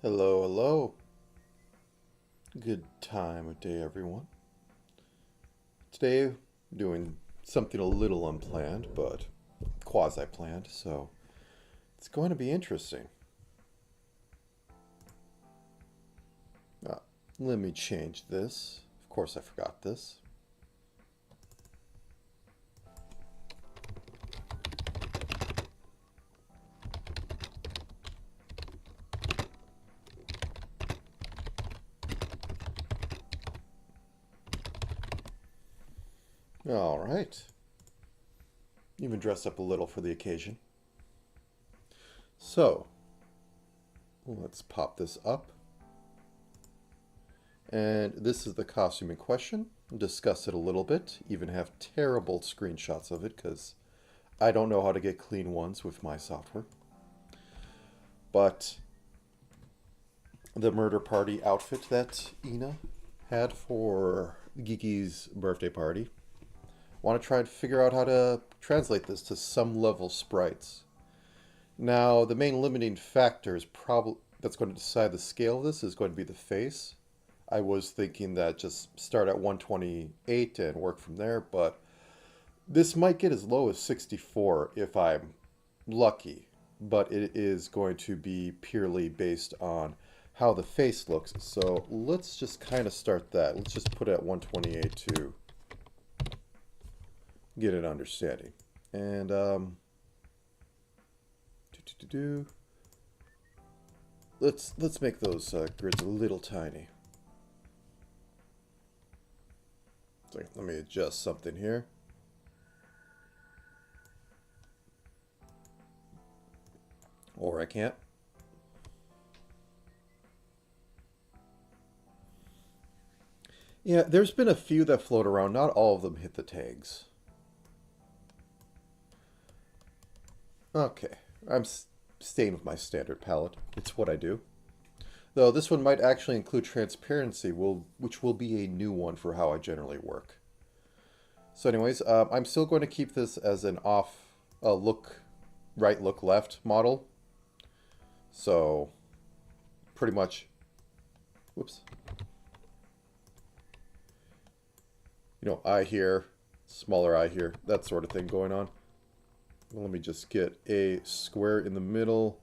Hello, hello. Good time of day, everyone. Today, doing something a little unplanned, but quasi-planned, so it's going to be interesting. Uh, Let me change this. Of course, I forgot this. All right. Even dressed up a little for the occasion. So, let's pop this up. And this is the costume in question. Discuss it a little bit. Even have terrible screenshots of it because I don't know how to get clean ones with my software. But the murder party outfit that Ina had for Gigi's birthday party. Want to try and figure out how to translate this to some level sprites. Now, the main limiting factor is probably that's going to decide the scale of this is going to be the face. I was thinking that just start at 128 and work from there, but this might get as low as 64 if I'm lucky, but it is going to be purely based on how the face looks. So let's just kind of start that. Let's just put it at 128 to get an understanding. And let's make those grids a little tiny. So let me adjust something here. Or I can't. Yeah, there's been a few that float around. Not all of them hit the tags. Okay, I'm staying with my standard palette. It's what I do. Though this one might actually include transparency, which will be a new one for how I generally work. So anyways, I'm still going to keep this as an off look right, look left model. So pretty much, whoops. You know, eye here, smaller eye here, that sort of thing going on. Let me just get a square in the middle.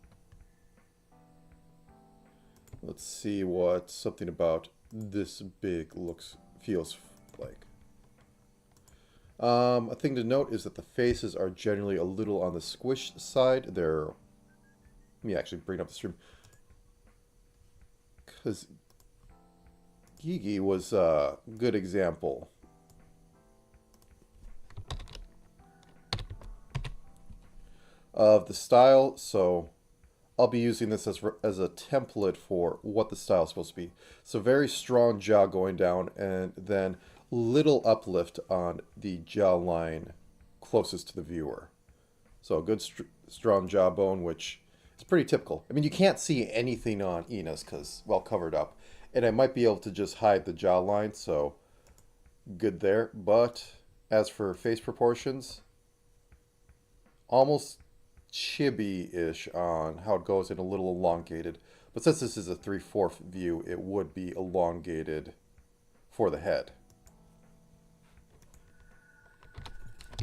Let's see what something about this big feels like. A thing to note is that the faces are generally a little on the squished side. Let me actually bring up the stream. Because Gigi was a good example. Of the style, so I'll be using this as a template for what the style is supposed to be. So very strong jaw going down, and then little uplift on the jawline closest to the viewer. So a good strong jawbone, which is pretty typical. I mean, you can't see anything on Ina's because, well, covered up. And I might be able to just hide the jawline, so good there. But as for face proportions, almost chibi-ish on how it goes and a little elongated. But since this is a 3/4 view, it would be elongated for the head.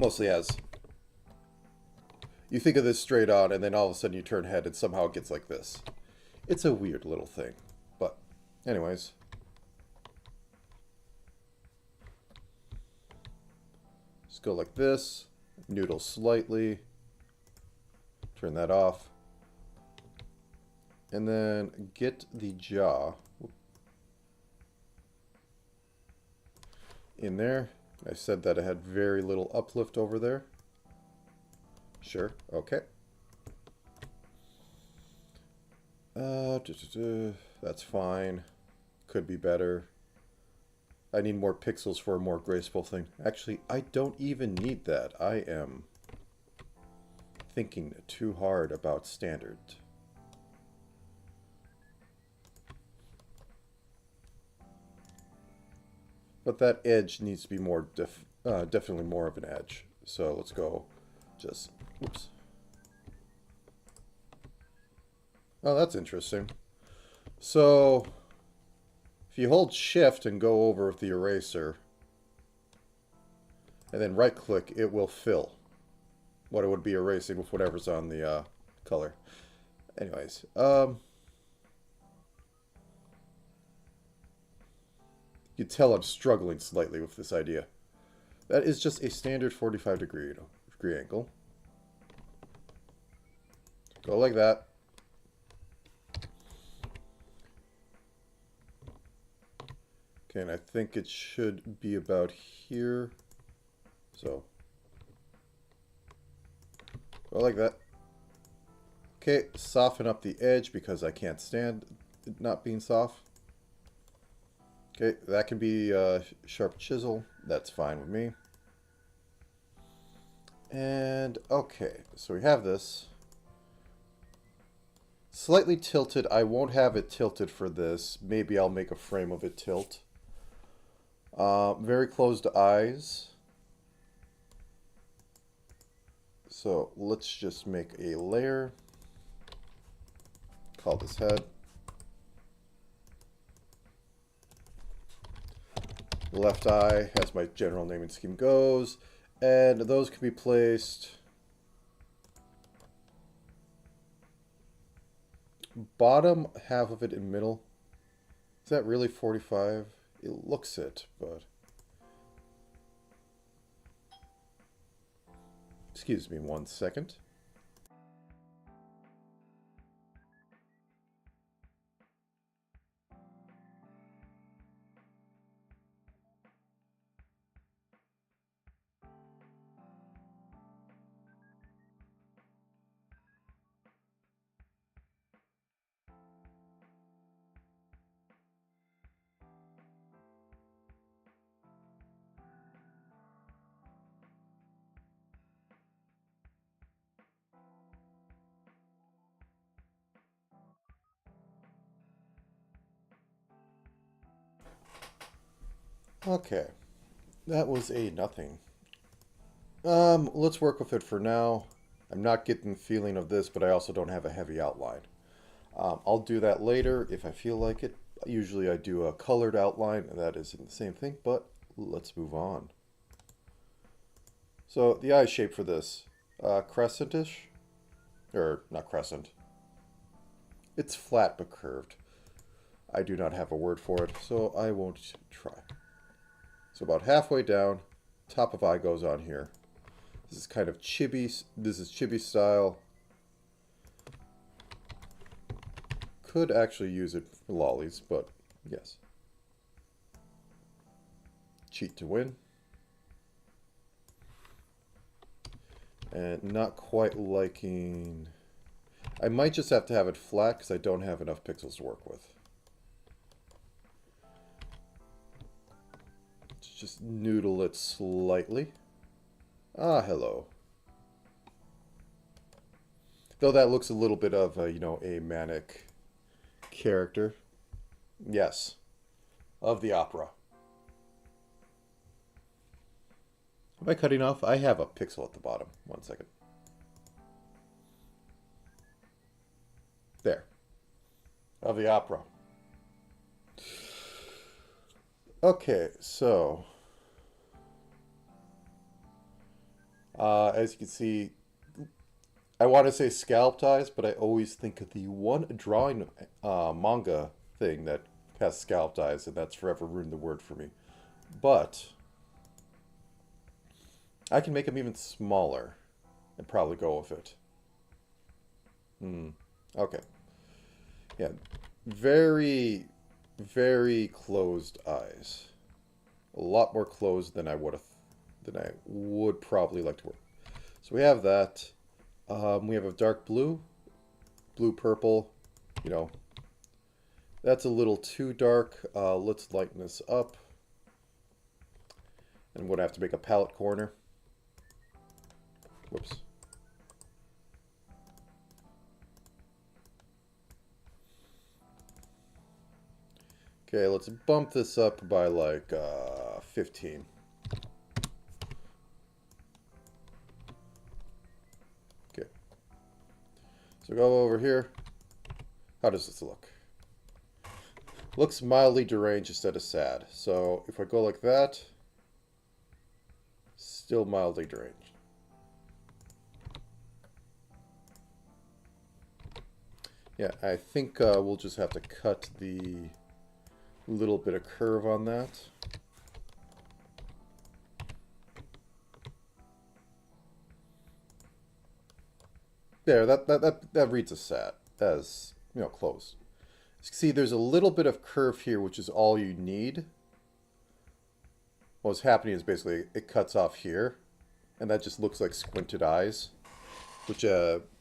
Mostly as you think of this straight on and then all of a sudden you turn head and somehow it gets like this. It's a weird little thing. But anyways. Just go like this. Noodle slightly. Turn that off. And then get the jaw in there. I said that I had very little uplift over there. Sure, okay. That's fine. Could be better. I need more pixels for a more graceful thing. Actually, I don't even need that. I am thinking too hard about standard. But that edge needs to be more definitely more of an edge. So let's go just, oops. Oh, that's interesting. So if you hold shift and go over with the eraser and then right click, it will fill what it would be erasing with whatever's on the color. Anyways, you can tell I'm struggling slightly with this idea. That is just a standard 45-degree angle. Go like that. Okay, and I think it should be about here. So, go like that. Okay, soften up the edge because I can't stand it not being soft. Okay, that can be sharp chisel. That's fine with me. And, okay, so we have this. Slightly tilted. I won't have it tilted for this. Maybe I'll make a frame of it tilt. Very closed eyes. So let's just make a layer. Call this head. Left eye, as my general naming scheme goes. And those can be placed bottom half of it in middle. Is that really 45? It looks it, but... Excuse me 1 second. Okay, that was a nothing. Let's work with it for now. I'm not getting the feeling of this, but I also don't have a heavy outline. I'll do that later if I feel like it. Usually I do a colored outline, and that isn't the same thing, but let's move on. So the eye shape for this, crescentish, or not crescent. It's flat but curved. I do not have a word for it, so I won't try. So about halfway down, top of eye goes on here. This is kind of chibi. This is chibi style. Could actually use it for lollies, but yes. Cheat to win. And not quite liking... I might just have to have it flat because I don't have enough pixels to work with. Just noodle it slightly. Ah, hello. Though that looks a little bit of a, a manic character. Yes. Of the opera. Am I cutting off? I have a pixel at the bottom. 1 second. There. Of the opera. Okay, so... as you can see, I want to say scalped eyes, but I always think of the one drawing manga thing that has scalped eyes, and that's forever ruined the word for me. But I can make them even smaller and probably go with it. Okay. Yeah, very, very closed eyes. A lot more closed than I would probably like to work. So we have that. We have a dark blue, purple. That's a little too dark. Let's lighten this up. And I'm going to have to make a palette corner. Whoops. Okay, let's bump this up by like 15. Okay. So go over here. How does this look? Looks mildly deranged instead of sad. So if I go like that, still mildly deranged. Yeah, I think we'll just have to cut the little bit of curve on that. There, that reads as sad, as, you know, close. See, there's a little bit of curve here, which is all you need. What's happening is basically it cuts off here, and that just looks like squinted eyes, which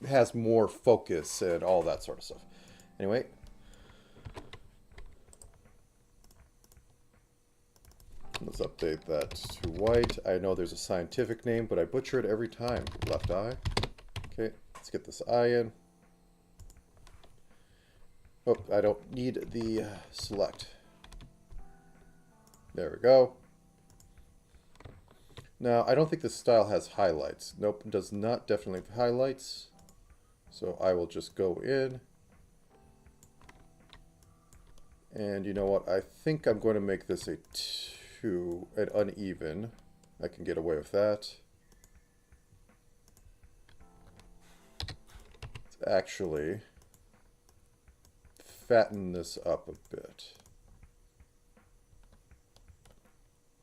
has more focus and all that sort of stuff. Anyway. Let's update that to white. I know there's a scientific name, but I butcher it every time. Left eye. Okay, let's get this eye in. Oh, I don't need the select. There we go. Now, I don't think this style has highlights. Nope, it does not definitely have highlights. So I will just go in. And you know what? I think I'm going to make this an uneven. I can get away with that. Let's actually fatten this up a bit.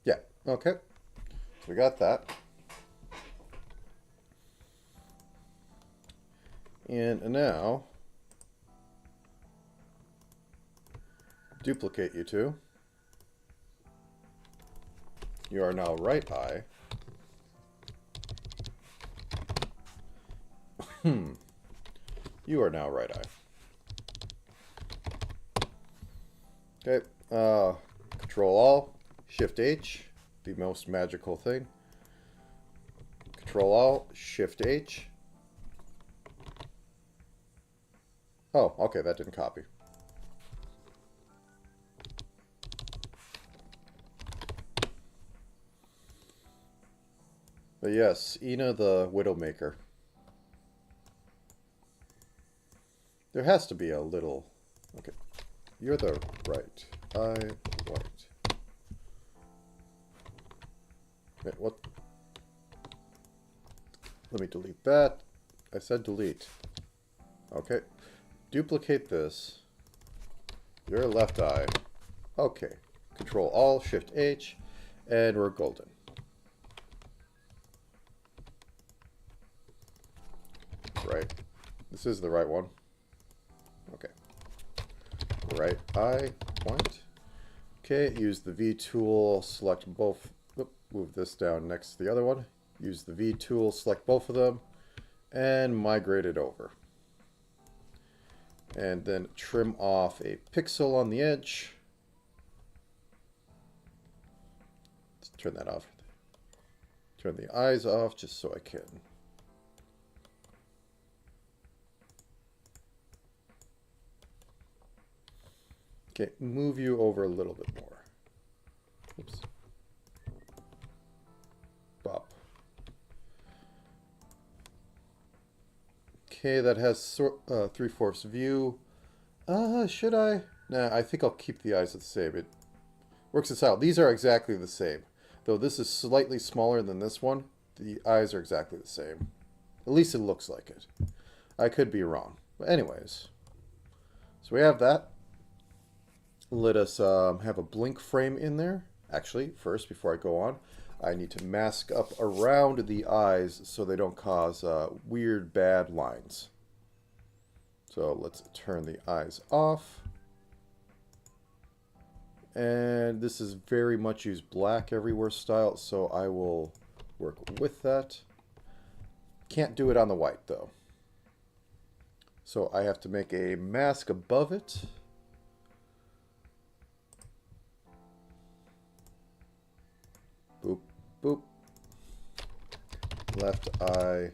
Yeah, okay. So we got that. And now, duplicate you two. You are now right eye. You are now right eye. Okay, Control Alt, Shift H, the most magical thing. Control Alt, Shift H. Oh, okay, that didn't copy. But yes, Ina the Widowmaker. There has to be a little... Okay. You're the right eye, white. Wait, what? Let me delete that. I said delete. Okay. Duplicate this. Your left eye. Okay. Control Alt, Shift H, and we're golden. Right. This is the right one. Okay. Right eye, point. Okay, use the V tool, select both. Oop, move this down next to the other one. Use the V tool, select both of them, and migrate it over. And then trim off a pixel on the edge. Let's turn that off. Turn the eyes off just so I can. Okay, move you over a little bit more. Oops. Bop. Okay, that has 3/4 view. Should I? Nah, I think I'll keep the eyes the same. It works this out. These are exactly the same. Though this is slightly smaller than this one, the eyes are exactly the same. At least it looks like it. I could be wrong. But anyways. So we have that. Let us have a blink frame in there. Actually, first, before I go on, I need to mask up around the eyes so they don't cause weird, bad lines. So let's turn the eyes off. And this is very much use black everywhere style, so I will work with that. Can't do it on the white, though. So I have to make a mask above it. Boop, boop. Left eye.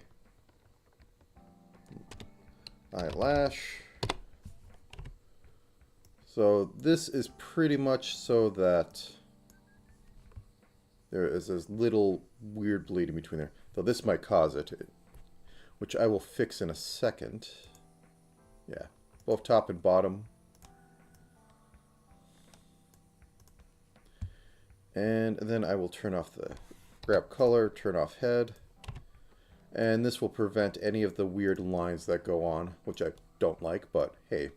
Eyelash. So this is pretty much so that there is this little weird bleeding between there. Though this might cause it, which I will fix in a second. Yeah, both top and bottom. And then I will turn off the grab color, turn off head. And this will prevent any of the weird lines that go on, which I don't like, but hey,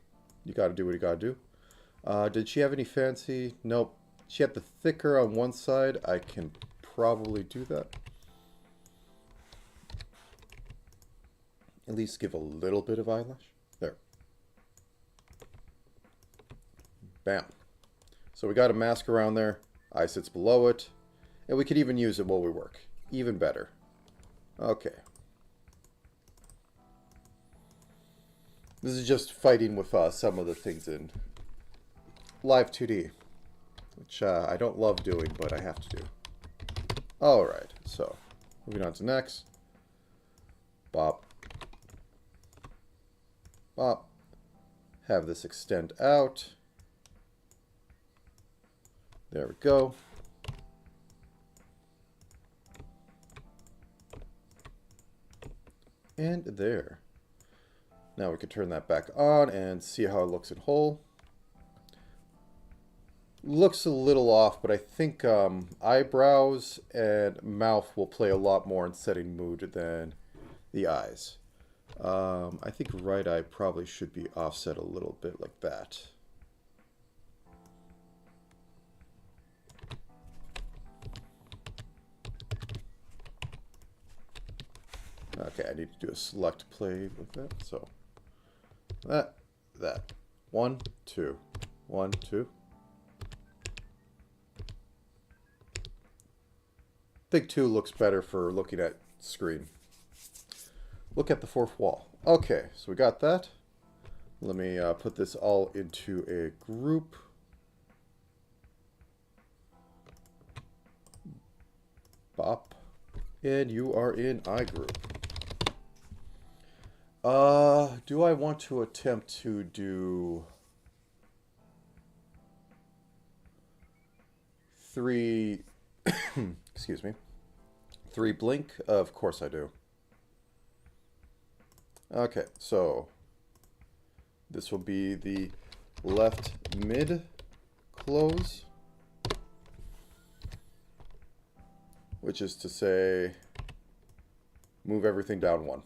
you gotta do what you gotta do. Did she have any fancy? Nope. She had the thicker on one side. I can probably do that. At least give a little bit of eyelash. There. Bam. So we got a mask around there. Eye sits below it. And we could even use it while we work. Even better. Okay. This is just fighting with some of the things in Live 2D. Which I don't love doing, but I have to do. Alright, so moving on to next. Bop. Bop. Have this extend out. There we go. And there. Now we can turn that back on and see how it looks in whole. Looks a little off, but I think eyebrows and mouth will play a lot more in setting mood than the eyes. I think right eye probably should be offset a little bit like that. Okay, I need to do a select play with that. So that. 1, 2, 1, 2. I think 2 looks better for looking at screen. Look at the fourth wall. Okay, so we got that. Let me put this all into a group. Bop. And you are in iGroup. Do I want to attempt to do 3, excuse me, 3 blink? Of course I do. Okay, so this will be the left mid close, which is to say move everything down 1.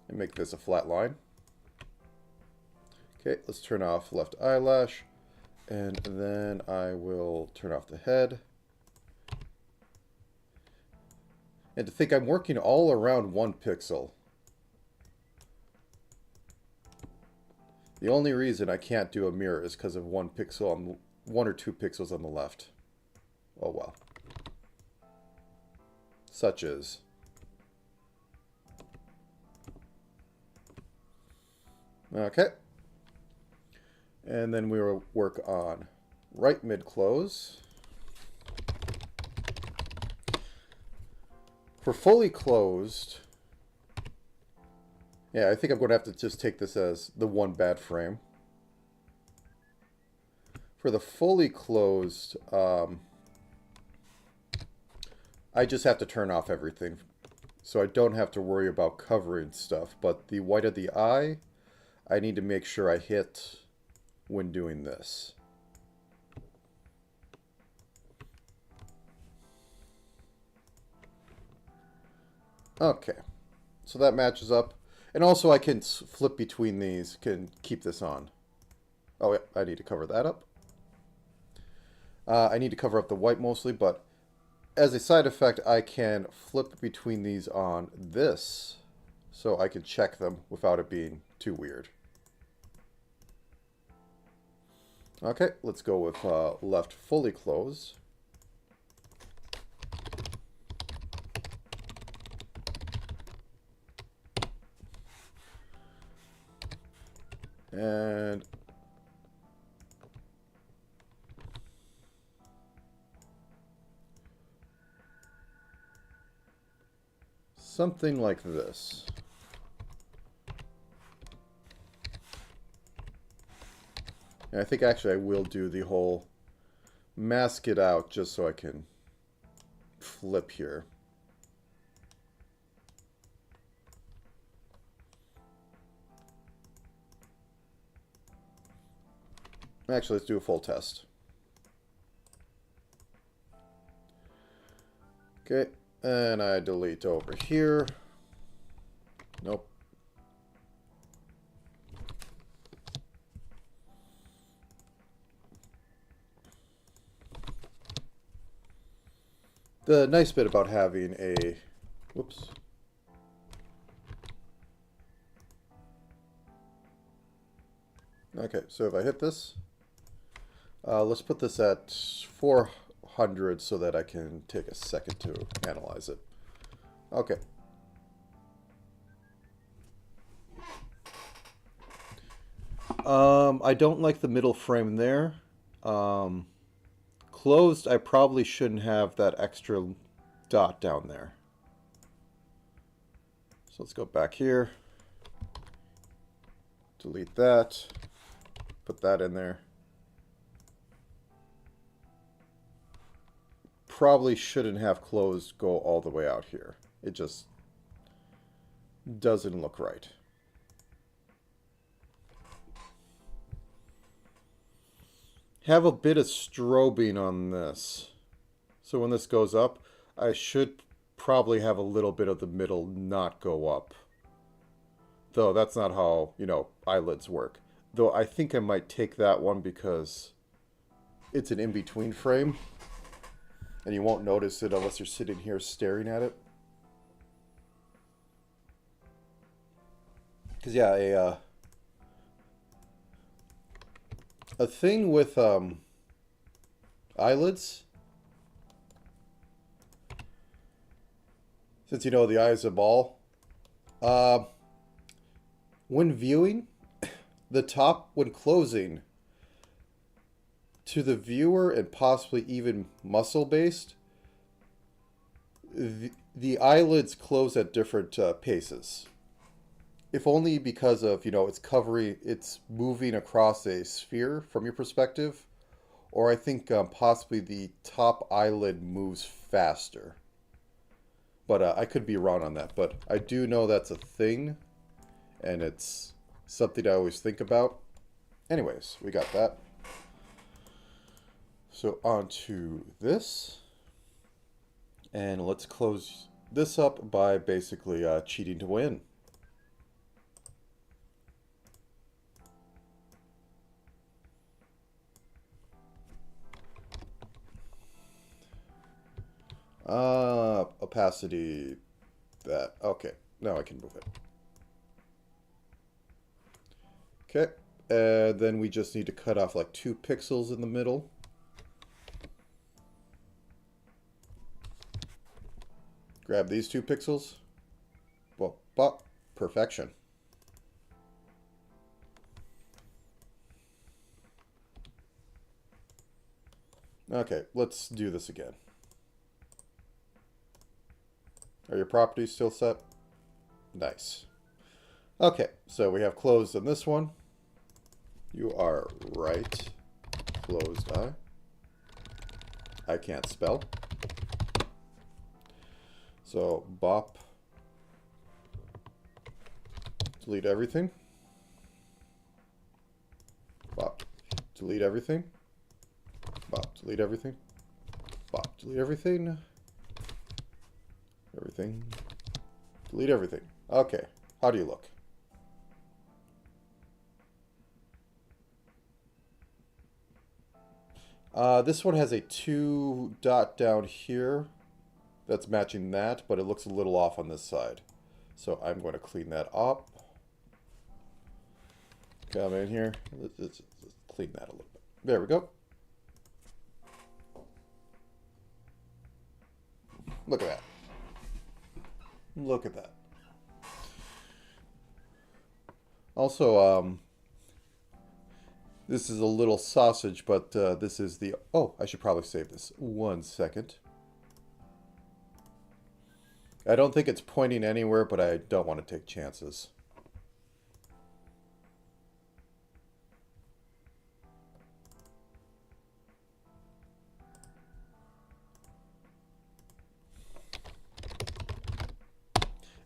And make this a flat line. Okay, let's turn off left eyelash, and then I will turn off the head. And to think I'm working all around 1 pixel. The only reason I can't do a mirror is because of 1 pixel on 1 or 2 pixels on the left. Oh well. Such is. Okay. And then we will work on right mid close. For fully closed, yeah, I think I'm going to have to just take this as the 1 bad frame. For the fully closed, I just have to turn off everything. So I don't have to worry about covering stuff. But the white of the eye, I need to make sure I hit when doing this. Okay, so that matches up. And also I can flip between these, can keep this on. Oh yeah, I need to cover that up. I need to cover up the white mostly, but as a side effect, I can flip between these on this, so I can check them without it being too weird. Okay, let's go with left fully close. And something like this. And I think actually I will do the whole mask it out just so I can flip here. Actually, let's do a full test. Okay, and I delete over here. Nope. The nice bit about having a... Whoops. Okay, so if I hit this, let's put this at 400 so that I can take a second to analyze it. Okay. I don't like the middle frame there. Closed, I probably shouldn't have that extra dot down there. So let's go back here. Delete that. Put that in there. Probably shouldn't have closed go all the way out here. It just doesn't look right. Have a bit of strobing on this. So when this goes up, I should probably have a little bit of the middle not go up. Though that's not how, you know, eyelids work. Though I think I might take that one because it's an in-between frame. And you won't notice it unless you're sitting here staring at it. Because yeah, a thing with eyelids, since you know the eye is a ball, when viewing, the top, when closing, to the viewer and possibly even muscle-based, the eyelids close at different paces. If only because of, you know, it's moving across a sphere from your perspective. Or I think possibly the top eyelid moves faster. But I could be wrong on that. But I do know that's a thing. And it's something I always think about. Anyways, we got that. So on to this. And let's close this up by basically cheating to win. Opacity, that. Okay, now I can move it. Okay, and then we just need to cut off like 2 pixels in the middle. Grab these 2 pixels. Well, perfection. Okay, let's do this again. Are your properties still set? Nice. Okay, so we have closed on this one. You are right. Closed eye. I can't spell. So, bop. Delete everything. Bop. Delete everything. Bop. Delete everything. Bop. Delete everything. Everything. Delete everything. Okay. How do you look? This one has a 2 dot down here that's matching that, but it looks a little off on this side. So I'm going to clean that up. Come in here. Let's clean that a little bit. There we go. Look at that. Look at that. Also, this is a little sausage, but this is the... Oh, I should probably save this. 1 second. I don't think it's pointing anywhere, but I don't want to take chances.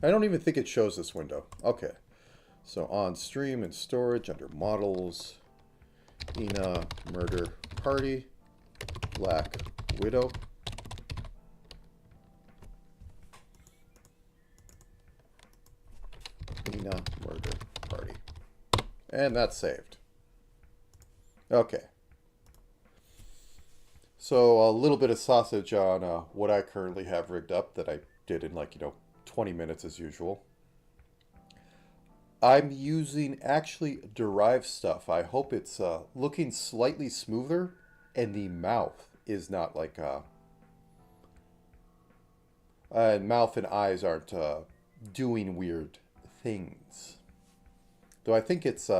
I don't even think it shows this window. Okay. So on stream and storage under models, Ina Murder Party, Black Widow. Ina Murder Party. And that's saved. Okay. So a little bit of sausage on what I currently have rigged up that I did in 20 minutes as usual. I'm using actually derived stuff. I hope it's looking slightly smoother and the mouth is not like mouth and eyes aren't doing weird things. Though I think it's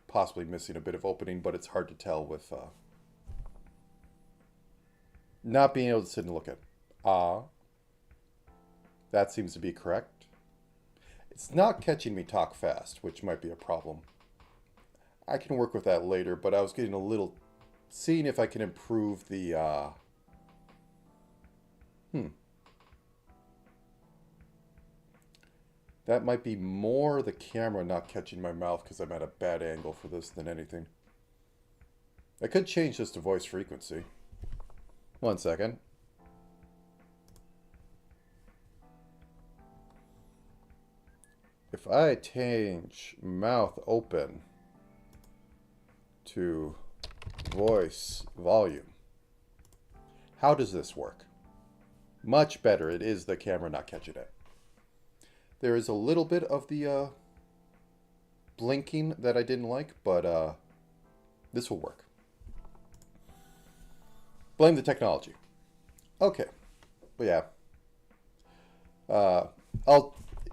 possibly missing a bit of opening, but it's hard to tell with not being able to sit and look at. That seems to be correct. It's not catching me talk fast, which might be a problem. I can work with that later, but I was getting a little... seeing if I can improve the... That might be more the camera not catching my mouth because I'm at a bad angle for this than anything. I could change this to voice frequency. 1 second. If I change mouth open to voice volume, how does this work? Much better. It is the camera not catching it. There is a little bit of the blinking that I didn't like, but this will work. Blame the technology. Okay. But yeah.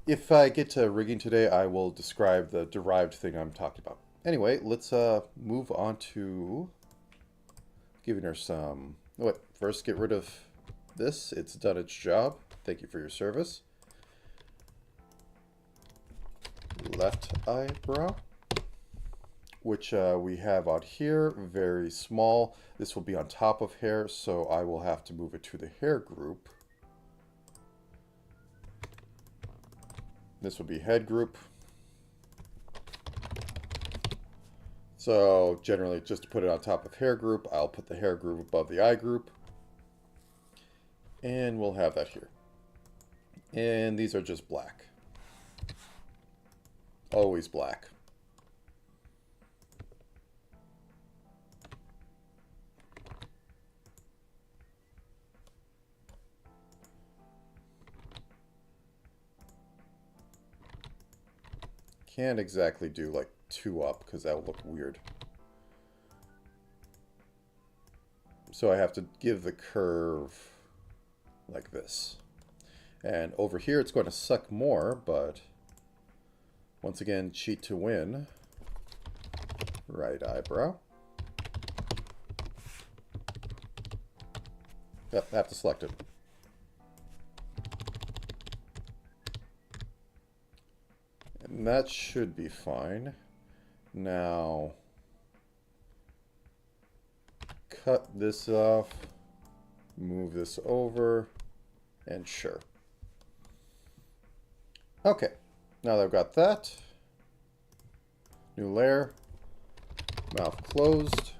If I get to rigging today, I will describe the derived thing I'm talking about. Anyway, let's move on to giving her some... Wait, first get rid of this. It's done its job. Thank you for your service. Left eyebrow, which we have on here, very small. This will be on top of hair, so I will have to move it to the hair group. This will be head group. So generally, just to put it on top of hair group, I'll put the hair group above the eye group. And we'll have that here. And these are just black. Always black. Can't exactly do like 2 up because that will look weird. So I have to give the curve like this. And over here it's going to suck more, but once again, cheat to win. Right eyebrow. Yep, I have to select it. And that should be fine. Now, cut this off, move this over, and sure. Okay, now that I've got that, new layer, mouth closed.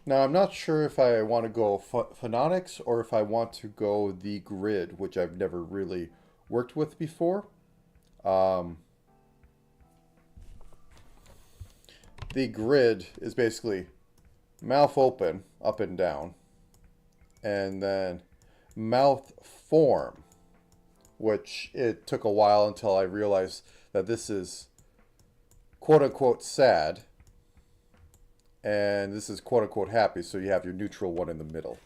Now I'm not sure if I want to go phonics or if I want to go the grid, which I've never really worked with before. The grid is basically mouth open, up and down, and then mouth form, which it took a while until I realized that this is quote-unquote sad, and this is quote-unquote happy, so you have your neutral one in the middle.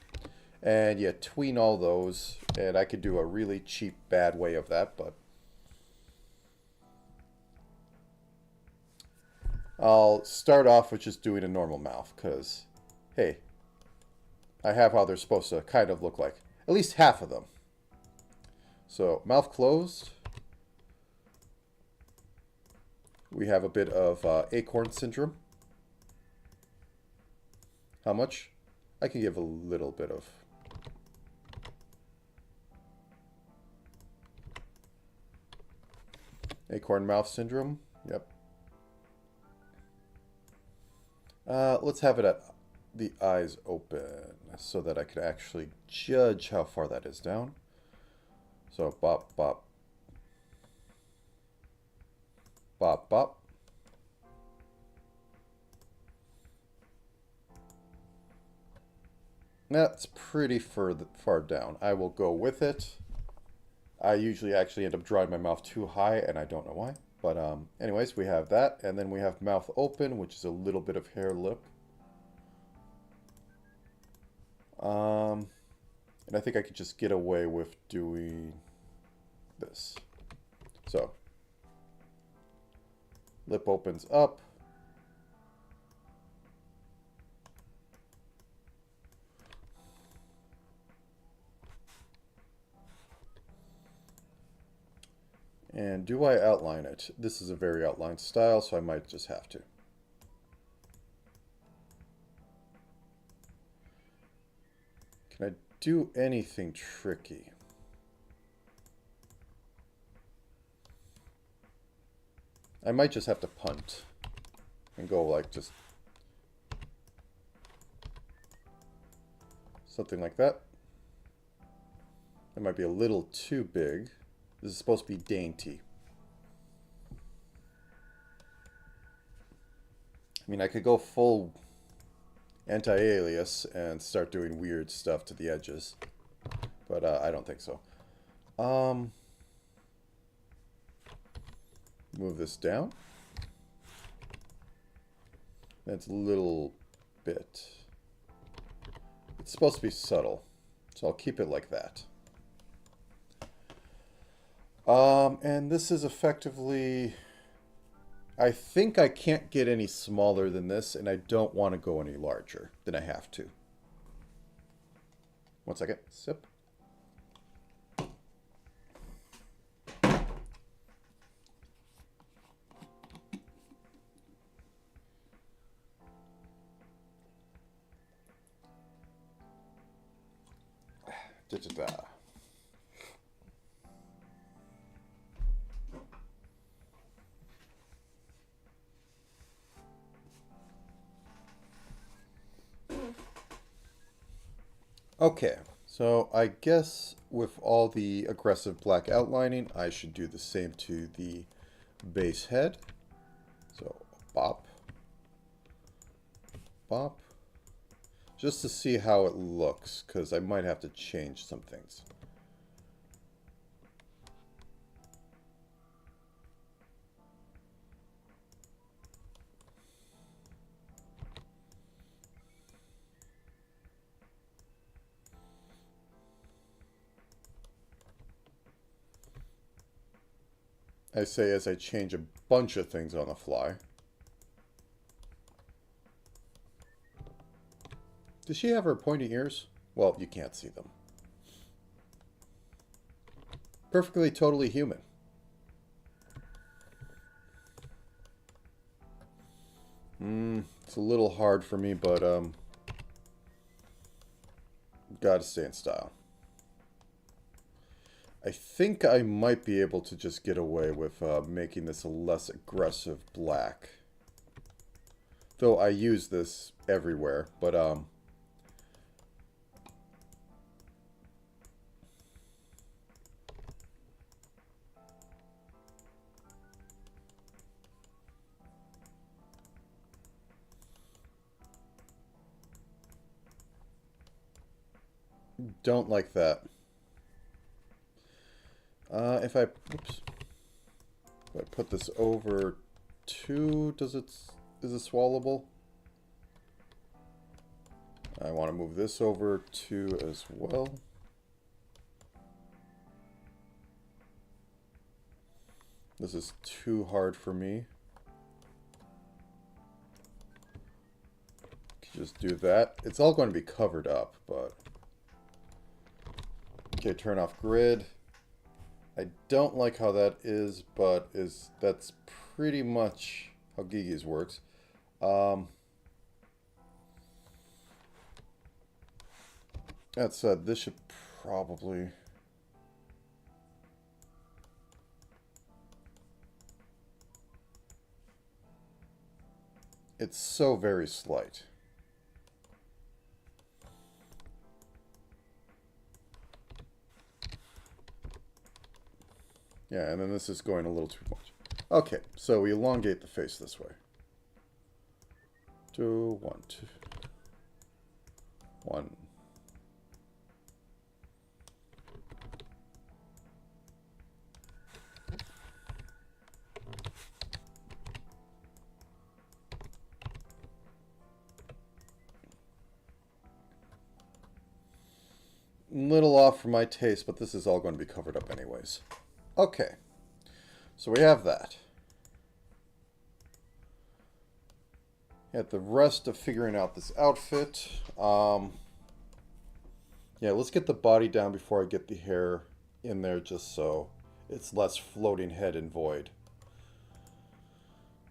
And you tween all those, and I could do a really cheap, bad way of that, but I'll start off with just doing a normal mouth, because, hey, I have how they're supposed to kind of look like. At least half of them. So, mouth closed. We have a bit of acorn syndrome. How much? I can give a little bit of. Acorn mouth syndrome. Yep. Let's have it at the eyes open so that I can actually judge how far that is down. So bop, bop, bop, bop. That's pretty far down. I will go with it. I usually actually end up drawing my mouth too high, and I don't know why. But anyways, we have that, and then we have mouth open, which is a little bit of hair lip. And I think I could just get away with doing this. So, lip opens up. And do I outline it? This is a very outlined style, so I might just have to. Can I do anything tricky? I might just have to punt and go like just something like that. That might be a little too big. This is supposed to be dainty. I mean, I could go full anti-alias and start doing weird stuff to the edges, but I don't think so. Move this down. That's a little bit. It's supposed to be subtle, so I'll keep it like that. And this is effectively... I think I can't get any smaller than this, and I don't want to go any larger than I have to. 1 second. Sip. Da-da-da. Okay, so I guess with all the aggressive black outlining, I should do the same to the base head. So bop, bop, just to see how it looks, because I might have to change some things. I say as I change a bunch of things on the fly. Does she have her pointy ears? Well, you can't see them. Perfectly, totally human. It's a little hard for me, but gotta stay in style. I think I might be able to just get away with making this a less aggressive black. Though I use this everywhere, but don't like that. If I put this over 2, is it swallowable? I want to move this over 2 as well. This is too hard for me. Just do that. It's all going to be covered up, but... Okay, turn off grid. I don't like how that is, but that's pretty much how Gigi's works. That said, this should probably... It's so very slight. Yeah, and then this is going a little too much. Okay, so we elongate the face this way. 2, 1, 2, 1. Little off for my taste, but this is all going to be covered up anyways. Okay, so we have that. At the rest of figuring out this outfit, yeah, let's get the body down before I get the hair in there, just so it's less floating head and void.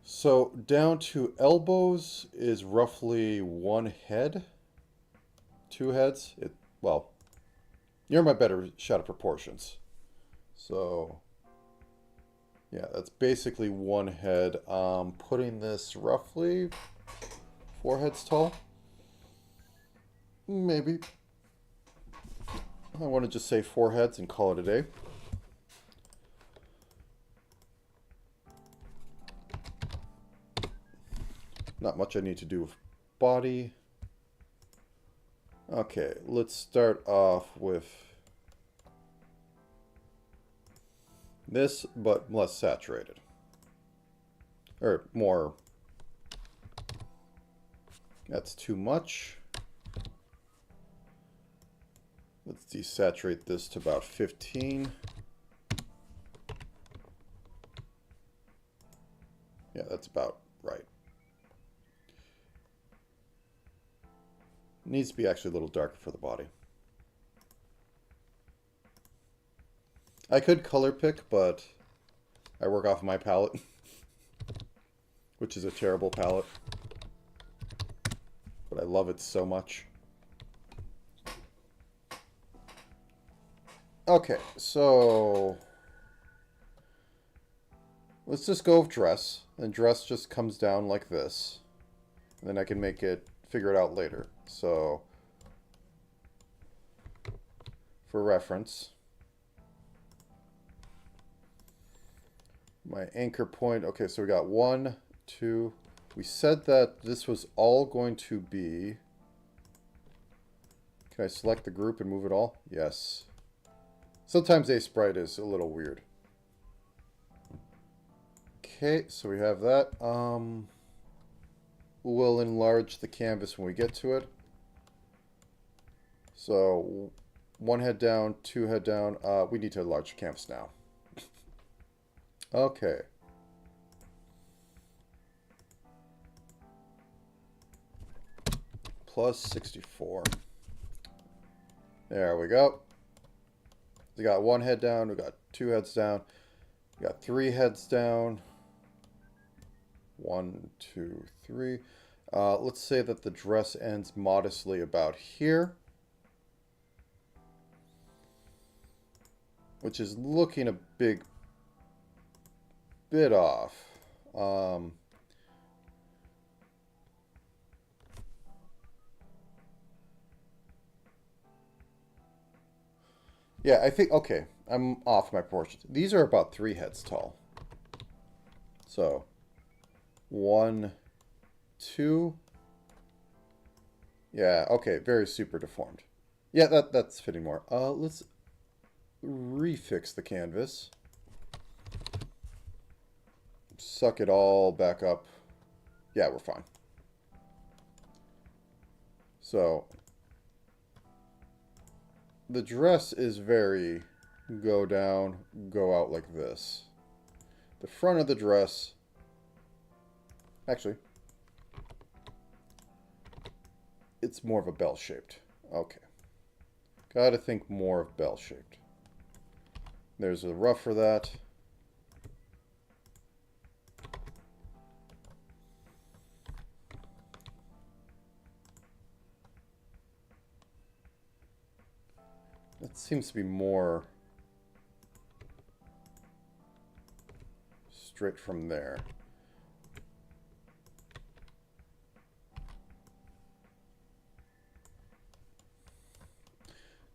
So down to elbows is roughly 1 head, 2 heads. Well, you're my better shot of proportions. So yeah, that's basically 1 head. Putting this roughly 4 heads tall. Maybe. I want to just say 4 heads and call it a day. Not much I need to do with body. Okay, let's start off with this, but less saturated. Or more. That's too much. Let's desaturate this to about 15. Yeah, that's about right. Needs to be actually a little darker for the body. I could color pick, but I work off my palette, which is a terrible palette. But I love it so much. Okay, so let's just go with dress. And dress just comes down like this. And then I can figure it out later. So, for reference, my anchor point, okay, so we got 1, 2, we said that this was all going to be, can I select the group and move it all? Yes. Sometimes a sprite is a little weird. Okay, so we have that. We'll enlarge the canvas when we get to it. So 1 head down, 2 head down. We need to enlarge the canvas now. Okay. Plus 64. There we go. We got 1 head down, we got 2 heads down, we got 3 heads down. 1, 2, 3. Let's say that the dress ends modestly about here, which is looking a big bit off. Yeah, I think, okay, I'm off my proportions. These are about 3 heads tall. So, 1, 2. Yeah, okay, very super deformed. Yeah, that's fitting more. Let's refix the canvas. Suck it all back up. Yeah, we're fine. So, the dress is very go down, go out like this. The front of the dress, actually, it's more of a bell-shaped. Okay. Gotta think more of bell-shaped. There's a rough for that. That seems to be more straight from there.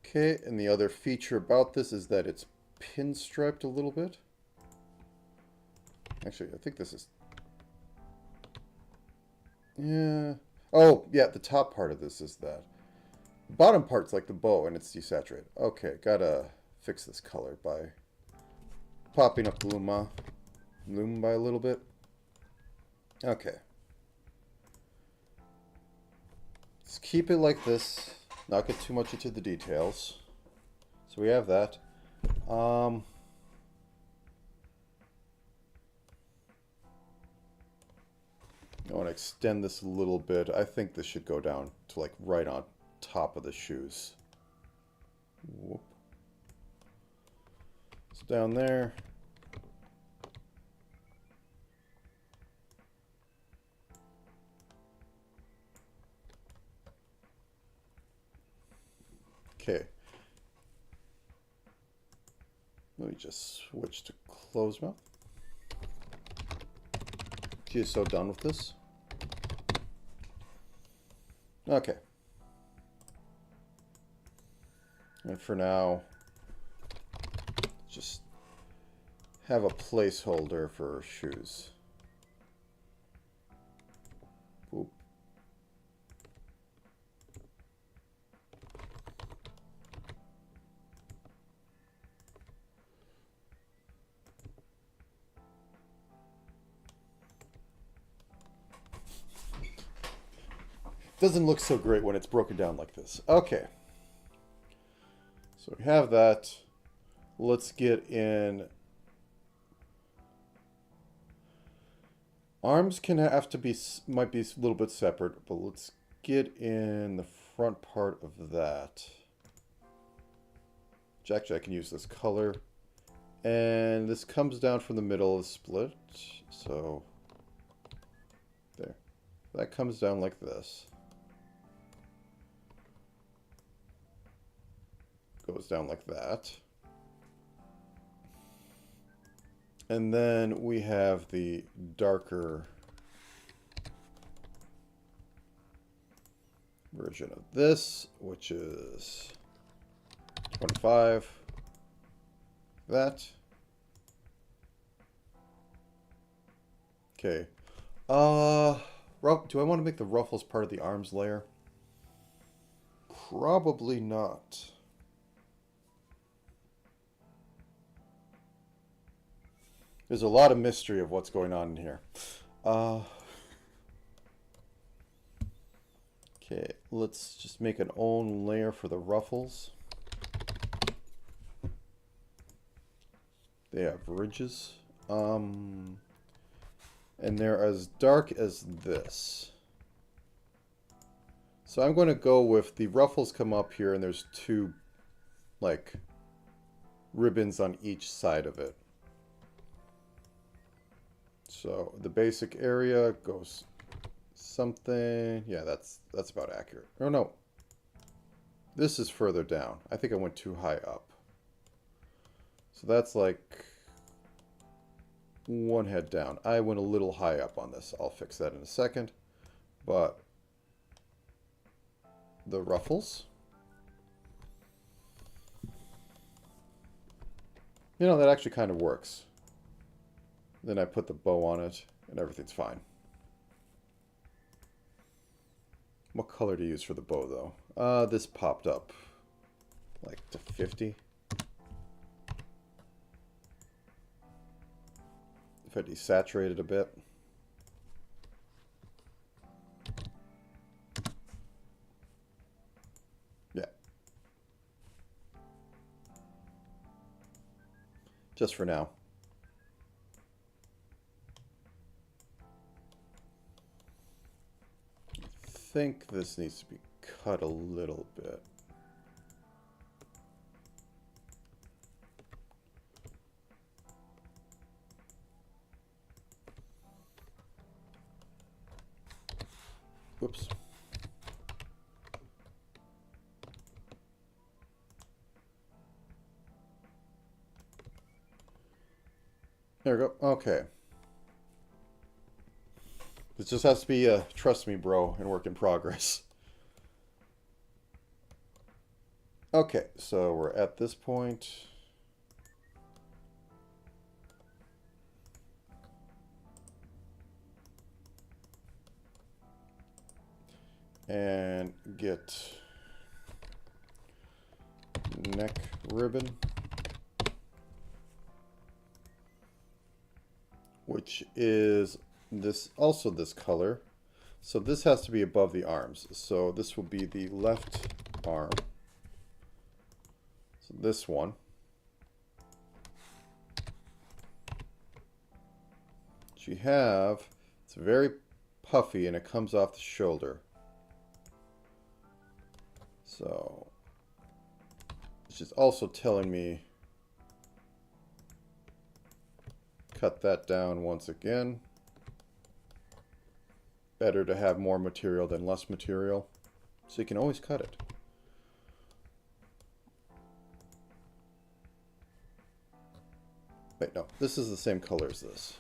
Okay, and the other feature about this is that it's pinstriped a little bit. Actually, I think this is... Yeah. Oh, yeah, the top part of this is that. The bottom part's like the bow, and it's desaturated. Okay, gotta fix this color by popping up the lumen by a little bit. Okay. Let's keep it like this. Not get too much into the details. So we have that. I want to extend this a little bit. I think this should go down to like right on top of the shoes. Whoop. It's down there. Okay. Let me just switch to closed mouth. She is so done with this. Okay. And for now, just have a placeholder for shoes. Boop. Doesn't look so great when it's broken down like this. Okay. So we have that. Let's get in. Arms can have to be, might be a little bit separate, but let's get in the front part of that. Actually, I can use this color. And this comes down from the middle of the split. So, there. That comes down like this. Goes down like that. And then we have the darker version of this, which is 25. That. Okay. Do I want to make the ruffles part of the arms layer? Probably not. There's a lot of mystery of what's going on in here. Okay, let's just make an own layer for the ruffles. They have ridges. And they're as dark as this. So I'm going to go with the ruffles come up here and there's two, like, ribbons on each side of it. So the basic area goes something, yeah, that's about accurate. Oh no, this is further down. I think I went too high up. So that's like one head down. I went a little high up on this. I'll fix that in a second. But the ruffles, you know, that actually kind of works. Then I put the bow on it, and everything's fine. What color to use for the bow, though? This popped up, like, to 50. If I desaturate it a bit. Yeah. Just for now. I think this needs to be cut a little bit. Whoops. There we go. Okay. This just has to be a trust me, bro, and work in progress. Okay, so we're at this point. And get neck ribbon, which is also this color. So this has to be above the arms. So this will be the left arm. So this one. It's very puffy and it comes off the shoulder. So it's just also telling me cut that down once again. Better to have more material than less material. So you can always cut it. Wait, no, this is the same color as this.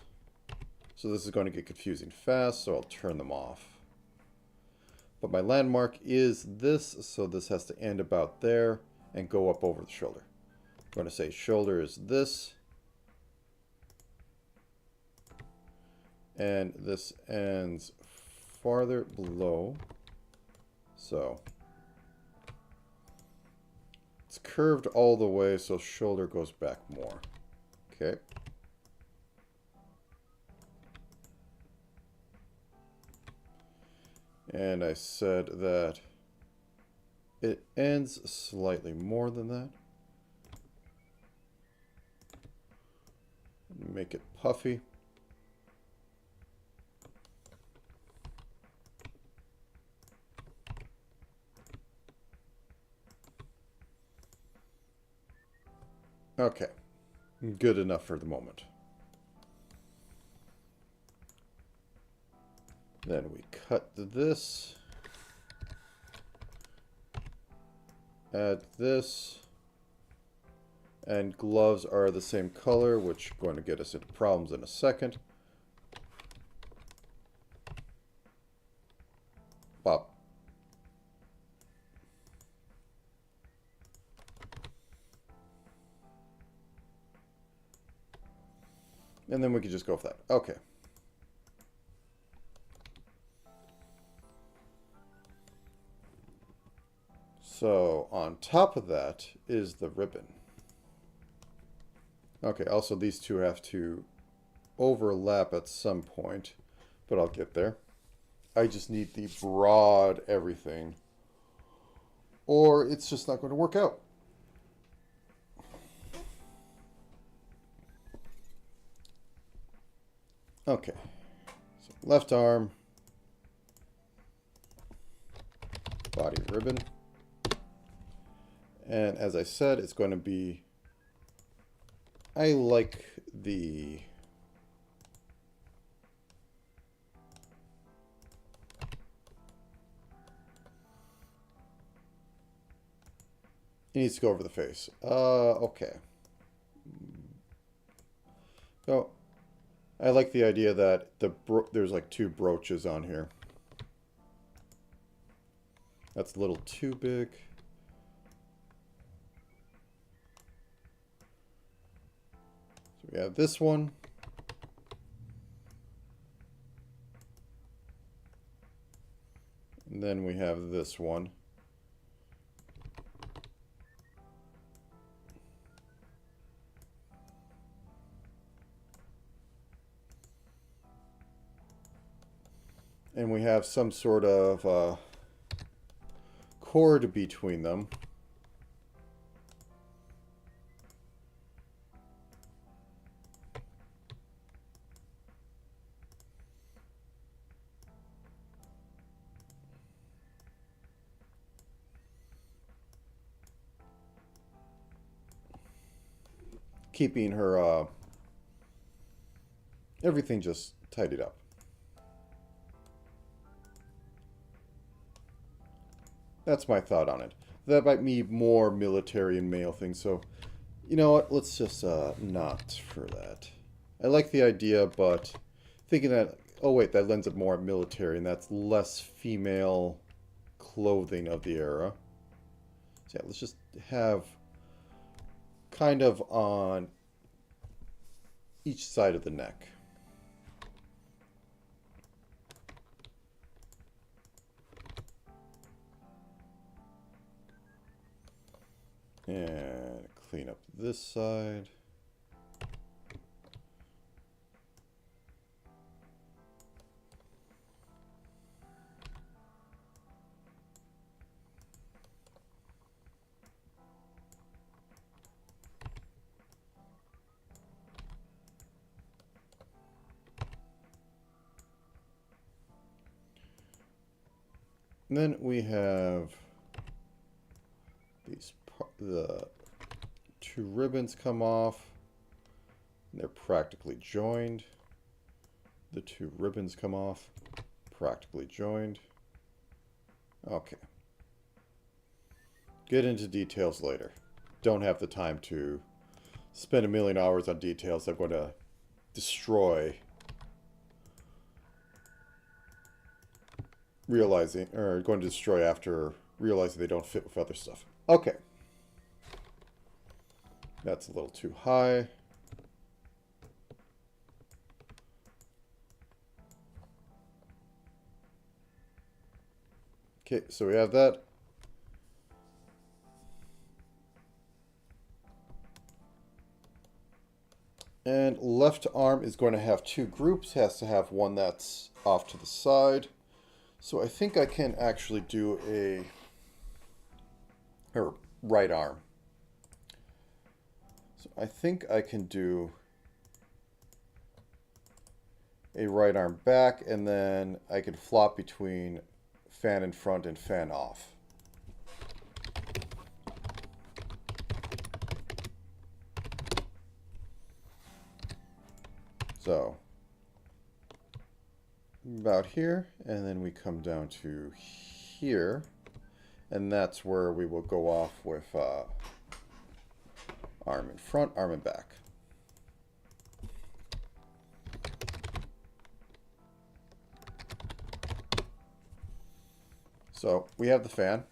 So this is going to get confusing fast, so I'll turn them off. But my landmark is this, so this has to end about there and go up over the shoulder. I'm going to say shoulder is this. And this ends farther below. So it's curved all the way, so shoulder goes back more. Okay. And I said that it ends slightly more than that. Make it puffy. Okay, good enough for the moment. Then we cut this, add this, and gloves are the same color, which is going to get us into problems in a second. Pop. And then we can just go with that. Okay. So on top of that is the ribbon. Okay, also these two have to overlap at some point, but I'll get there. I just need the broad everything, or it's just not going to work out. Okay, so left arm, body ribbon, and as I said, it's going to be, I like the it needs to go over the face. Okay. So I like the idea that there's like two brooches on here. That's a little too big. So we have this one. And then we have this one. And we have some sort of cord between them. Keeping her, everything just tidied up. That's my thought on it. That might be more military and male thing, so you know what? Let's just not for that. I like the idea, but thinking that, oh wait, that lends it more military, and that's less female clothing of the era. So yeah, let's just have kind of on each side of the neck. And clean up this side. And then we have the two ribbons come off. And they're practically joined. The two ribbons come off, practically joined. Okay. Get into details later. Don't have the time to spend a million hours on details I'm going to destroy. Going to destroy after realizing they don't fit with other stuff. Okay. That's a little too high. Okay, so we have that. And left arm is going to have two groups. Has to have one that's off to the side. So I think I can actually do a right arm. So I think I can do a right arm back, and then I can flop between fan in front and fan off. So about here, and then we come down to here, and that's where we will go off with arm in front, arm in back. So we have the fan,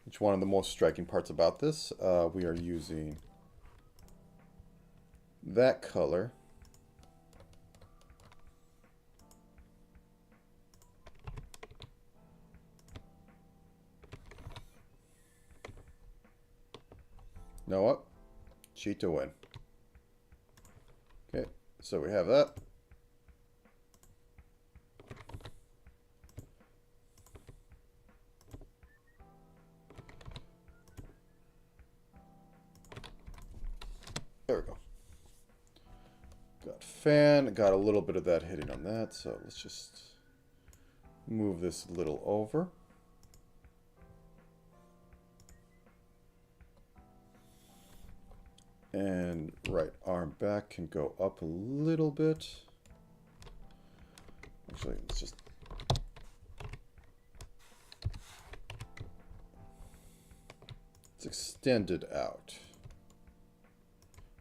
which one of the most striking parts about this, we are using that color. You know what? Cheat to win. Okay, so we have that. There we go. Got fan, got a little bit of that hitting on that, so let's just move this a little over. And right arm back can go up a little bit. Actually, let's just... Let's extend it out.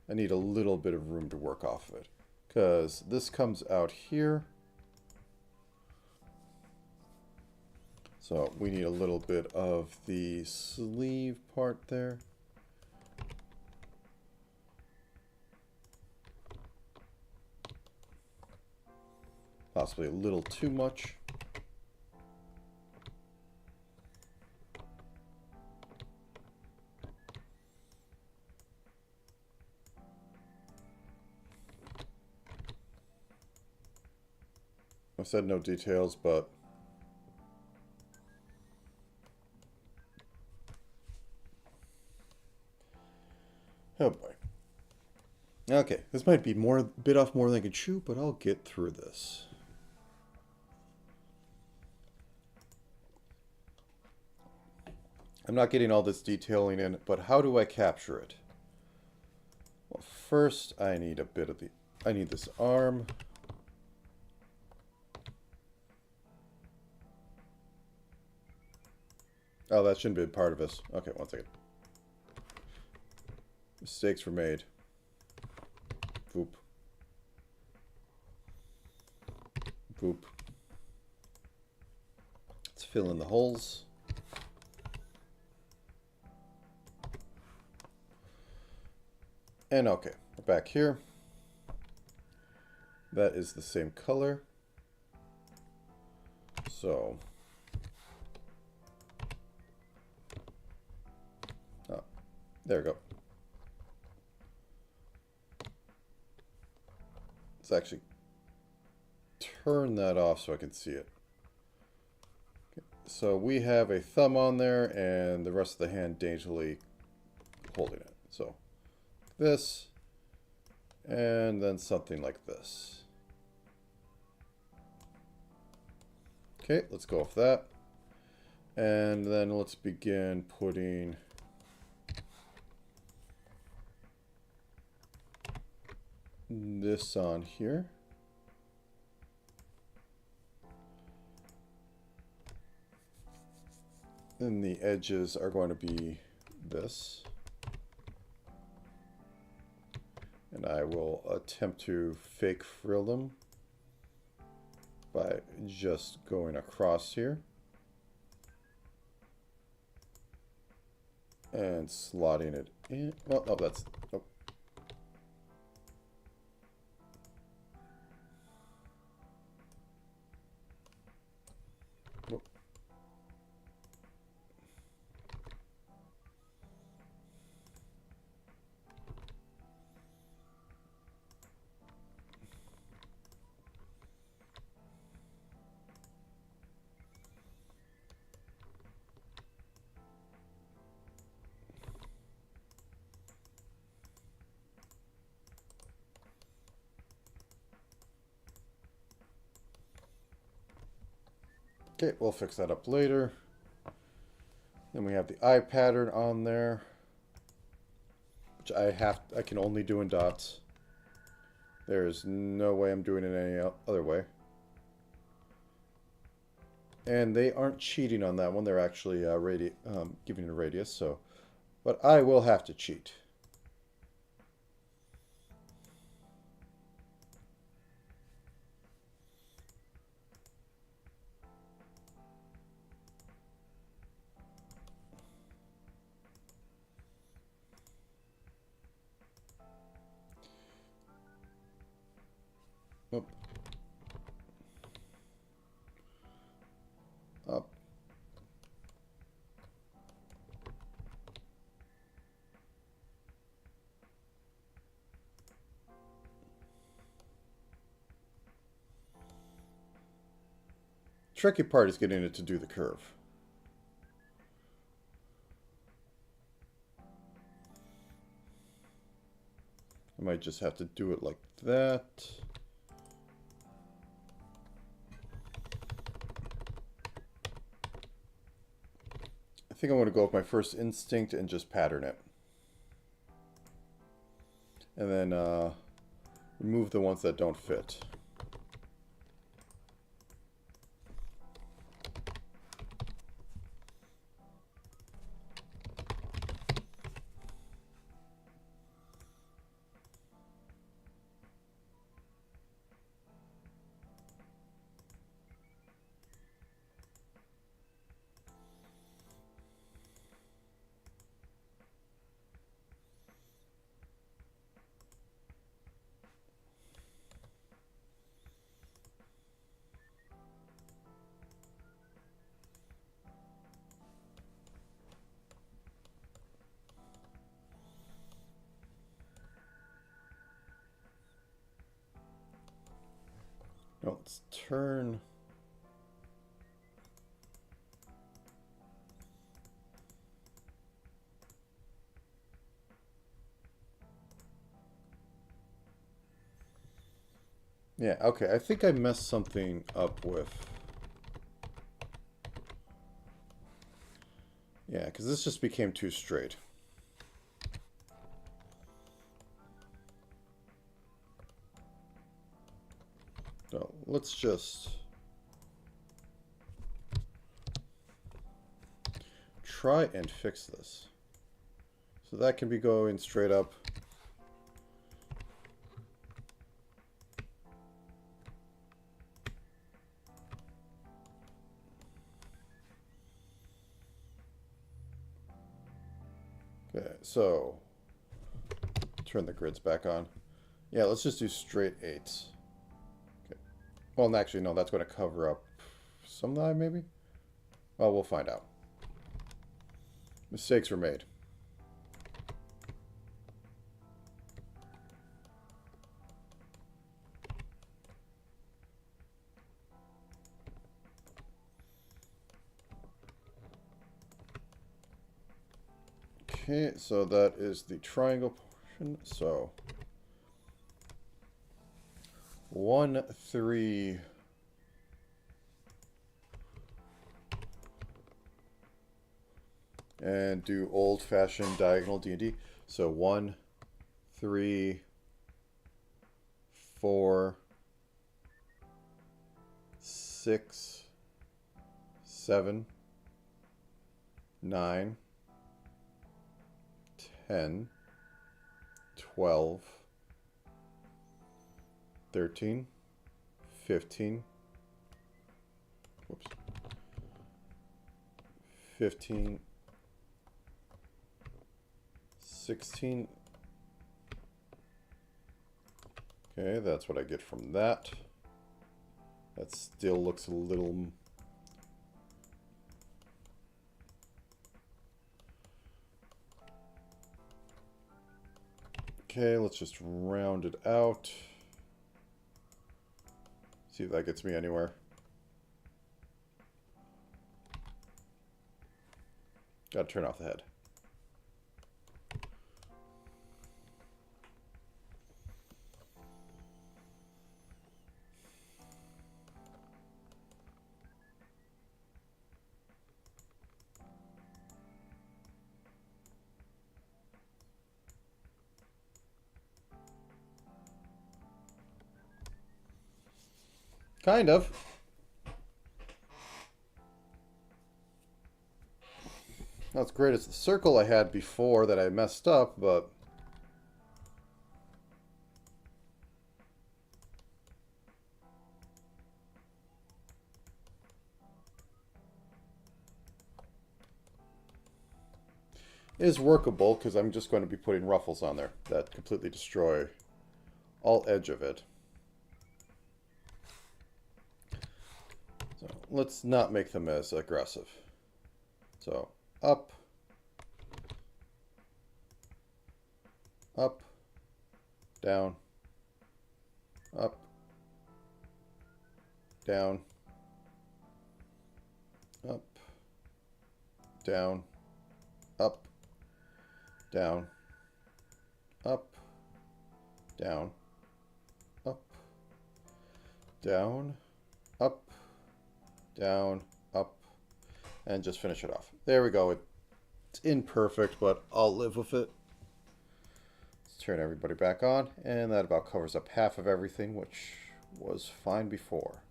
I need a little bit of room to work off of it, because this comes out here. So we need a little bit of the sleeve part there. Possibly a little too much. I said no details, but oh boy. Okay, this might be a bit off more than I can chew, but I'll get through this. I'm not getting all this detailing in, but how do I capture it? Well, first I need a bit of I need this arm. Oh, that shouldn't be a part of this. Okay, one second. Mistakes were made. Boop. Boop. Let's fill in the holes. And okay, we're back here. That is the same color. So, oh, there we go. Let's actually turn that off so I can see it. Okay. So we have a thumb on there and the rest of the hand daintily holding it. So this, and then something like this. Okay, let's go off that. And then let's begin putting this on here. And the edges are going to be this. And I will attempt to fake frill them by just going across here and slotting it in. Well, no, that's nope. Nope. Okay, we'll fix that up later. Then we have the eye pattern on there, which I can only do in dots. There's no way I'm doing it any other way. And they aren't cheating on that one. They're actually giving it a radius. So, but I will have to cheat. Up. Up. Tricky part is getting it to do the curve. I might just have to do it like that. I think I'm going to go with my first instinct and just pattern it. And then remove the ones that don't fit. Now let's turn. Yeah, okay, I think I messed something up with. Yeah, because this just became too straight. So let's just try and fix this. So that can be going straight up. Okay, so Turn the grids back on. Yeah, let's just do straight 8s. Okay. Well, actually, no, that's going to cover up some line, maybe? Well, we'll find out. Mistakes were made. Okay, so that is the triangle portion. So 1, 3. And do old-fashioned diagonal D&D. So 1, 3, 4, 6, 7, 9, 10, 12, 13, 15, whoops, 15, 16. Okay, that's what I get from that. That still looks a little... Okay, let's just round it out. See if that gets me anywhere. Gotta turn off the head. Kind of. Not as great as the circle I had before that I messed up, but... it is workable because I'm just going to be putting ruffles on there that completely destroy all edge of it. So let's not make them as aggressive. So up, up, down, up, down, up, down, up, down, up, down, up, down, up, down, up, and just finish it off. There we go. It's imperfect, but I'll live with it. Let's turn everybody back on, and that about covers up half of everything, which was fine before.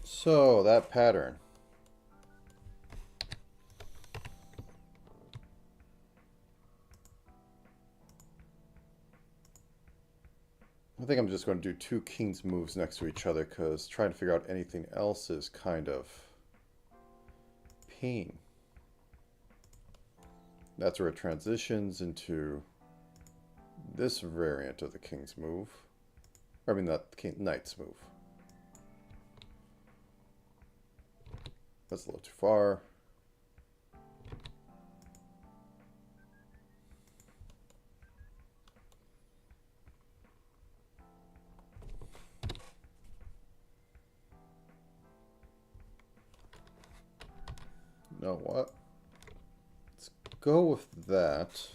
So, that pattern. I think I'm just going to do 2 king's moves next to each other because trying to figure out anything else is kind of pain. That's where it transitions into this variant of the king's move. I mean, the knight's move. That's a little too far. You know what? Let's go with that.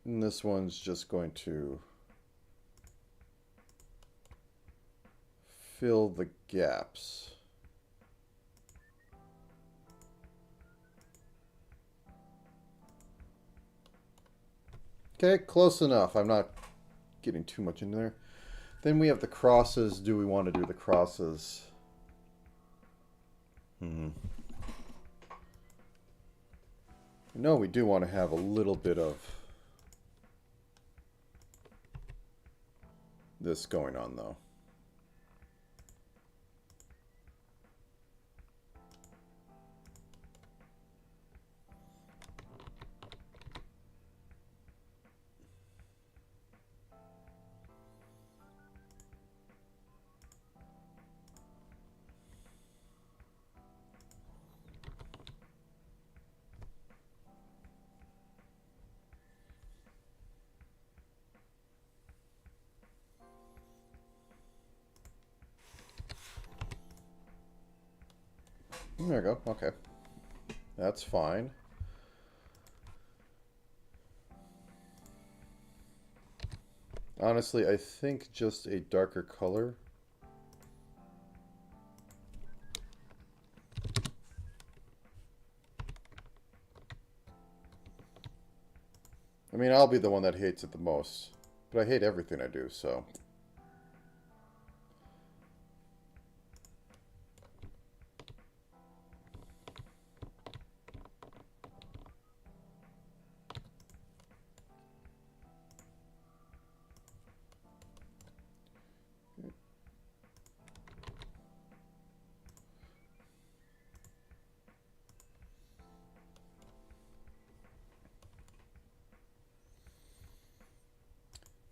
And this one's just going to fill the gaps. Okay, close enough. I'm not getting too much in there. Then we have the crosses. Do we want to do the crosses Hmm. No, we do want to have a little bit of this going on, though. There we go. Okay. That's fine. Honestly, I think just a darker color. I mean, I'll be the one that hates it the most. But I hate everything I do, so...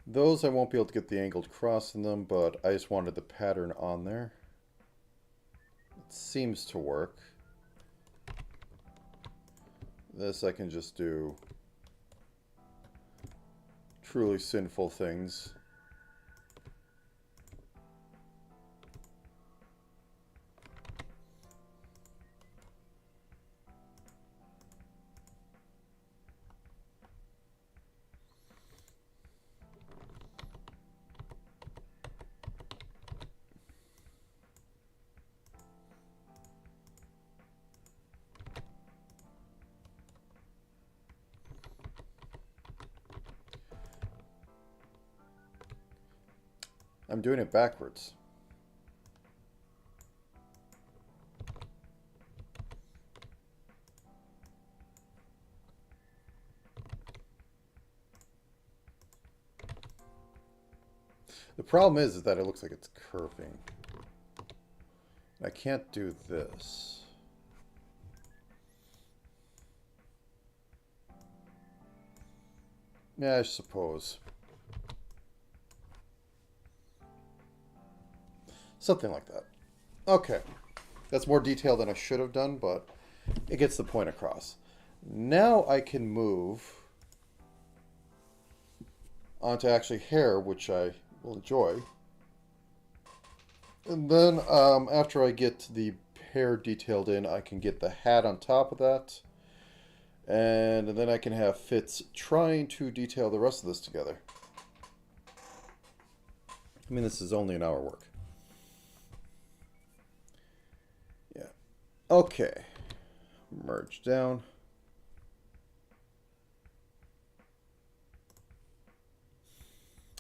Those I won't be able to get the angled cross in them, but I just wanted the pattern on there. It seems to work. This I can just do truly sinful things. I'm doing it backwards. The problem is that it looks like it's curving. I can't do this. Yeah, I suppose. Something like that. Okay. That's more detail than I should have done, but it gets the point across. Now I can move onto actually hair, which I will enjoy. And then after I get the hair detailed in, I can get the hat on top of that. And then I can have Fitz trying to detail the rest of this together. I mean, this is only an hour work. Yeah. Okay. Merge down.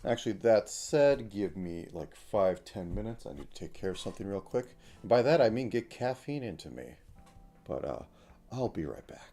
Actually, that said, give me like 5-10 minutes. I need to take care of something real quick. And by that, I mean get caffeine into me. But I'll be right back.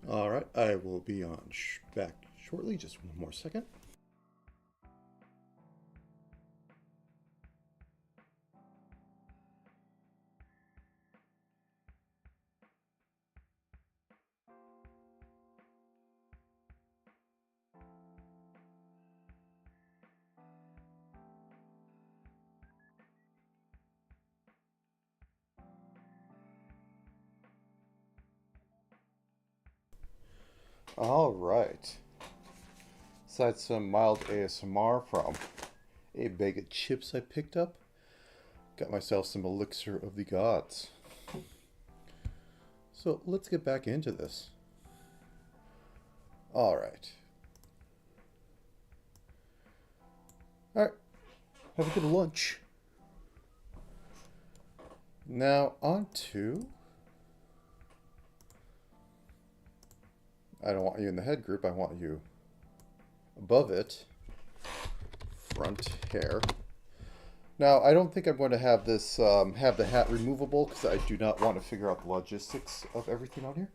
All right, I will be on back shortly. Just one more second. All right. Besides some mild ASMR from a bag of chips I picked up, got myself some elixir of the gods. So let's get back into this. All right. All right. Have a good lunch. Now on to... I don't want you in the head group. I want you above it. Front hair. Now, I don't think I'm going to have this have the hat removable because I do not want to figure out the logistics of everything on here.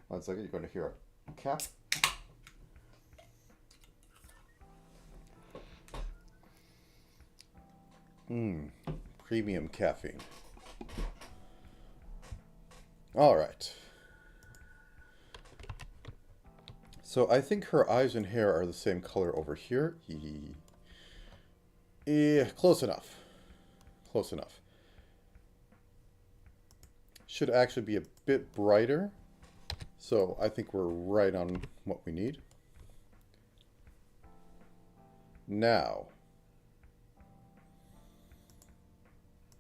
1 second, you're going to hear a cap. Premium caffeine. All right. So I think her eyes and hair are the same color over here. Close enough. Close enough. Should actually be a bit brighter. So I think we're right on what we need. Now,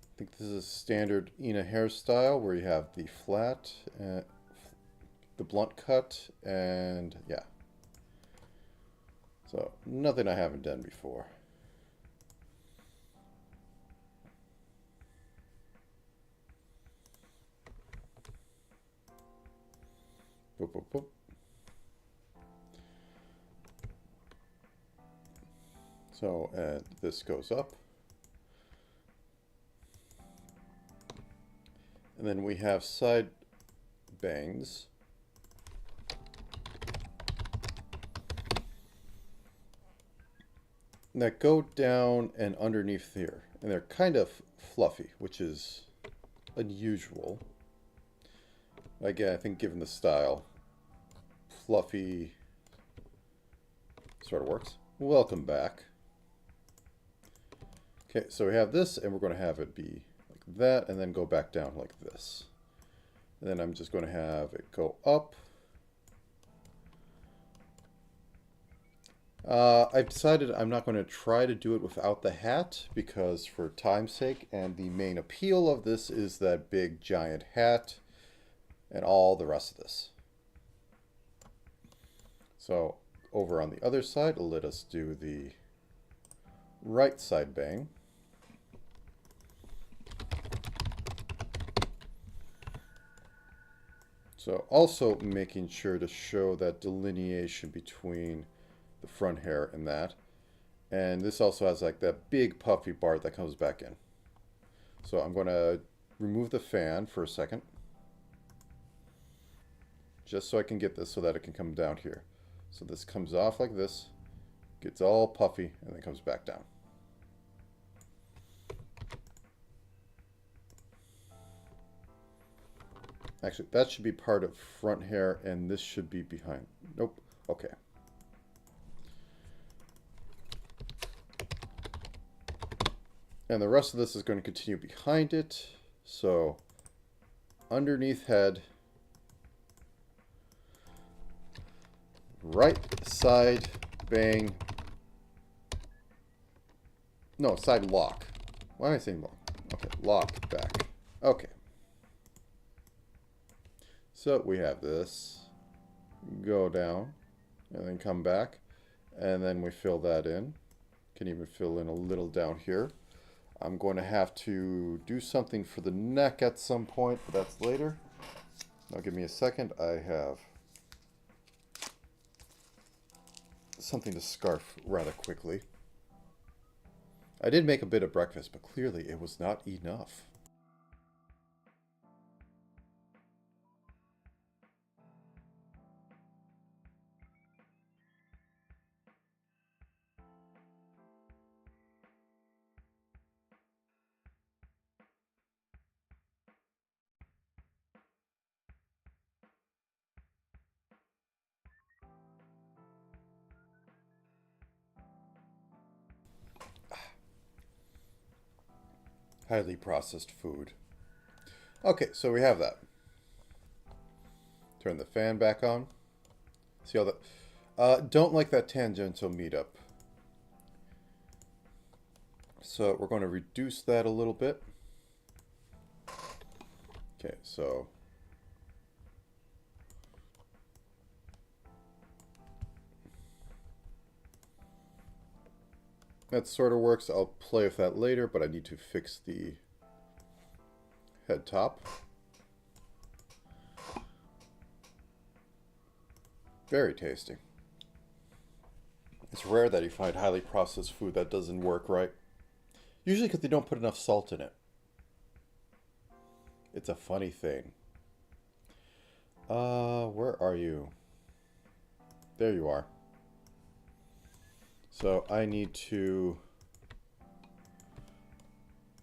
I think this is a standard Ina hairstyle where you have the flat, the blunt cut, and yeah. So nothing I haven't done before. Boop, boop, boop. So this goes up. And then we have side bangs. That go down and underneath here. And they're kind of fluffy, which is unusual. Again, I think given the style, fluffy sort of works. Welcome back. Okay, so we have this, and we're going to have it be like that, and then go back down like this. And then I'm just going to have it go up. I've decided I'm not going to try to do it without the hat, because for time's sake, and the main appeal of this is that big giant hat and all the rest of this. So over on the other side, let us do the right side bang. So also making sure to show that delineation between the front hair and that. And this also has like that big puffy part that comes back in. So I'm going to remove the fan for a second. Just so I can get this so that it can come down here. So this comes off like this, gets all puffy, and then comes back down. Actually, that should be part of front hair, and this should be behind. Nope. Okay. And the rest of this is going to continue behind it. So underneath head, right side bang. No, side lock. Why am I saying lock? Okay, lock back. Okay. So we have this go down and then come back, and then we fill that in. Can even fill in a little down here. I'm going to have to do something for the neck at some point, but that's later. Now give me a second. I have something to scarf rather quickly. I did make a bit of breakfast, but clearly it was not enough. Highly processed food. Okay, so we have that. Turn the fan back on. See all that? Don't like that tangential meetup. So we're going to reduce that a little bit. Okay, so that sort of works. I'll play with that later, but I need to fix the head top. Very tasty. It's rare that you find highly processed food that doesn't work right. Usually because they don't put enough salt in it. It's a funny thing. Where are you? There you are. So I need to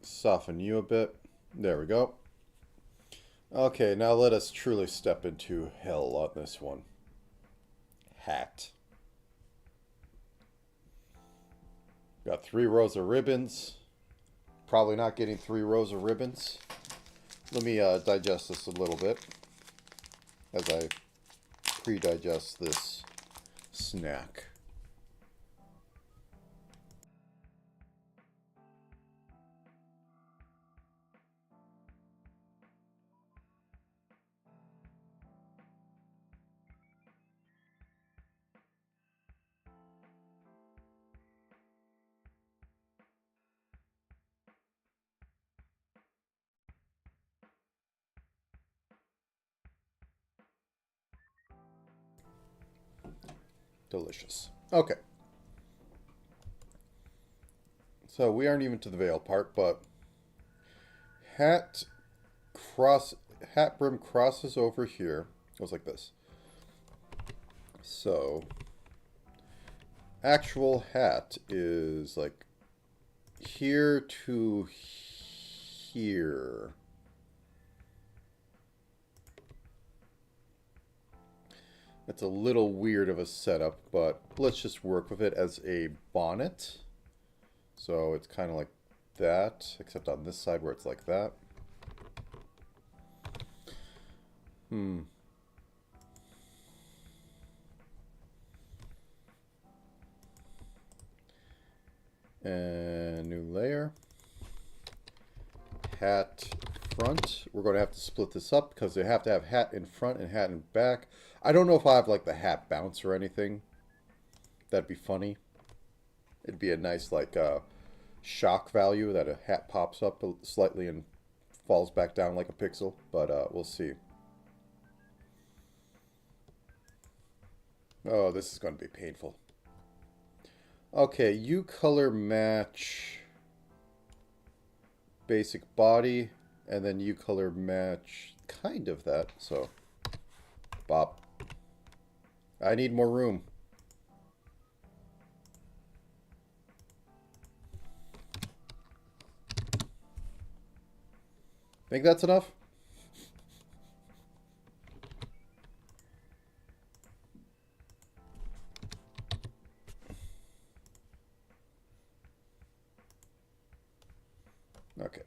soften you a bit. There we go. Okay, now let us truly step into hell on this one. Hat. Got 3 rows of ribbons. Probably not getting 3 rows of ribbons. Let me digest this a little bit as I pre-digest this snack. Delicious. Okay. So we aren't even to the veil part, but hat brim crosses over here. It goes like this. So actual hat is like here to here. It's a little weird of a setup, but let's just work with it as a bonnet. So it's kind of like that, except on this side where it's like that. And new layer. Hat front. We're going to have to split this up because they have to have hat in front and hat in back. I don't know if I have like the hat bounce or anything. That'd be funny. It'd be a nice like shock value that a hat pops up slightly and falls back down like a pixel, but we'll see. Oh, this is going to be painful. Okay, you color match basic body, and then you color match kind of that, so bop. I need more room. Think that's enough? Okay.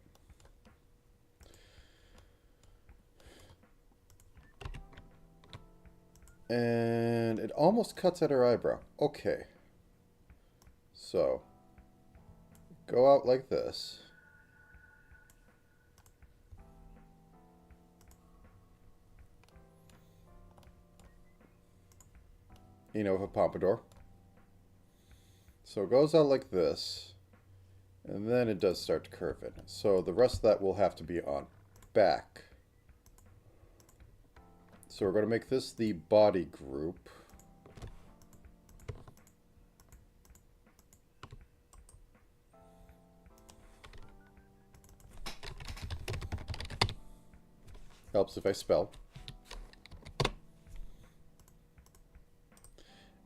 And it almost cuts at her eyebrow. Okay. So, go out like this. You know, with a pompadour. So it goes out like this. And then it does start to curve in. So the rest of that will have to be on back. So we're going to make this the body group. Helps if I spell.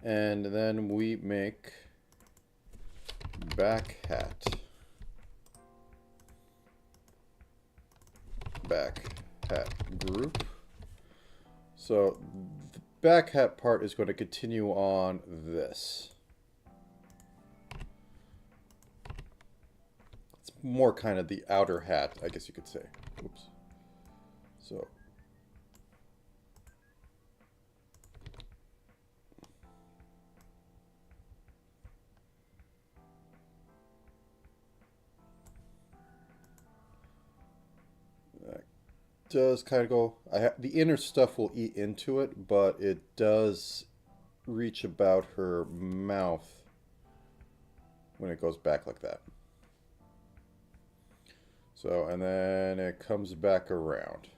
And then we make back hat. Back hat group. So the back hat part is going to continue on this. It's more kind of the outer hat, I guess you could say. Oops. So. That does kind of go, the inner stuff will eat into it, but it does reach about her mouth when it goes back like that. So, and then it comes back around,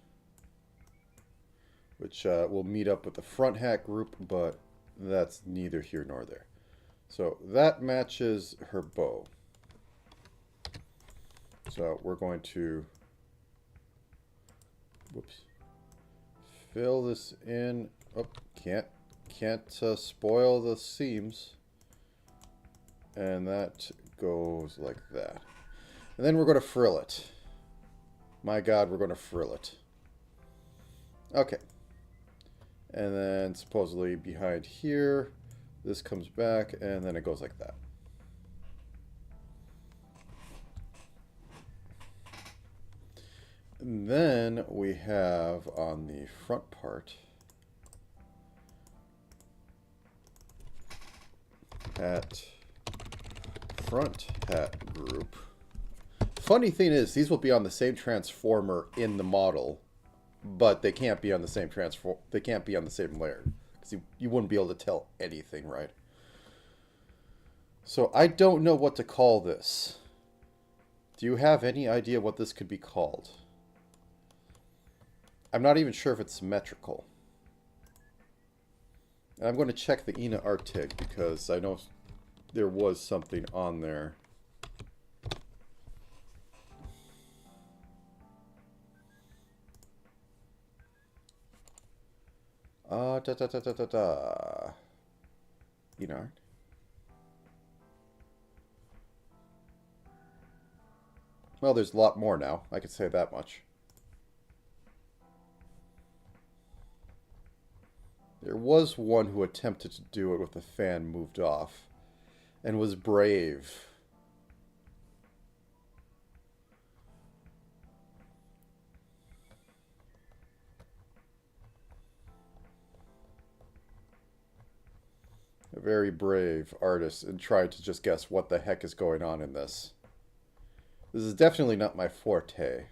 which will meet up with the front hat group, but that's neither here nor there. So that matches her bow. So we're going to, whoops, fill this in. Oh, can't spoil the seams. And that goes like that. And then we're going to frill it. My God, we're going to frill it. Okay. And then supposedly behind here, this comes back, and then it goes like that. And then we have on the front part, front hat group. Funny thing is, these will be on the same transformer in the model, but they can't be on the same they can't be on the same layer, because you wouldn't be able to tell anything, right? So I don't know what to call this. Do you have any idea what this could be called? I'm not even sure if it's symmetrical. And I'm going to check the Ina Artig, because I know there was something on there. Ina. Well, there's a lot more now. I could say that much. There was one who attempted to do it with the fan moved off, and was brave. A very brave artist, and tried to just guess what the heck is going on in this. This is definitely not my forte.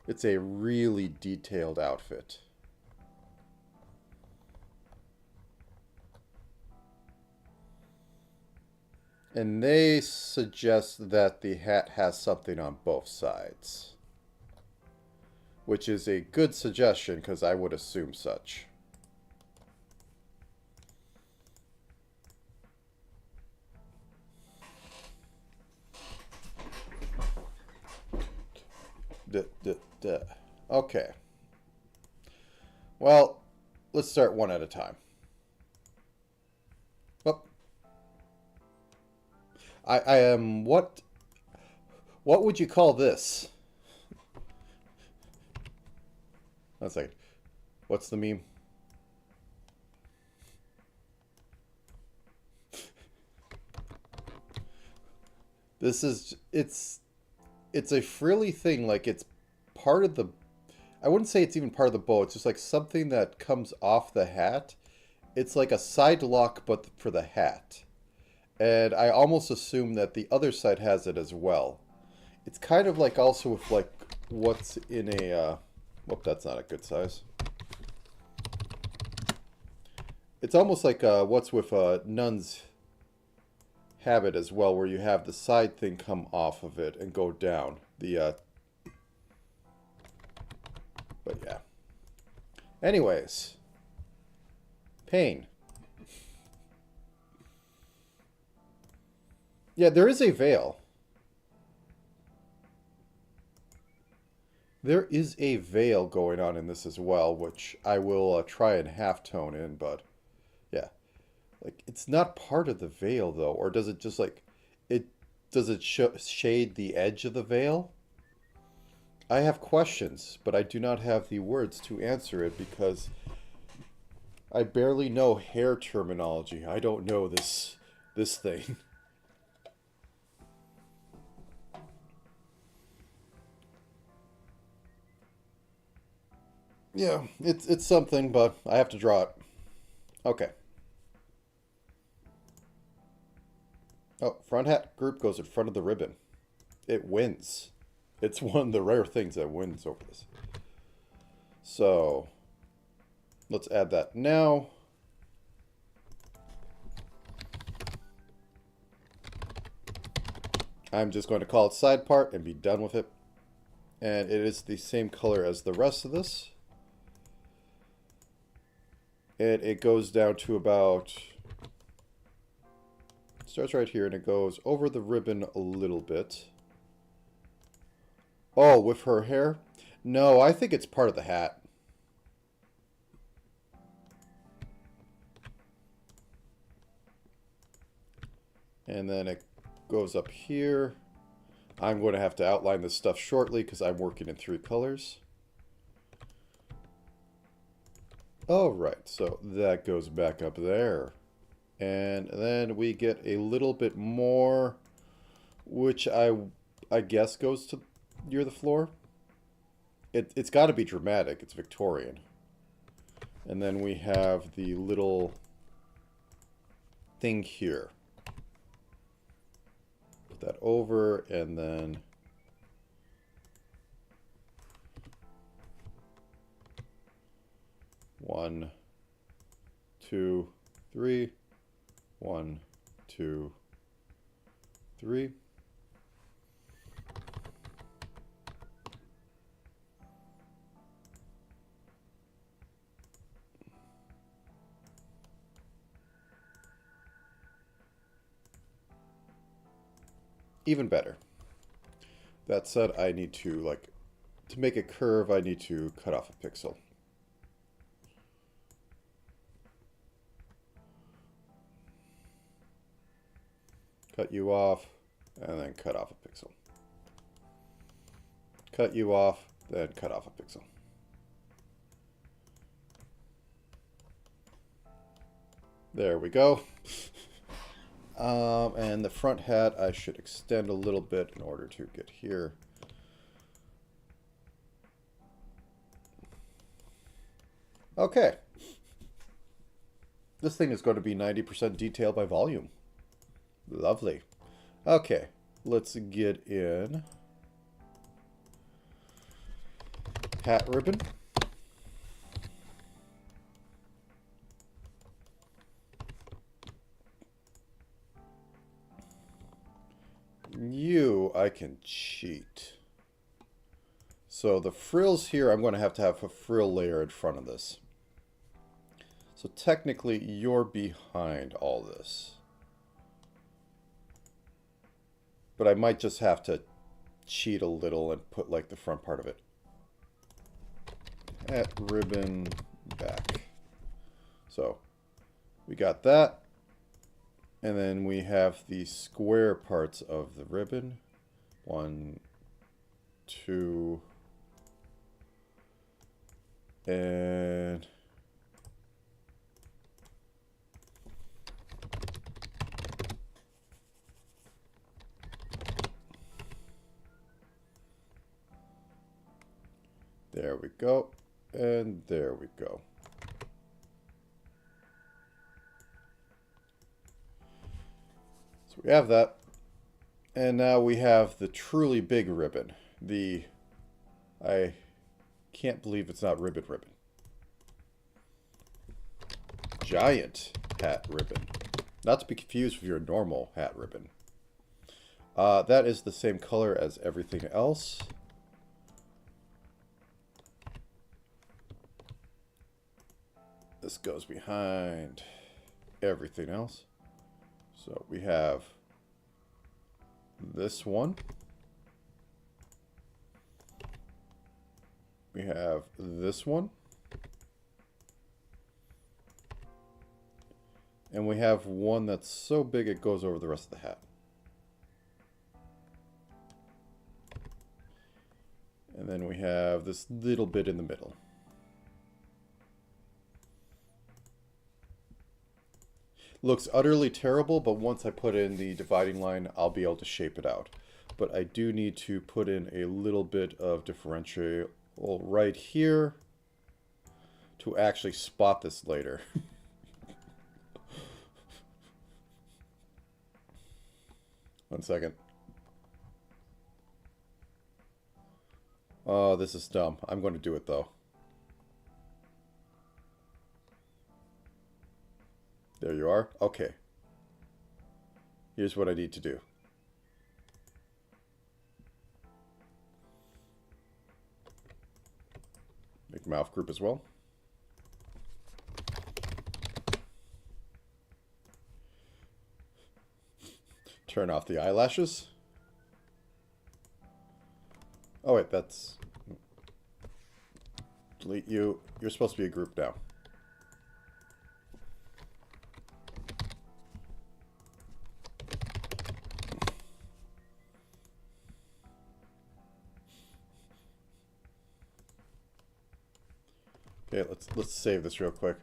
It's a really detailed outfit. And they suggest that the hat has something on both sides, which is a good suggestion, because I would assume such. Okay. Well, let's start one at a time. Oh. I am what would you call this? One second. What's the meme? This is it's a frilly thing, like it's part of the, I wouldn't say it's even part of the bow, it's just like something that comes off the hat. It's like a side lock, but for the hat. And I almost assume that the other side has it as well. It's kind of like also with like what's in a, whoop, that's not a good size. It's almost like what's with a nun's habit as well, where you have the side thing come off of it and go down. But yeah. Anyways. Pain. Yeah, there is a veil. There is a veil going on in this as well, which I will try and halftone in, but yeah. Like, it's not part of the veil, though, or does it just, like, does it shade the edge of the veil? I have questions, but I do not have the words to answer it, because I barely know hair terminology. I don't know this thing. Yeah, it's something, but I have to draw it. Okay. Oh, front hat group goes in front of the ribbon. It wins. It's one of the rare things that wins over this. So, let's add that now. I'm just going to call it side part and be done with it. And it is the same color as the rest of this. And it goes down to about... starts right here and it goes over the ribbon a little bit. Oh, with her hair? No, I think it's part of the hat. And then it goes up here. I'm going to have to outline this stuff shortly because I'm working in 3 colors. All right, so that goes back up there. And then we get a little bit more, which I guess goes to near the floor. It's got to be dramatic. It's Victorian. And then we have the little thing here. Put that over, and then one, two, three. 1, 2, 3. Even better. That said, I need to, to make a curve, I need to cut off a pixel. Cut you off, and then cut off a pixel. Cut you off, then cut off a pixel. There we go. And the front hat I should extend a little bit in order to get here. Okay. This thing is going to be 90% detail by volume. Lovely. Okay, let's get in hat ribbon. I can cheat. So the frills here, I'm going to have a frill layer in front of this. So technically, you're behind all this. But I might just have to cheat a little and put the front part of it. Hat ribbon back. So we got that. And then we have the square parts of the ribbon. 1, 2, and there we go, and there we go. So we have that. And now we have the truly big ribbon. I can't believe it's not ribbon. Giant hat ribbon. Not to be confused with your normal hat ribbon. That is the same color as everything else. This goes behind everything else. So we have this one. We have this one. And we have one that's so big it goes over the rest of the hat. And then we have this little bit in the middle. Looks utterly terrible, but once I put in the dividing line, I'll be able to shape it out. But I do need to put in a little bit of differential right here. to actually spot this later. One second. Oh, this is dumb. I'm going to do it, though. There you are. Okay. Here's what I need to do. Make mouth group as well. Turn off the eyelashes. Oh wait, that's... Delete you. You're supposed to be a group now. Okay, let's save this real quick.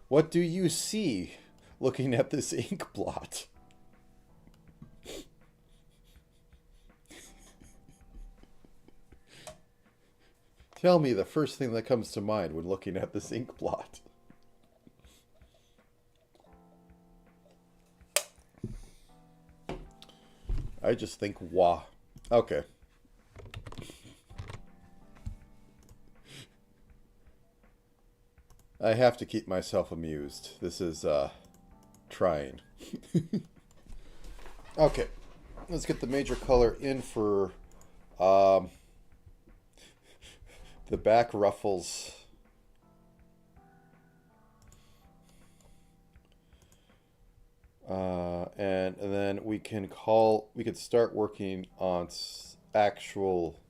What do you see looking at this ink blot? Tell me the first thing that comes to mind when looking at this ink blot. I just think, wah. Okay. I have to keep myself amused. This is, trying. Okay. Let's get the major color in for, the back ruffles. And then we can start working on actual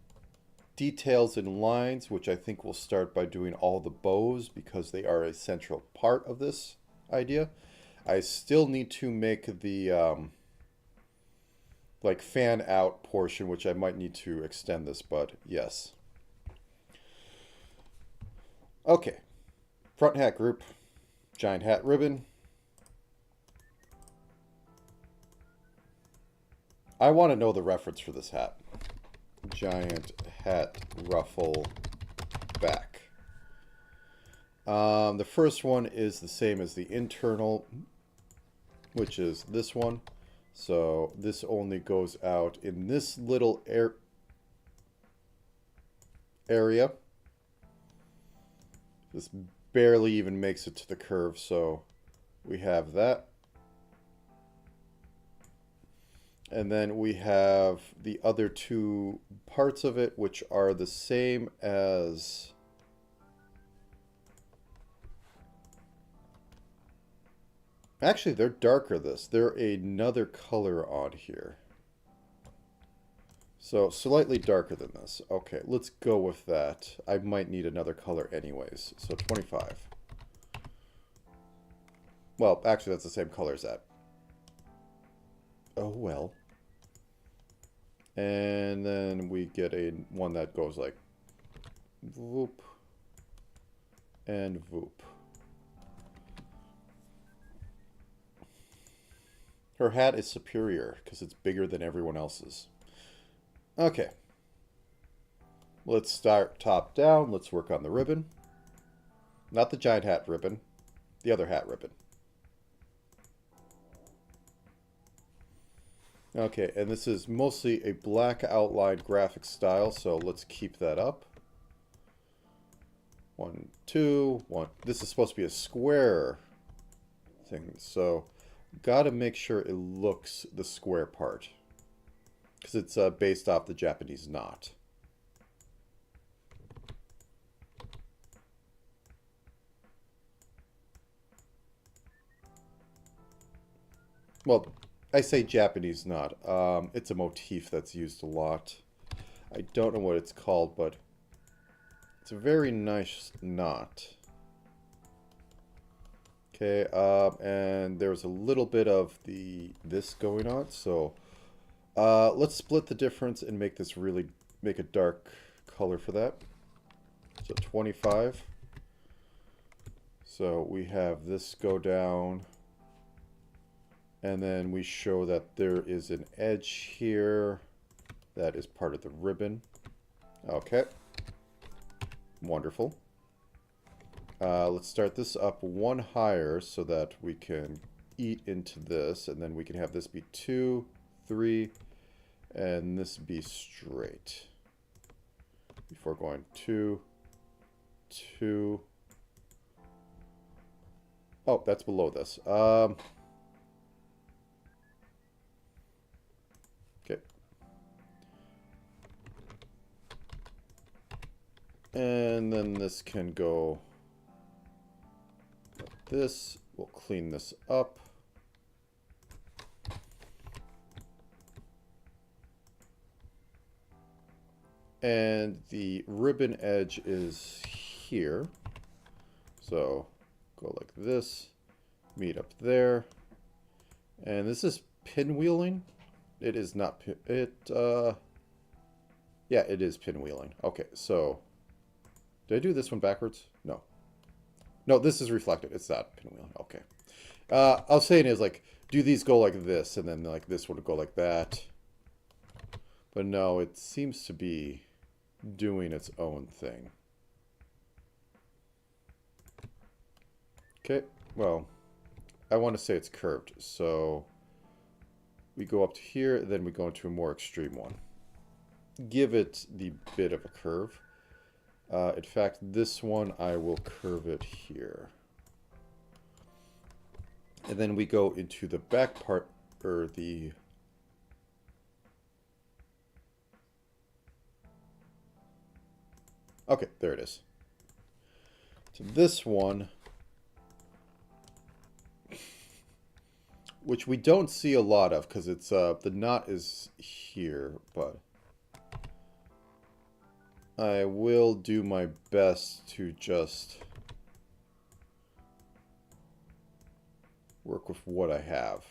details and lines, which I think we'll start by doing all the bows because they are a central part of this idea. I still need to make the like fan out portion, which I might need to extend this, but yes. Okay, front hat group, giant hat ribbon. I want to know the reference for this hat. Giant hat ruffle back. The first one is the same as the internal, which is this one. So this only goes out in this little area. This barely even makes it to the curve, so we have that. And then we have the other two parts of it, which are the same as... Actually, they're darker this. They're another color on here. So, slightly darker than this. Okay, let's go with that. I might need another color anyways. So, 25. Well, actually, that's the same color as that. Oh, well. And then we get one that goes like voop and voop. Her hat is superior because it's bigger than everyone else's. Okay. Let's start top down. Let's work on the ribbon. Not the giant hat ribbon. The other hat ribbon. Okay, and this is mostly a black outline graphic style, so let's keep that up. 1, 2, 1. This is supposed to be a square thing, so gotta make sure it looks the square part. Because it's based off the Japanese knot. Well, I say Japanese knot. It's a motif that's used a lot. I don't know what it's called, but it's a very nice knot. Okay, and there's a little bit of this going on, so let's split the difference and make this really make a dark color for that. So 25. So we have this go down, and then we show that there is an edge here that is part of the ribbon. Okay, wonderful. Let's start this up one higher so that we can eat into this, and then we can have this be 2, 3, and this be straight. Before going 2, 2. Oh, that's below this. Okay. And then this can go like this. We'll clean this up. And the ribbon edge is here. So go like this, meet up there. And this is pinwheeling. It is not yeah, it is pinwheeling. Okay, so did I do this one backwards? No. No, this is reflected. It's not pinwheeling. Okay. I was saying is like, do these go like this, and then like this would go like that. But no, it seems to be doing its own thing. Okay, well, I want to say it's curved, so we go up to here, then we go into a more extreme one. Give it the bit of a curve. In fact, this one, I will curve it here. And then we go into the back part, or the... Okay, there it is. So this one, which we don't see a lot of because it's the knot is here, but I will do my best to just work with what I have.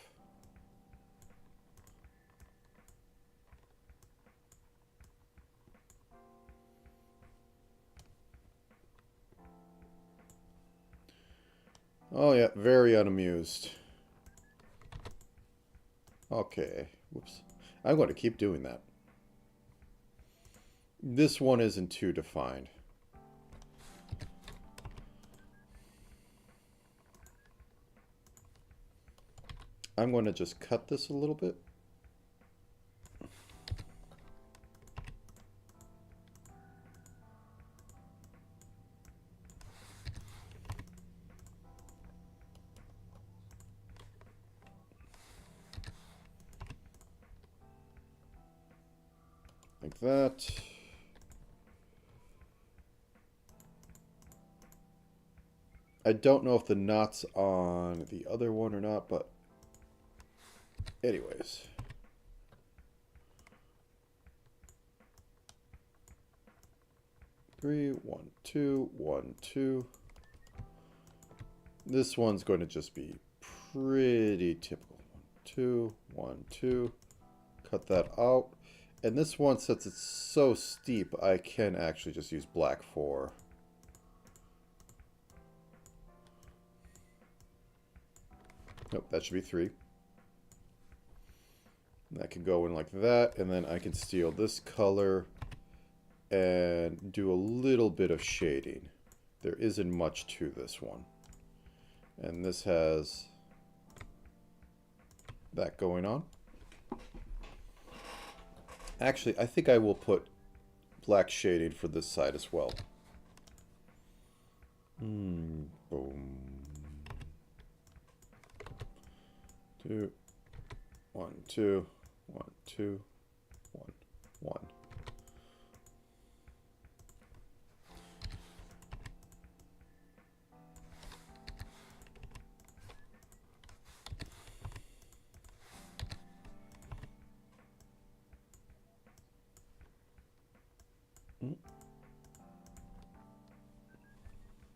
Oh yeah, very unamused. Okay, whoops. I'm going to keep doing that. This one isn't too defined. I'm going to just cut this a little bit. Like that. I don't know if the knot's on the other one or not, but anyways. Three, 1, 2, 1, 2. This one's going to just be pretty typical. 1, 2, 1, 2. Cut that out. And this one, since it's so steep, I can actually just use black 4. Nope, that should be 3. That can go in like that, and then I can steal this color and do a little bit of shading. There isn't much to this one. And this has that going on. Actually, I think I will put black shading for this side as well. Boom. 2, 1, 2, 1, 2, 1, 1.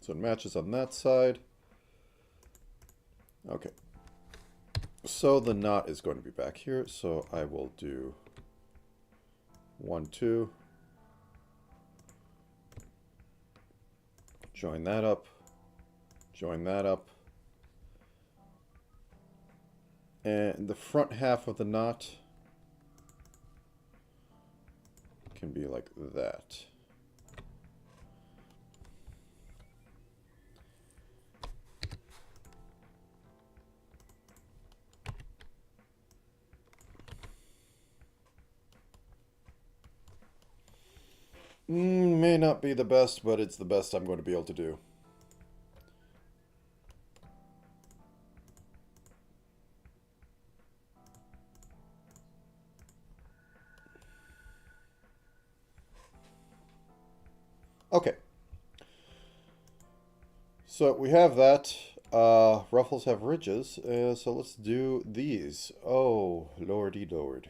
So it matches on that side. Okay. So the knot is going to be back here. So I will do 1, 2. Join that up. Join that up. And the front half of the knot can be like that. May not be the best, but it's the best I'm going to be able to do. Okay. So we have that. Ruffles have ridges, so let's do these. Oh, lordy lord.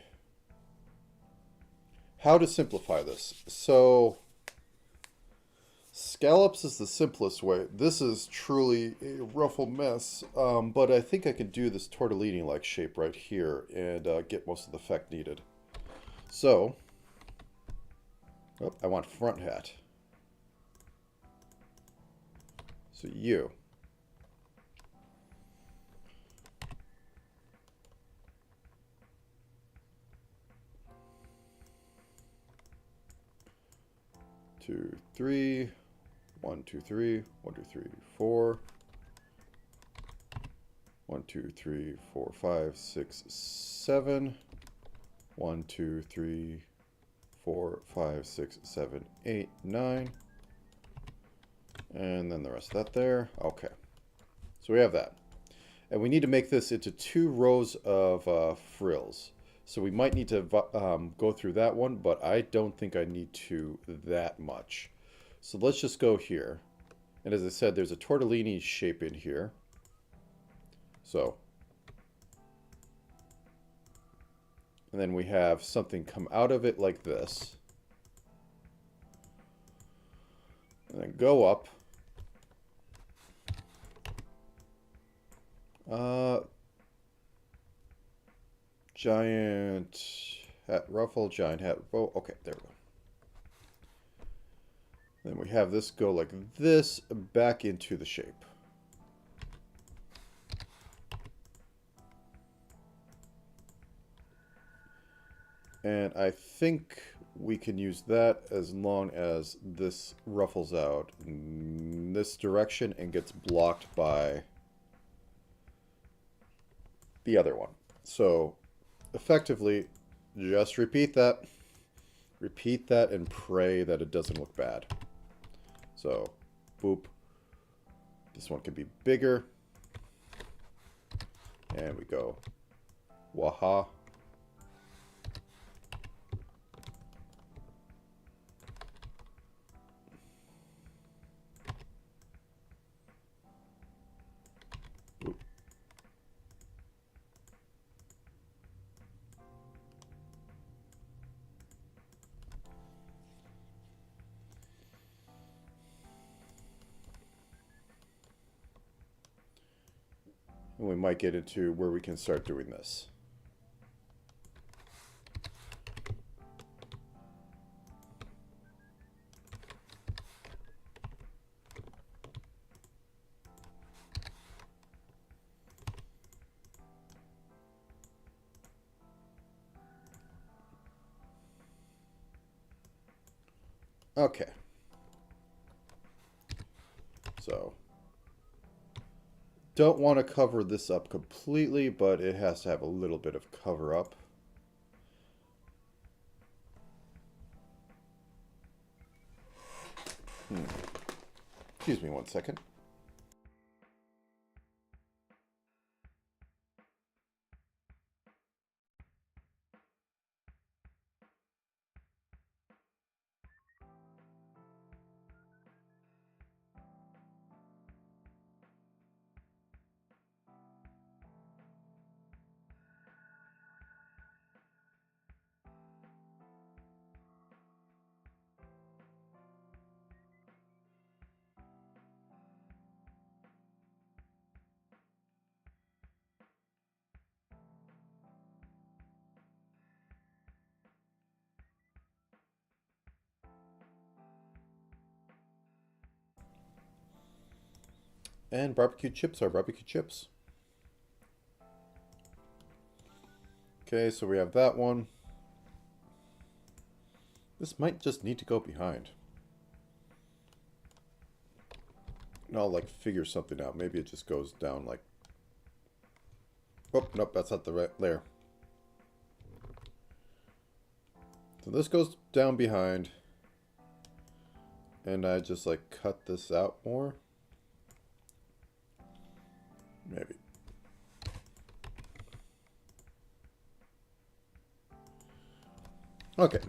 How to simplify this? So, scallops is the simplest way. This is truly a ruffle mess, but I think I can do this tortellini-like shape right here and get most of the effect needed. So, oh, I want front hat. So you. Two, three. 1, 2, 3. 1, 2, 3, 4. 1, 2, 3, 4, 5, 6, 7. 1, 2, 3, 4, 5, 6, 7, 8, 9. And then the rest of that there. Okay. So we have that. And we need to make this into 2 rows of frills. So we might need to go through that one, but I don't think I need to that much. So let's just go here. And as I said, there's a tortellini shape in here. So. And then we have something come out of it like this. And then go up. Giant hat ruffle, giant hat bow. Okay, there we go. Then we have this go like this back into the shape. And I think we can use that as long as this ruffles out in this direction and gets blocked by the other one. So effectively, just repeat that. Repeat that and pray that it doesn't look bad. So, boop. This one can be bigger. And we go, waha. Boop. And we might get into where we can start doing this. Okay. So, don't want to cover this up completely, but it has to have a little bit of cover up. Excuse me one second. And barbecue chips are barbecue chips. Okay, so we have that one. This might just need to go behind. And I'll like figure something out. Maybe it just goes down like... Oh, nope, that's not the right layer. So this goes down behind. And I just like cut this out more. Maybe. Okay.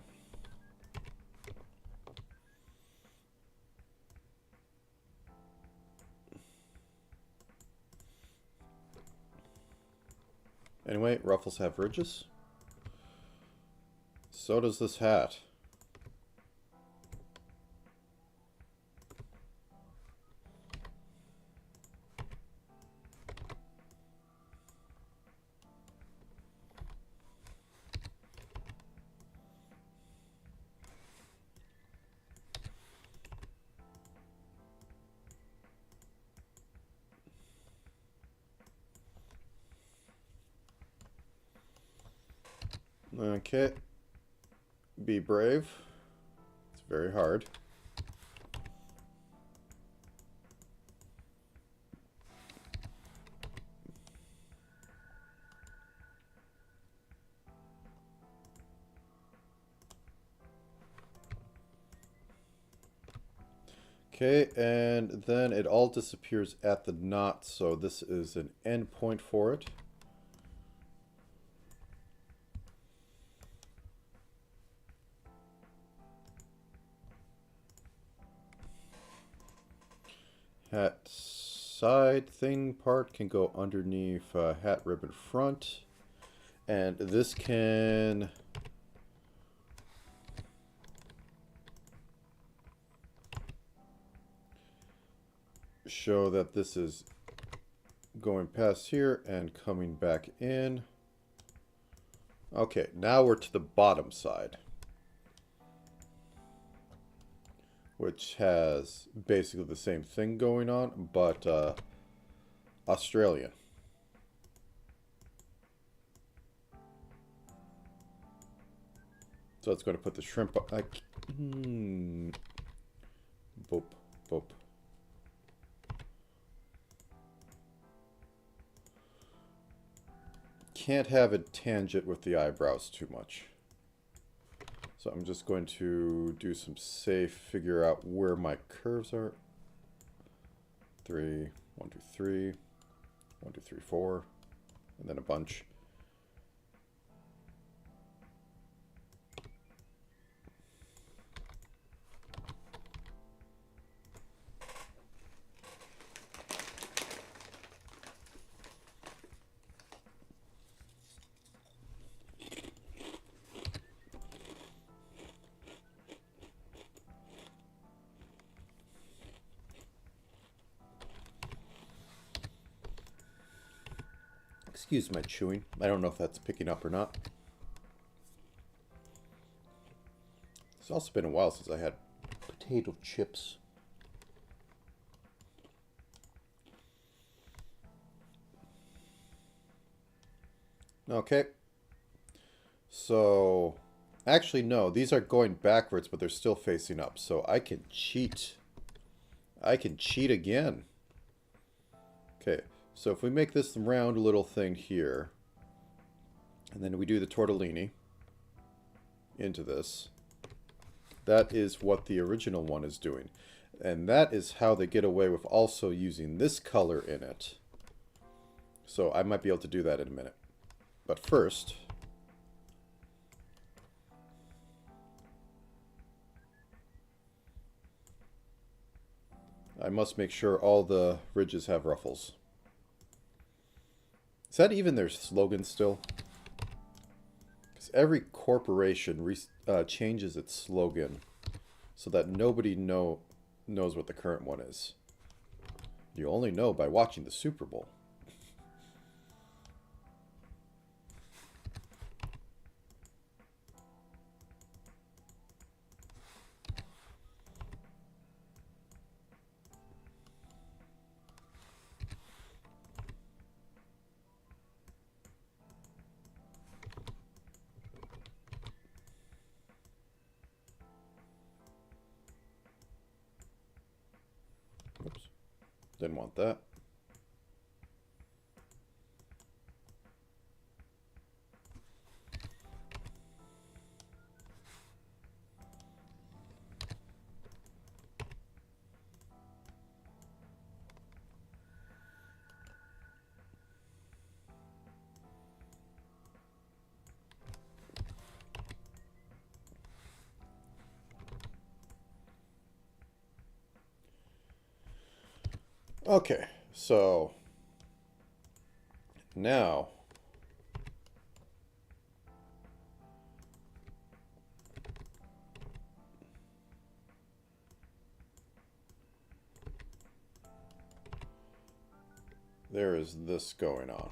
Anyway, ruffles have ridges. So does this hat. Okay. Be brave. It's very hard. Okay, and then it all disappears at the knot, so this is an end point for it. Hat side thing part can go underneath hat ribbon front. And this can... show that this is going past here and coming back in. Okay, now we're to the bottom side, which has basically the same thing going on, but Australian. So it's going to put the shrimp up. Boop, boop. Can't have it tangent with the eyebrows too much. So I'm just going to do some safe, figure out where my curves are. 3, 1, 2, 3, 1, 2, 3, 4, and then a bunch. Excuse my chewing. I don't know if that's picking up or not. It's also been a while since I had potato chips. Okay. So, actually no, these are going backwards, but they're still facing up. So I can cheat. I can cheat again. Okay. So if we make this round little thing here, and then we do the tortellini into this, that is what the original one is doing. And that is how they get away with also using this color in it. So I might be able to do that in a minute. But first, I must make sure all the ridges have ruffles. Is that even their slogan still? Because every corporation changes its slogan so that nobody knows what the current one is. You only know by watching the Super Bowl. Didn't want that. Okay, so now there is this going on.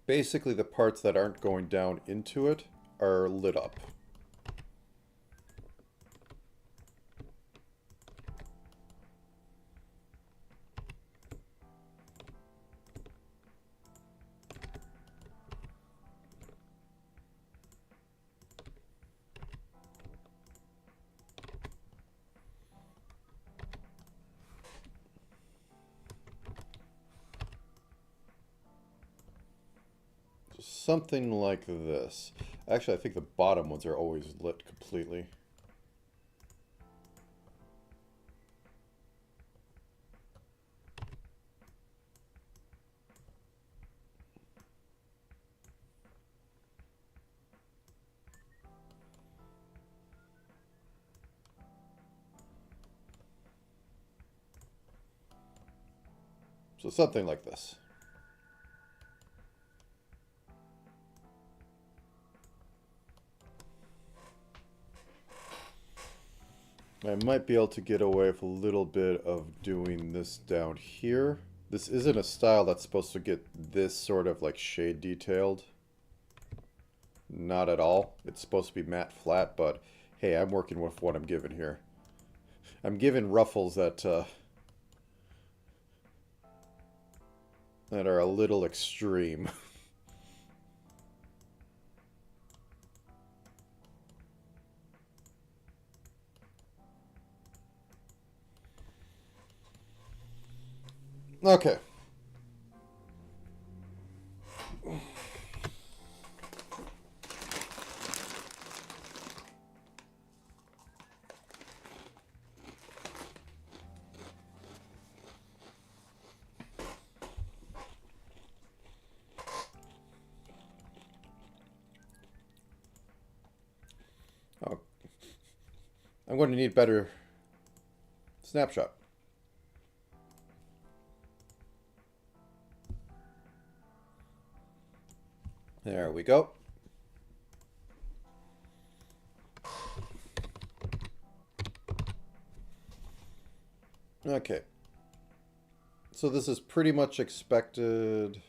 Basically, the parts that aren't going down into it are lit up. Something like this. Actually, I think the bottom ones are always lit completely. So something like this. I might be able to get away with a little bit of doing this down here. This isn't a style that's supposed to get this sort of like shade detailed. Not at all. It's supposed to be matte flat, but hey, I'm working with what I'm given here. I'm given ruffles that that are a little extreme. Okay. Oh, I'm going to need better snapshot. There we go. Okay. So this is pretty much expected.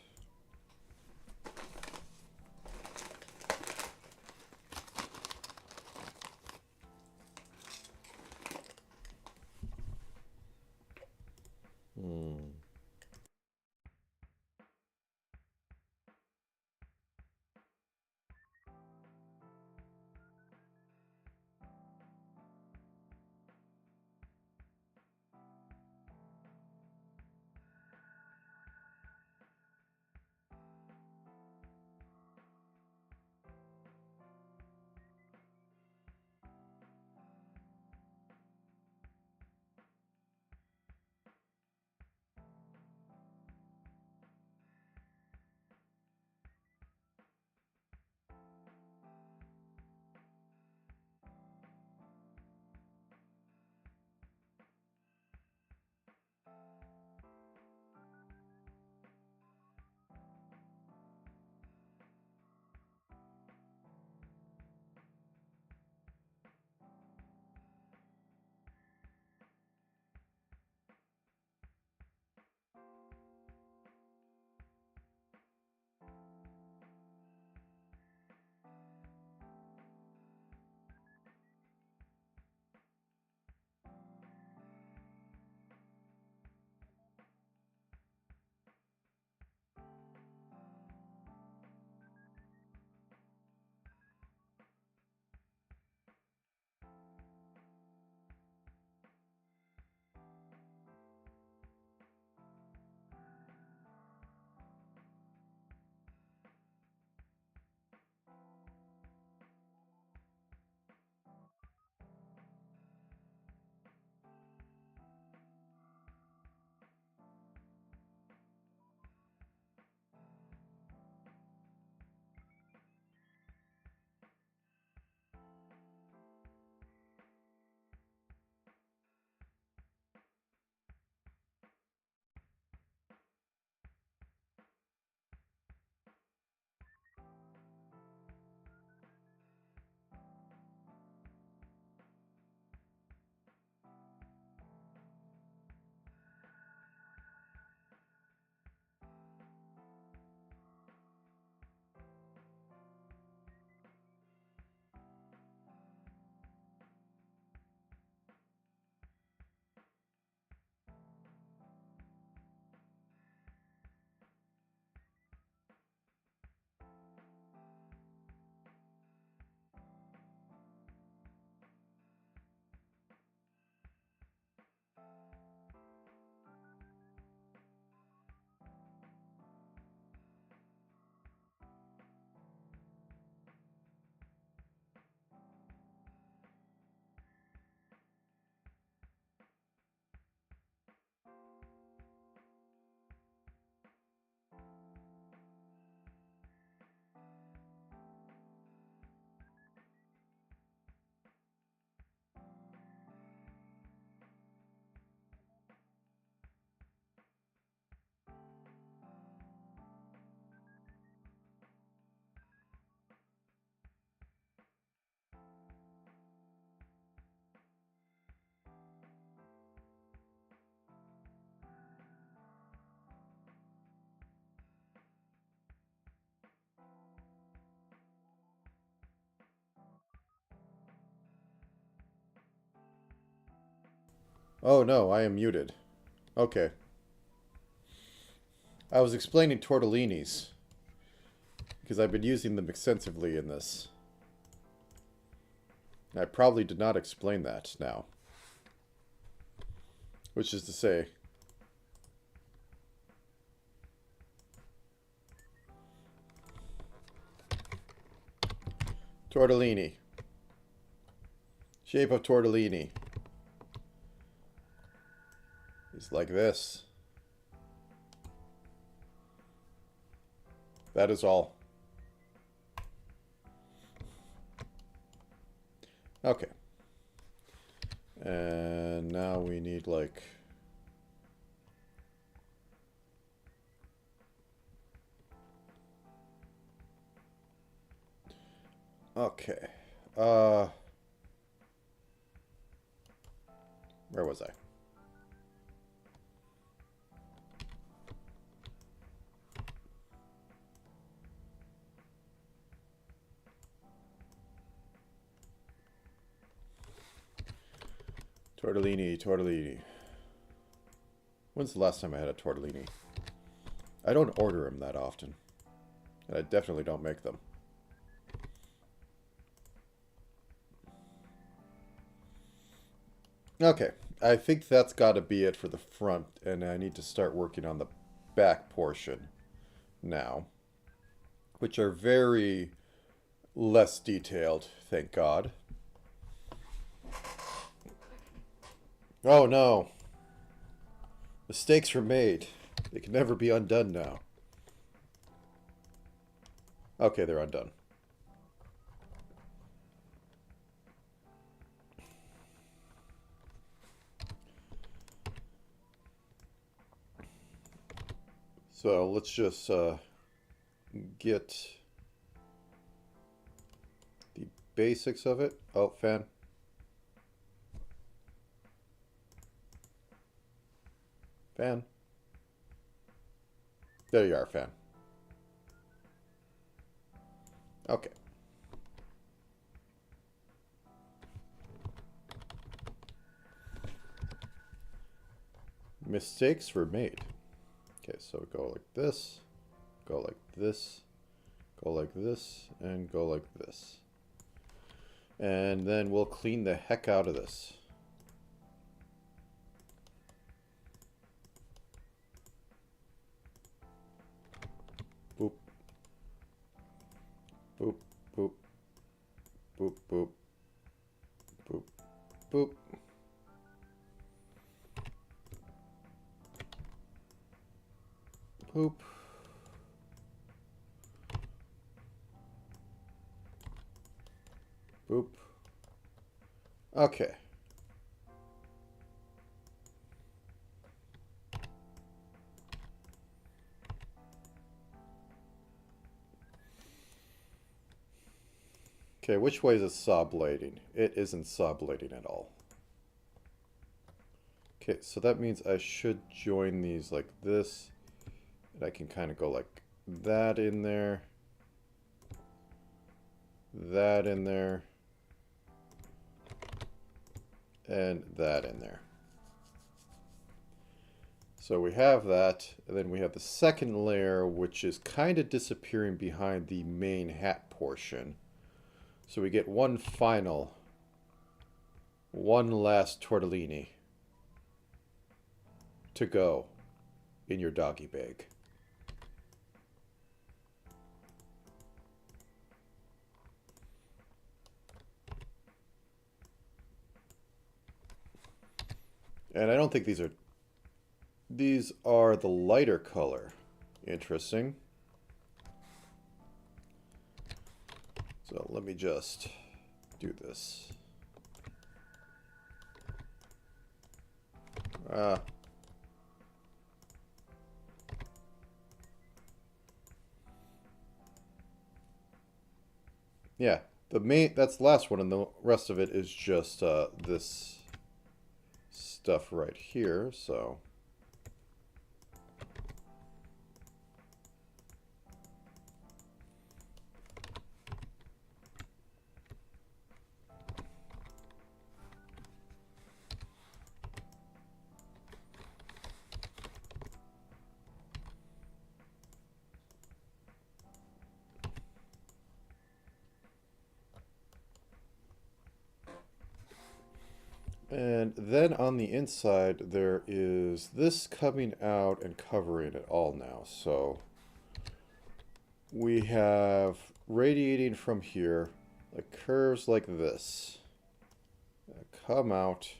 Oh no, I am muted. Okay. I was explaining tortellinis, because I've been using them extensively in this. I probably did not explain that now. Which is to say, tortellini. Shape of tortellini is like this. That is all. Okay. And now we need like... Okay. Where was I? Tortellini, tortellini. When's the last time I had a tortellini? I don't order them that often. And I definitely don't make them. Okay, I think that's got to be it for the front, and I need to start working on the back portion now, which are very less detailed, thank God. Oh no. Mistakes were made. They can never be undone now. Okay, they're undone. So let's just get the basics of it. Oh, fan. Fan. There you are, fan. Okay. Mistakes were made. Okay, so go like this, go like this, go like this, and go like this. And then we'll clean the heck out of this. Boop. Boop, boop. Boop, boop. Boop, boop. Boop. Boop. Okay. Okay, which way is it saw blading? It isn't saw blading at all. Okay, so that means I should join these like this. And I can kind of go like that in there. That in there. And that in there. So we have that, and then we have the second layer, which is kind of disappearing behind the main hat portion. So we get one last tortellini to go in your doggy bag. And I don't think these are the lighter color. Interesting. So let me just do this. Yeah, that's the last one, and the rest of it is just this stuff right here, so. And then on the inside, there is this coming out and covering it all now. So we have radiating from here, like curves like this, that come out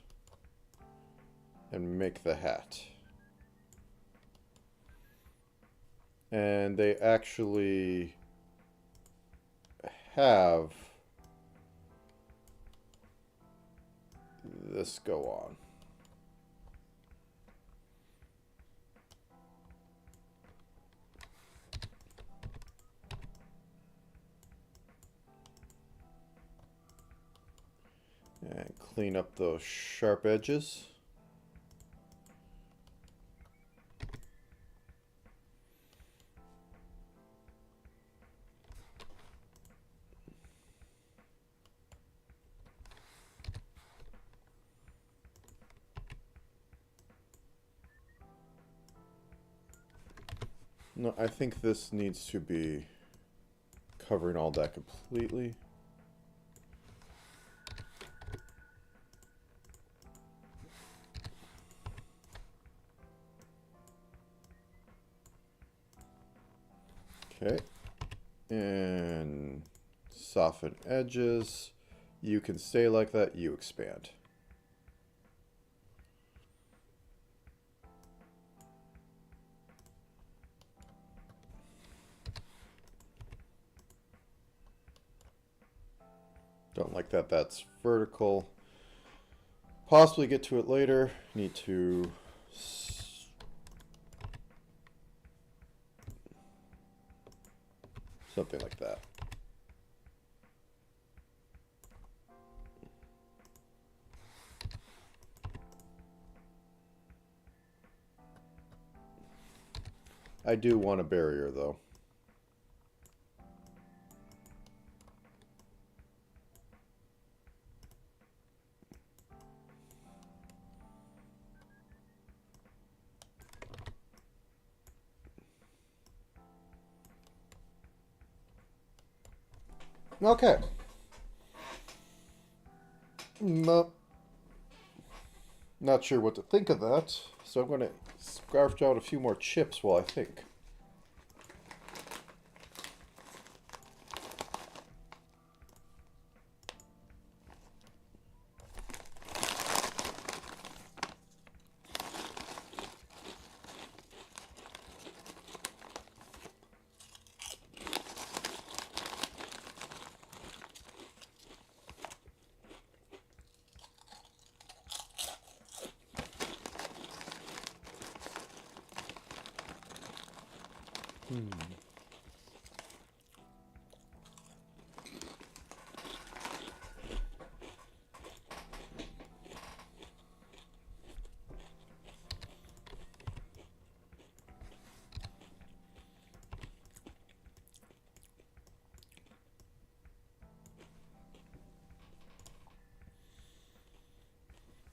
and make the hat. And they actually have this go on. And clean up those sharp edges. No, I think this needs to be covering all that completely. Okay, and soften edges. You can stay like that, you expand. Don't like that that's vertical. Possibly get to it later. Need to something like that. I do want a barrier though. Okay. No, not sure what to think of that, so I'm going to scarf out a few more chips while I think.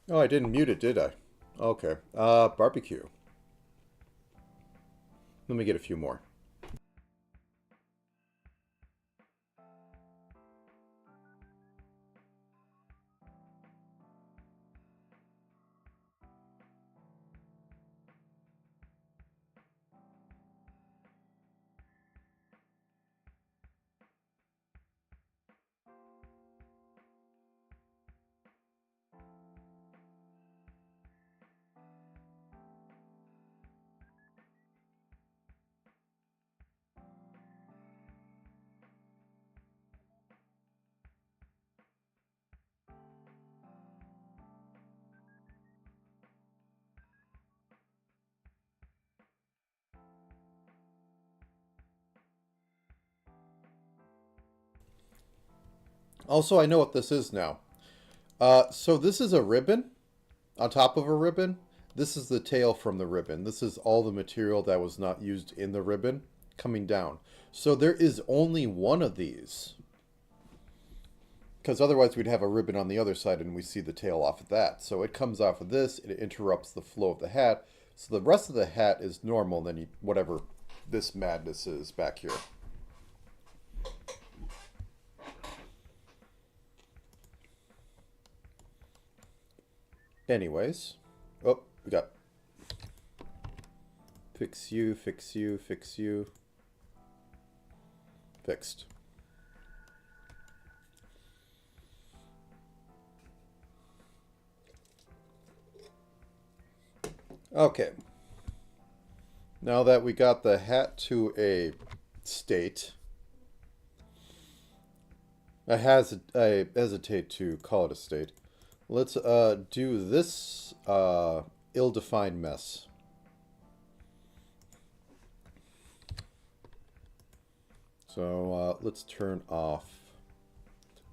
Oh, I didn't mute it, did I? Okay. Barbecue. Let me get a few more. Also, I know what this is now. So this is a ribbon on top of a ribbon. This is the tail from the ribbon. This is all the material that was not used in the ribbon coming down. So there is only one of these. Because otherwise we'd have a ribbon on the other side and we see the tail off of that. So it comes off of this, it interrupts the flow of the hat. So the rest of the hat is normal, then you, whatever this madness is back here. Anyways. Oh, we got... Fix you, fix you, fix you. Fixed. Okay. Now that we got the hat to a state, I hesitate to call it a state. Let's do this ill-defined mess. So let's turn off.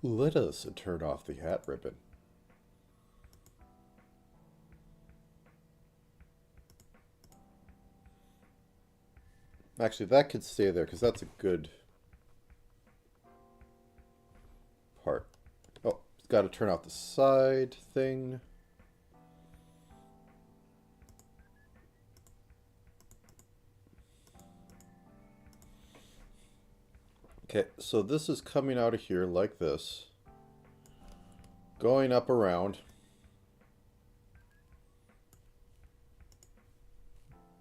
Let us turn off the hat ribbon. Actually, that could stay there because that's a good part. Oh, got to turn out the side thing. Okay, so this is coming out of here like this. Going up around.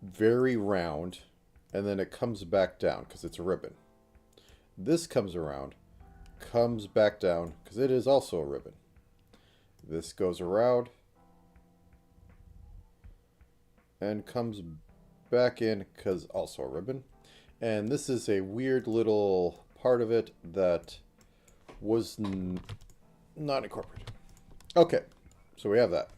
Very round. And then it comes back down because it's a ribbon. This comes around, comes back down because it is also a ribbon. This goes around and comes back in because also a ribbon. And this is a weird little part of it that was not incorporated. Okay, so we have that.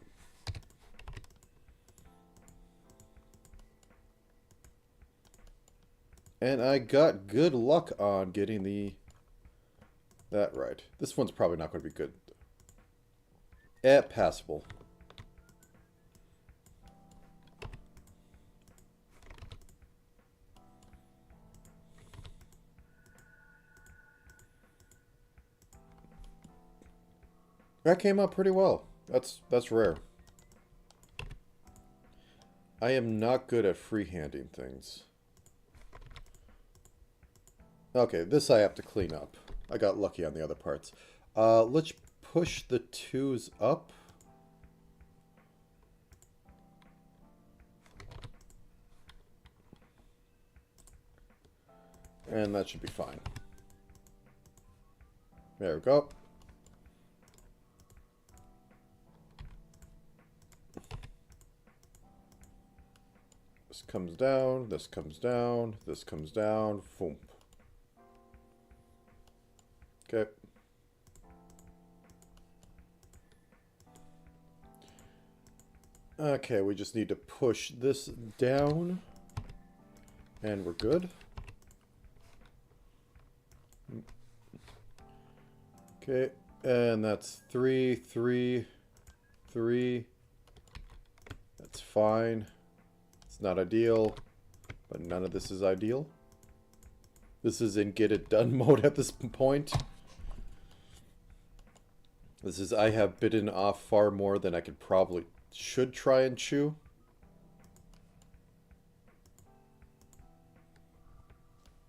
And I got good luck on getting that right. This one's probably not going to be good. Passable. That came out pretty well. That's rare. I am not good at freehanding things. Okay, this I have to clean up. I got lucky on the other parts. Let's push the 2s up. And that should be fine. There we go. This comes down, this comes down, this comes down, boom. Okay. Okay, we just need to push this down. And we're good. Okay, and that's 3, 3, 3. That's fine. It's not ideal, but none of this is ideal. This is in get it done mode at this point. This is, I have bitten off far more than I should try and chew.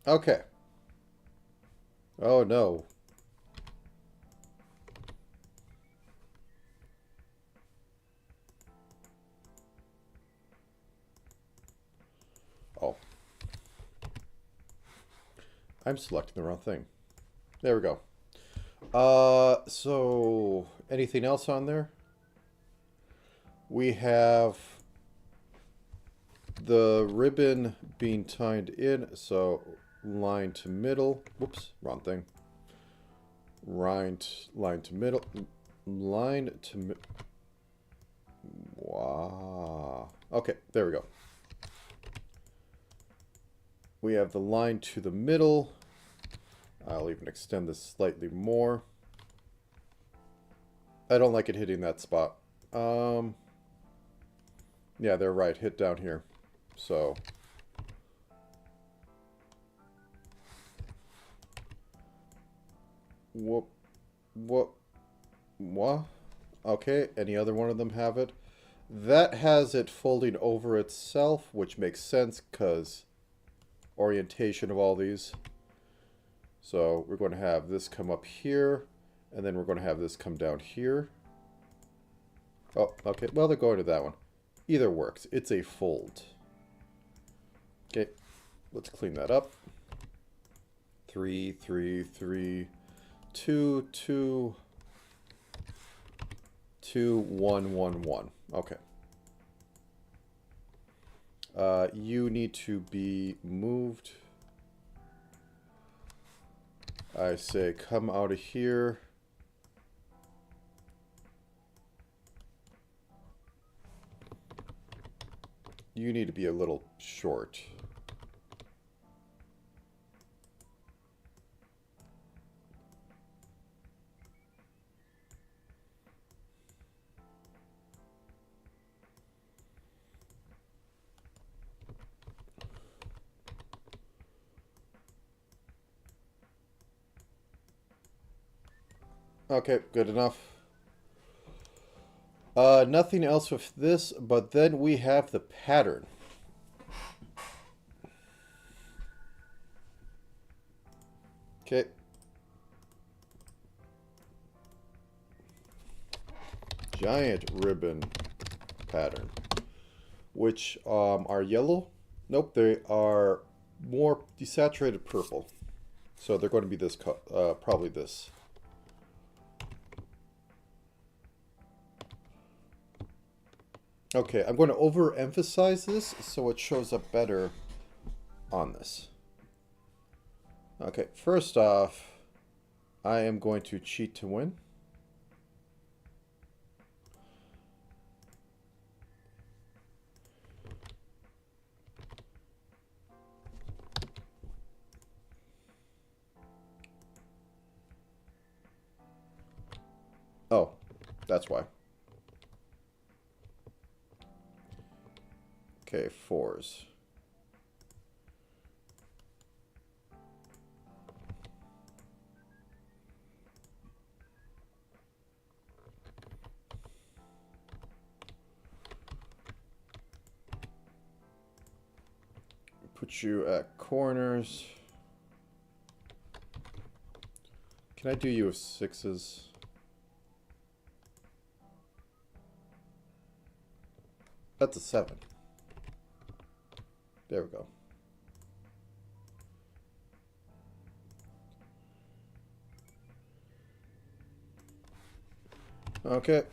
Okay. Oh no. Oh. I'm selecting the wrong thing. There we go. So anything else on there? We have the ribbon being tied in, so line to middle. Whoops, wrong thing. Line to middle. Line to wow. Okay, there we go. We have the line to the middle. I'll even extend this slightly more. I don't like it hitting that spot. Yeah, they're right. Hit down here. So. Whoop. Whoop. What? Okay, any other one of them have it? That has it folding over itself, which makes sense because orientation of all these. So we're going to have this come up here, and then we're going to have this come down here. Oh, okay. Well, they're going to that one. Either works. It's a fold. Okay. Let's clean that up. 3, 3, 3, 2, 2, 2, 1, 1, 1. Okay. You need to be moved. I say come out of here. You need to be a little short. Okay, good enough. Nothing else with this, but then we have the pattern. Okay. Giant ribbon pattern. Which are yellow. Nope, they are more desaturated purple. So they're going to be this, probably this. Okay, I'm going to overemphasize this so it shows up better on this. Okay, first off, I am going to cheat to win. Oh, that's why. Okay, 4s. Put you at corners. Can I do you with 6s? That's a 7. There we go. Okay.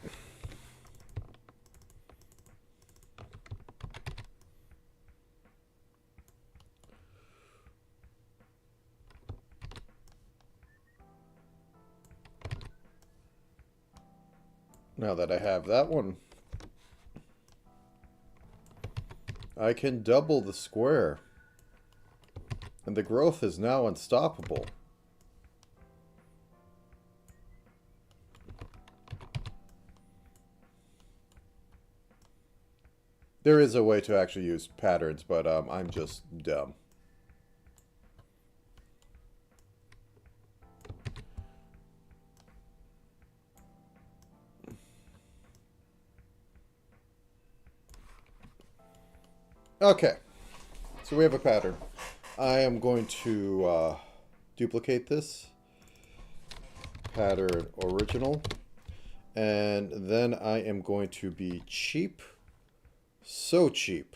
Now that I have that one, I can double the square. And the growth is now unstoppable. There is a way to actually use patterns, but I'm just dumb. Okay, so we have a pattern. I am going to duplicate this. Pattern original. And then I am going to be cheap. So cheap.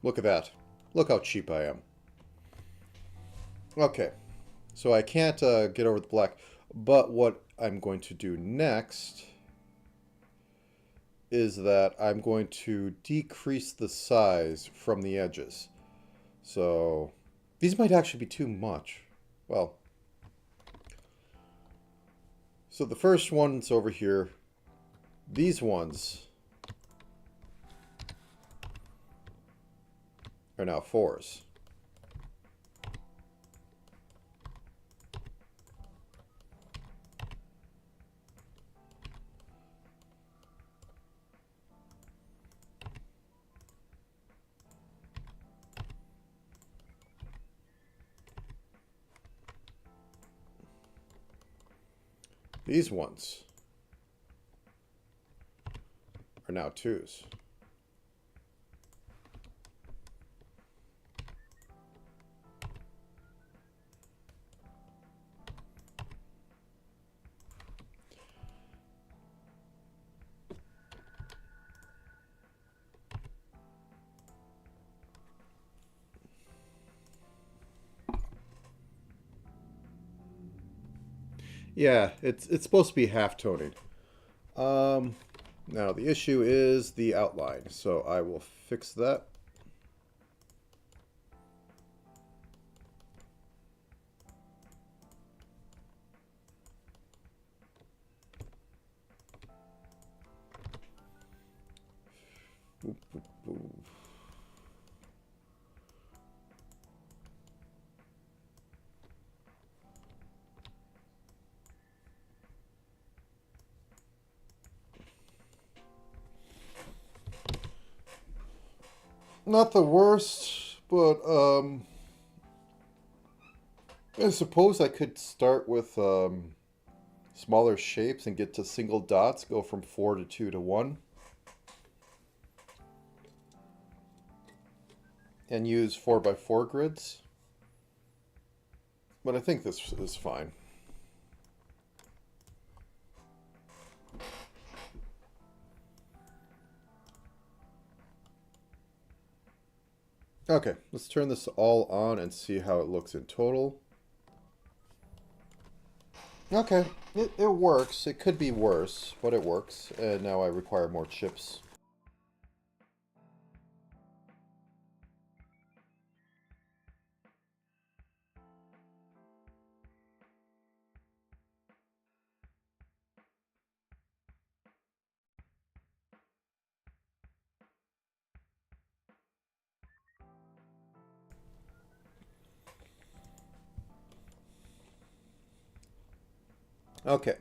Look at that. Look how cheap I am. Okay, so I can't get over the black. But what I'm going to do next is that I'm going to decrease the size from the edges. So these might actually be too much. Well, so the first one's over here. These ones are now 4s. These ones are now 2s. Yeah, it's supposed to be half toning. Now the issue is the outline, so I will fix that. Boop, boop, boop. Not the worst, but I suppose I could start with smaller shapes and get to single dots, go from 4 to 2 to 1. And use 4x4 grids. But I think this is fine. Okay, let's turn this all on and see how it looks in total. Okay, it works. It could be worse, but it works. And now I require more chips. Okay.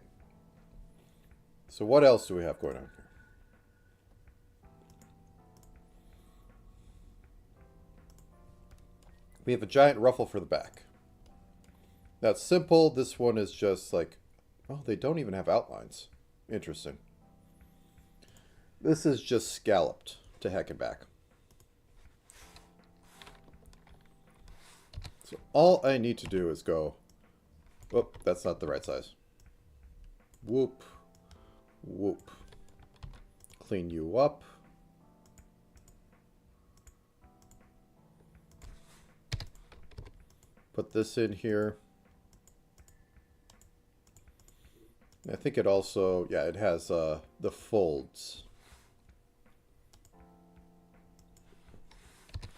So what else do we have going on here? We have a giant ruffle for the back. That's simple. This one is just like, oh, they don't even have outlines. Interesting. This is just scalloped to heck and back. So all I need to do is go, oh, that's not the right size. Whoop, whoop. Clean you up. Put this in here. I think it also, yeah, it has the folds.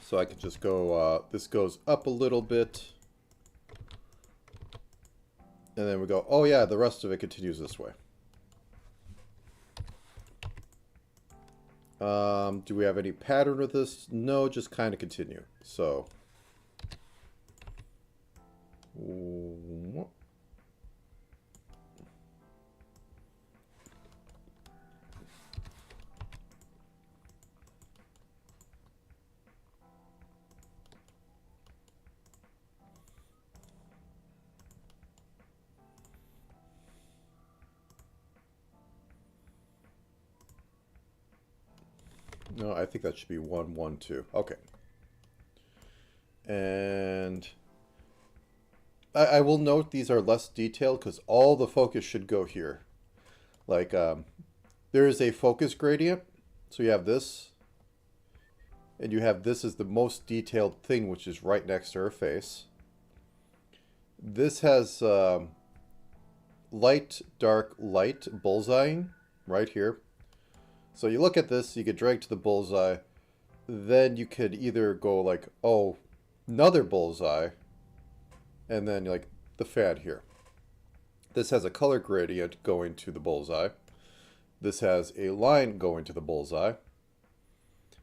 So I can just go, this goes up a little bit. And then we go, oh yeah, the rest of it continues this way. Do we have any pattern with this? No, just kind of continue. So, no, I think that should be 1, 1, 2. Okay. And I will note these are less detailed because all the focus should go here. Like, there is a focus gradient. So you have this. And you have this as the most detailed thing, which is right next to her face. This has light, dark, light bullseyeing right here. So you look at this, you get dragged to the bullseye. Then you could either go like, oh, another bullseye. And then like the fan here. This has a color gradient going to the bullseye. This has a line going to the bullseye.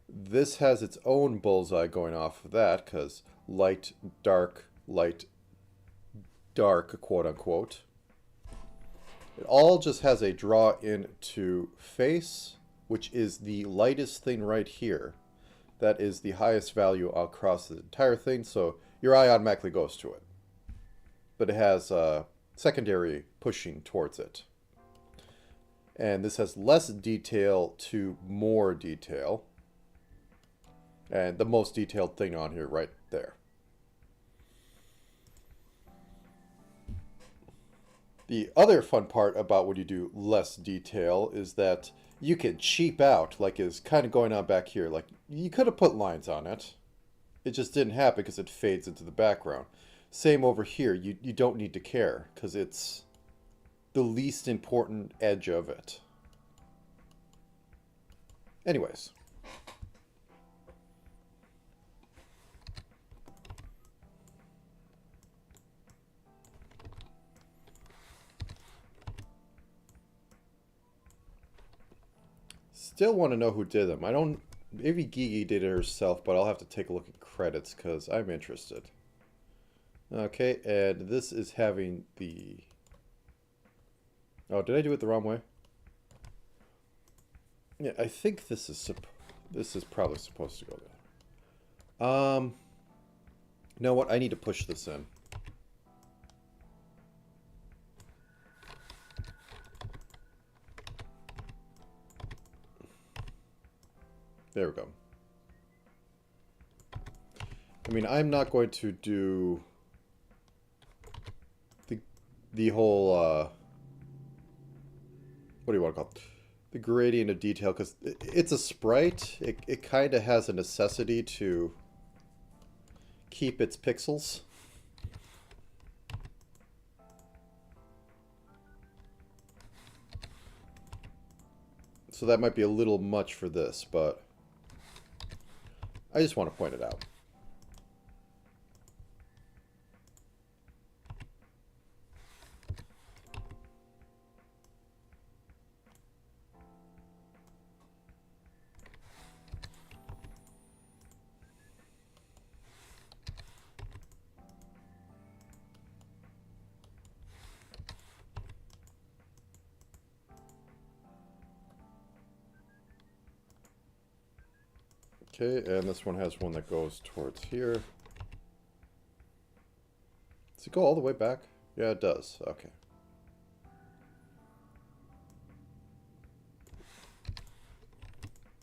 This has its own bullseye going off of that because light, dark, quote unquote. It all just has a draw into face, which is the lightest thing right here. That is the highest value across the entire thing, so your eye automatically goes to it. But it has secondary pushing towards it. And this has less detail to more detail. And the most detailed thing on here right there. The other fun part about when you do less detail is that you can cheap out, like is kind of going on back here. Like, you could have put lines on it. It just didn't happen because it fades into the background. Same over here. You don't need to care because it's the least important edge of it. Anyways. Still want to know who did them. I don't... Maybe Gigi did it herself, but I'll have to take a look at credits because I'm interested. Okay, and this is having the... Oh, did I do it the wrong way? Yeah, I think this is probably supposed to go there. You know what? I need to push this in. There we go. I mean, I'm not going to do the whole, what do you want to call it? The gradient of detail, because it's a sprite. It kind of has a necessity to keep its pixels. So that might be a little much for this, but I just want to point it out. Okay, and this one has one that goes towards here. Does it go all the way back? Yeah, it does. Okay.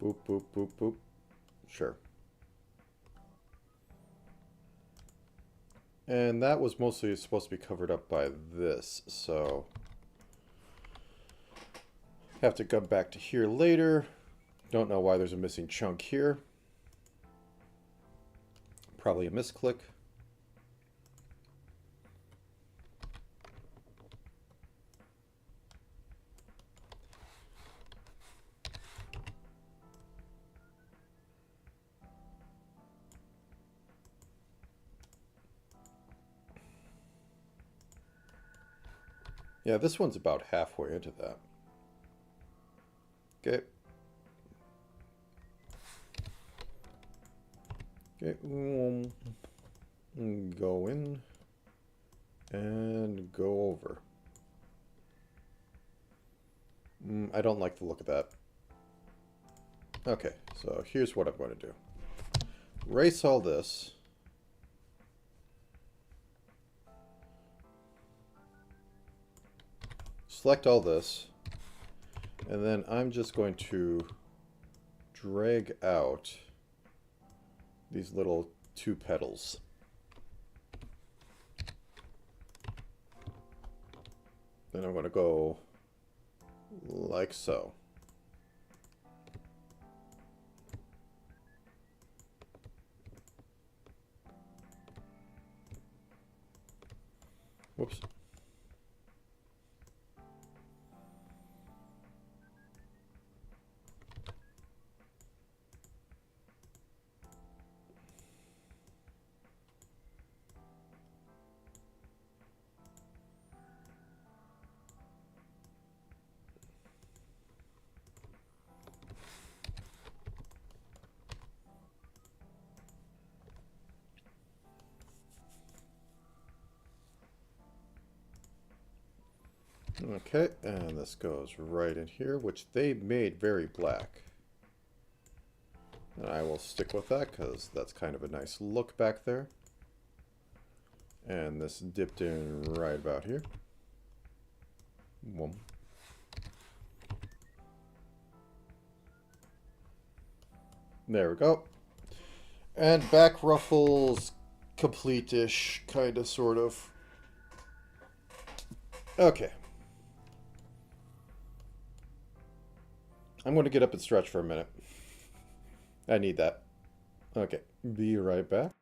Boop, boop, boop, boop. Sure. And that was mostly supposed to be covered up by this, so... Have to come back to here later. Don't know why there's a missing chunk here. Probably a misclick. Yeah, this one's about halfway into that. Okay. Okay, go in and go over. I don't like the look of that. Okay, so here's what I'm going to do. Erase all this. Select all this. And then I'm just going to drag out these little two petals. Then I'm going to go like so. Whoops. Okay, and this goes right in here, which they made very black. And I will stick with that because that's kind of a nice look back there. And this dipped in right about here. Boom. There we go. And back ruffles complete-ish, kind of, sort of. Okay. I'm going to get up and stretch for a minute. I need that. Okay, be right back.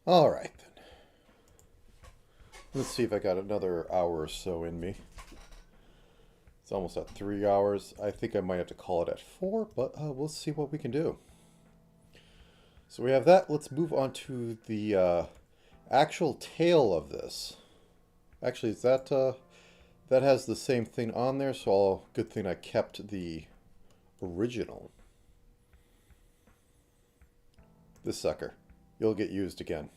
All right, then. Let's see if I got another hour or so in me. It's almost at 3 hours. I think I might have to call it at 4, but we'll see what we can do. So we have that. Let's move on to the actual tail of this. Actually, is that that has the same thing on there, so good thing I kept the original. This sucker. You'll get used again.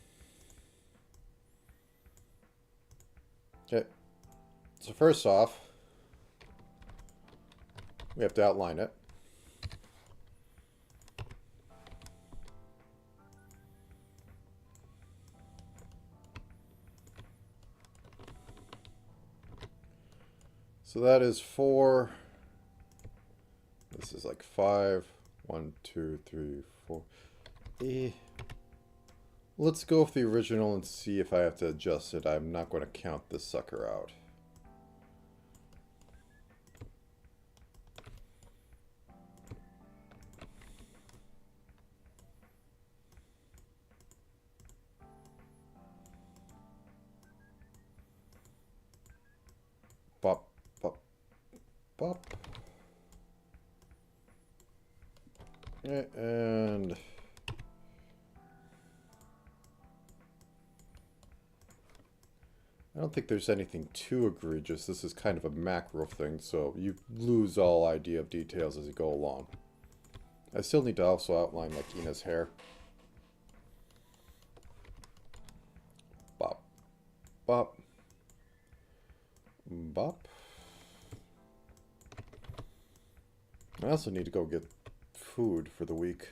Okay. So first off, we have to outline it. So that is 4. This is like 5. 1, 2, 3, 4. Let's go with the original and see if I have to adjust it. I'm not going to count this sucker out. Bop, bop, bop. And I don't think there's anything too egregious. This is kind of a macro thing, so you lose all idea of details as you go along. I still need to also outline like Ina's hair. Bop. Bop. Bop. I also need to go get food for the week.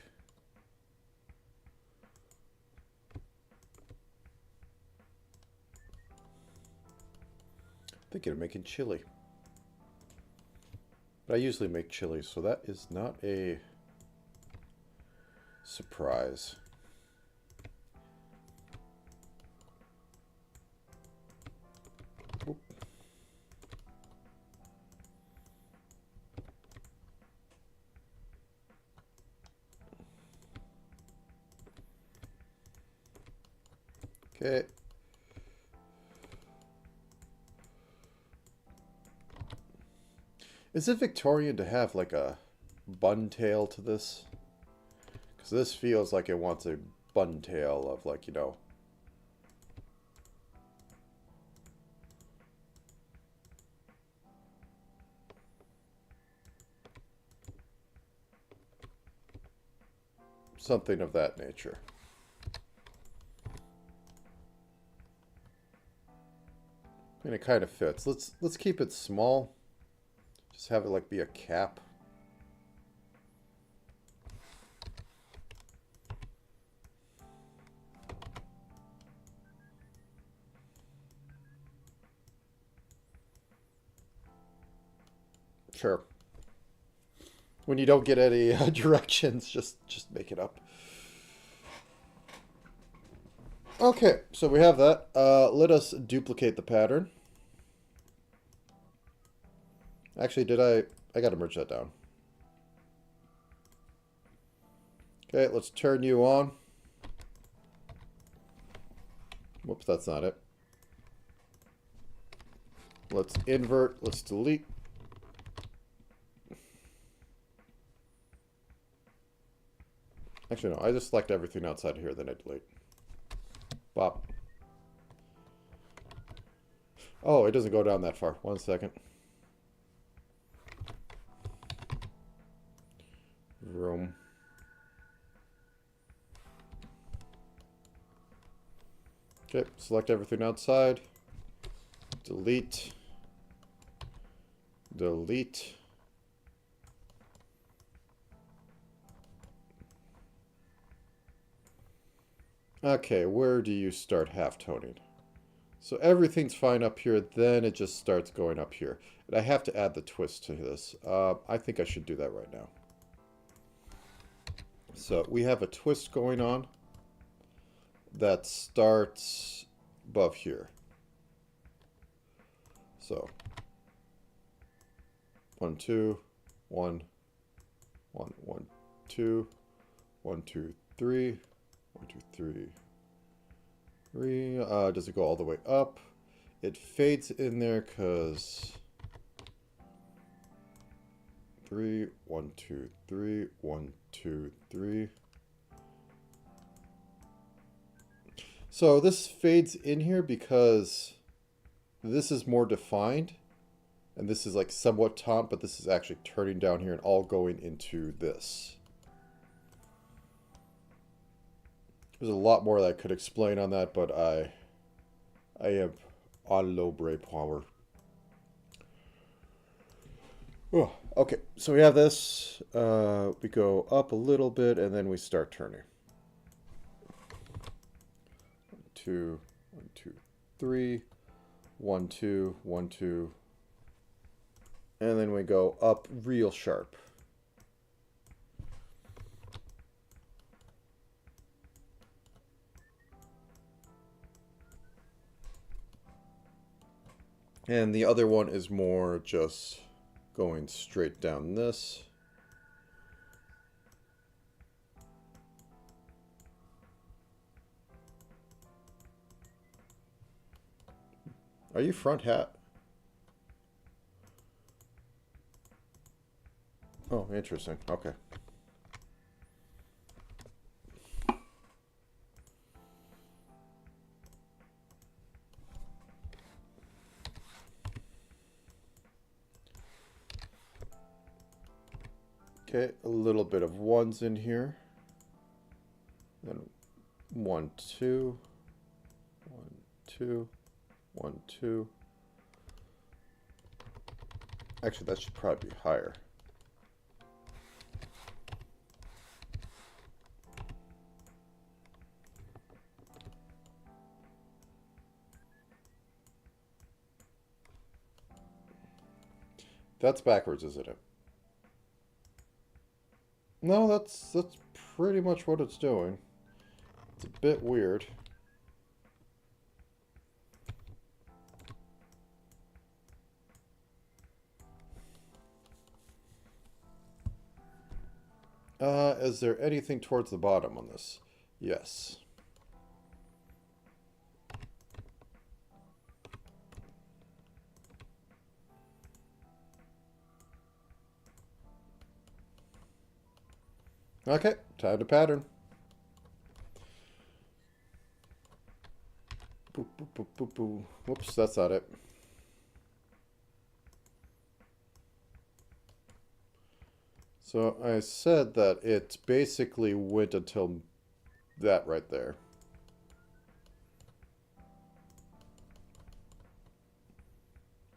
Thinking of making chili. But I usually make chili, so that is not a surprise. Oop. Okay. Is it Victorian to have like a bun tail to this? Because this feels like it wants a bun tail of like, you know. Something of that nature. I mean, it kind of fits. Let's keep it small. Just have it like be a cap. Sure. When you don't get any directions, just make it up. Okay, so we have that. Let us duplicate the pattern. Actually, I gotta merge that down. Okay, let's turn you on. Whoops, that's not it. Let's invert, let's delete. Actually, no, I just select everything outside here, then I delete. Bop. Oh, it doesn't go down that far. 1 second. Room. Okay, select everything outside. Delete. Delete. Okay, where do you start half-toning? So everything's fine up here, then it just starts going up here. And I have to add the twist to this. I think I should do that right now. So we have a twist going on that starts above here. So 1, 2, 1, 1, 1, 2, 1, 2, 3, 1, 2, 3, 3. Does it go all the way up? It fades in there because 3, 1, 2, 3, 1, 2, 3. So this fades in here because this is more defined, and this is like somewhat top, but this is actually turning down here and all going into this. There's a lot more that I could explain on that, but I am on low brain power. Oh, okay, so we have this. We go up a little bit, and then we start turning. 1, 2, 1, 2, 3. 1, 2, 1, 2. And then we go up real sharp. And the other one is more just going straight down this. Are you front hat? Oh, interesting. Okay. Okay, a little bit of ones in here. Then 1, 2, 1, 2, 1, 2. Actually, that should probably be higher. That's backwards, isn't it? No, that's pretty much what it's doing. It's a bit weird. Is there anything towards the bottom on this? Yes. Okay, time to pattern. Boop, boop, boop, boop, boop. Whoops, that's not it. So I said that it basically went until that right there.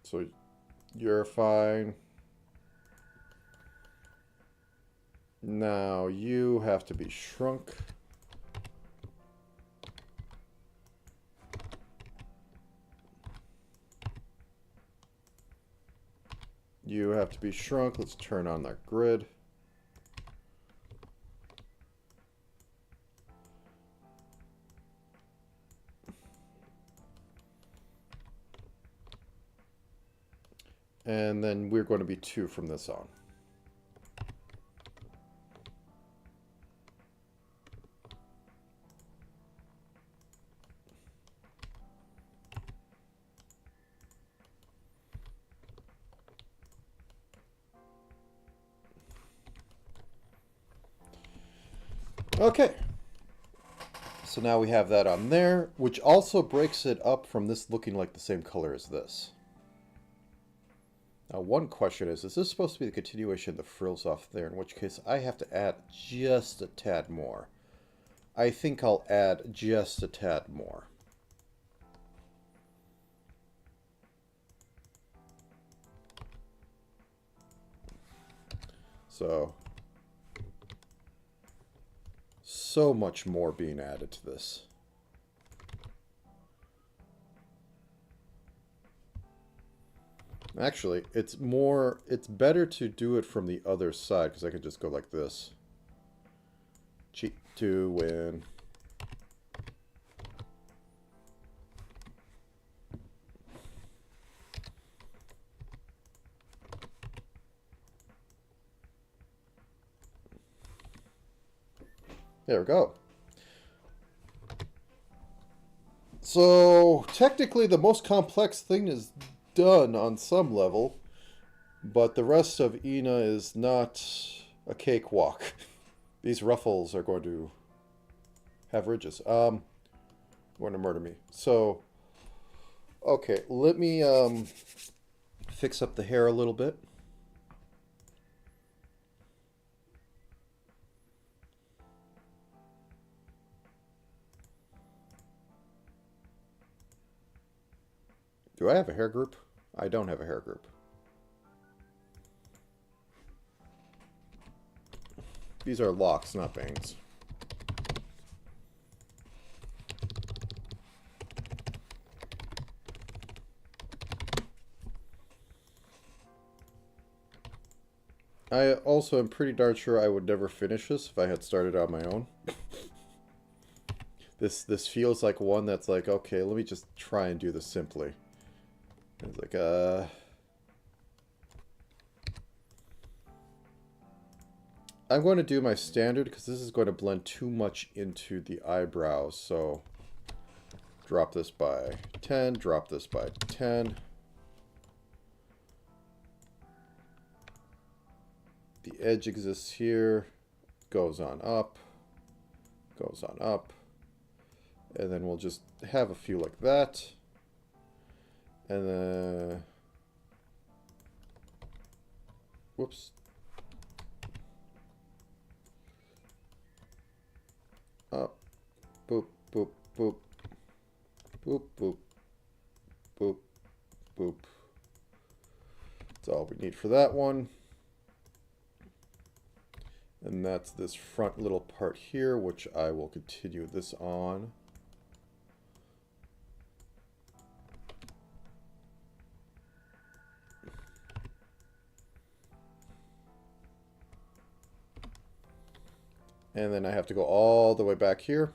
So you're fine. Now you have to be shrunk. You have to be shrunk. Let's turn on that grid. And then we're going to be 2 from this on. Okay. So now we have that on there, which also breaks it up from this looking like the same color as this. Now, one question is this supposed to be the continuation of the frills off there? In which case, I have to add just a tad more. I think I'll add just a tad more. So much more being added to this. Actually, it's better to do it from the other side, because I could just go like this. Cheat to win. There we go. So, technically the most complex thing is done on some level, but the rest of Ina is not a cakewalk. These ruffles are going to have ridges. Going to murder me. So, okay, let me fix up the hair a little bit. Do I have a hair group? I don't have a hair group. These are locks, not bangs. I also am pretty darn sure I would never finish this if I had started on my own. This feels like one that's like, okay, let me just try and do this simply. It's like, I'm going to do my standard because this is going to blend too much into the eyebrows. So drop this by 10, drop this by 10. The edge exists here, goes on up, goes on up. And then we'll just have a few like that. And then, whoops. Up, boop, boop, boop, boop, boop, boop, boop. That's all we need for that one. And that's this front little part here, which I will continue this on. And then I have to go all the way back here.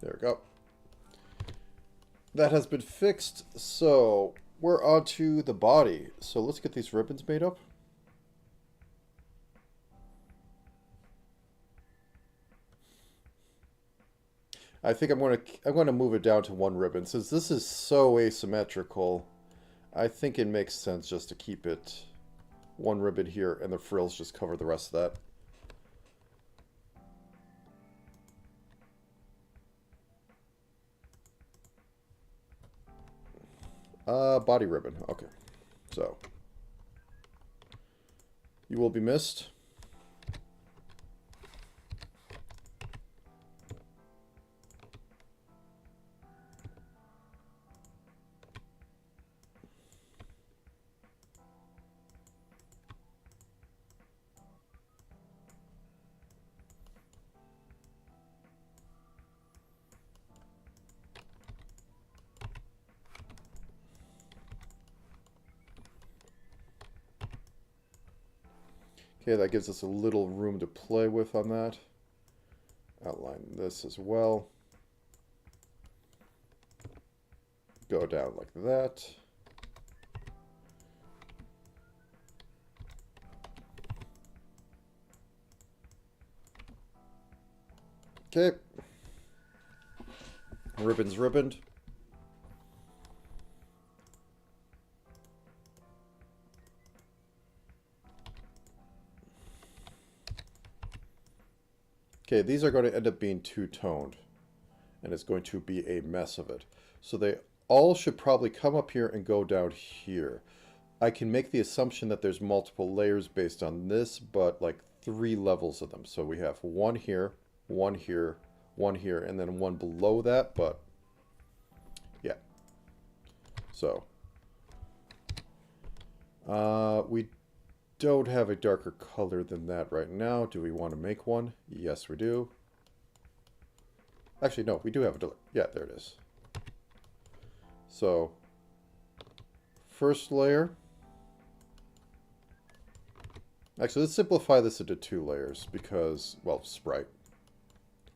There we go. That has been fixed, so we're on to the body. So let's get these ribbons made up. I think I'm going to move it down to one ribbon. Since this is so asymmetrical, I think it makes sense just to keep it one ribbon here and the frills just cover the rest of that. Body ribbon. Okay. So, you will be missed. Okay, that gives us a little room to play with on that. Outline this as well. Go down like that. Okay. Ribbon's ribboned. Okay, these are going to end up being two-toned, and it's going to be a mess of it. So they all should probably come up here and go down here. I can make the assumption that there's multiple layers based on this, but like 3 levels of them. So we have one here, one here, one here, and then one below that, but yeah. So we don't have a darker color than that right now. Do we want to make one? Yes, we do. Actually, no, we do have a... Yeah, there it is. So, first layer. Actually, let's simplify this into 2 layers because, well, sprite.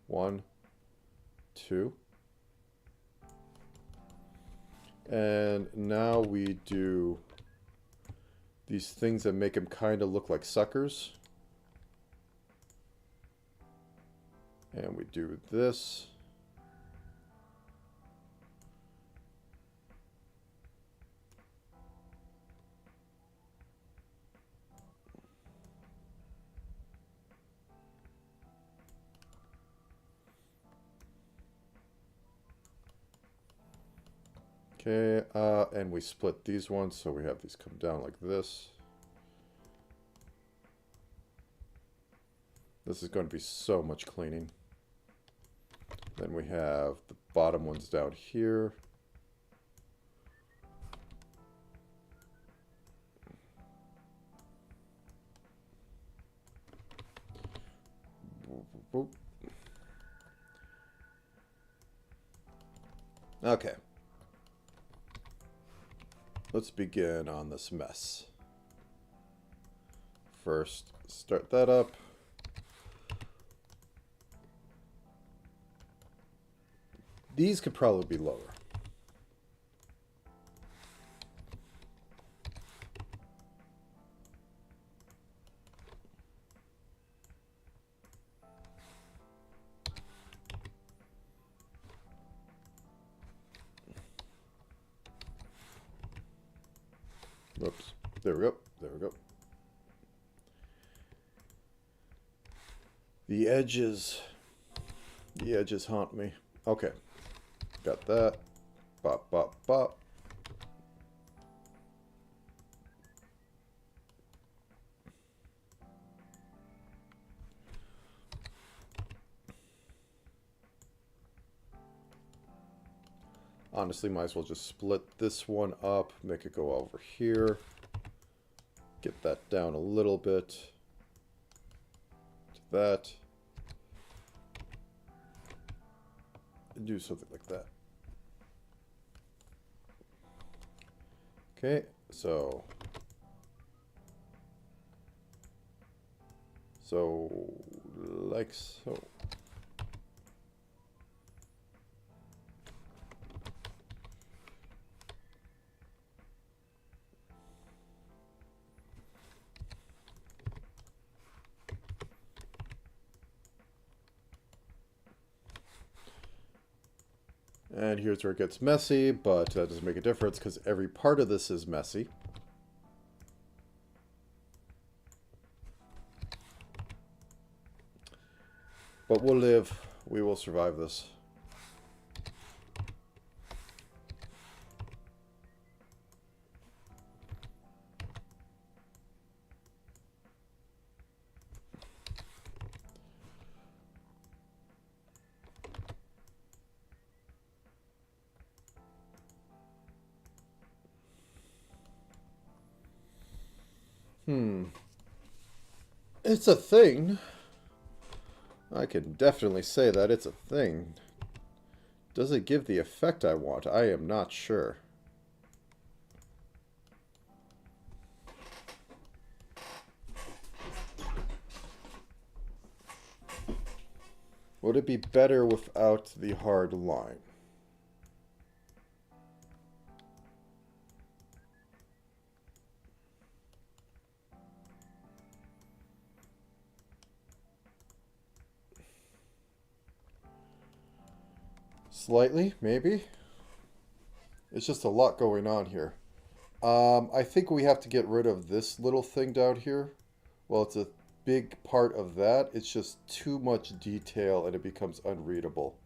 1, 2. And now we do these things that make them kind of look like suckers. And we do this. Okay, and we split these ones, so we have these come down like this. This is going to be so much cleaning. Then we have the bottom ones down here. Okay. Let's begin on this mess. First, start that up. These could probably be lower. Whoops. There we go. There we go. The edges haunt me. Okay. Got that. Bop, bop, bop. Honestly, might as well just split this one up, make it go over here. Get that down a little bit. To that. And do something like that. Okay, so like so. And here's where it gets messy, but that doesn't make a difference because every part of this is messy. But we'll live. We will survive this. It's a thing. I can definitely say that it's a thing. Does it give the effect I want? I am not sure. Would it be better without the hard line? Slightly, maybe. It's just a lot going on here. I think we have to get rid of this little thing down here. Well, it's a big part of that. It's just too much detail and it becomes unreadable.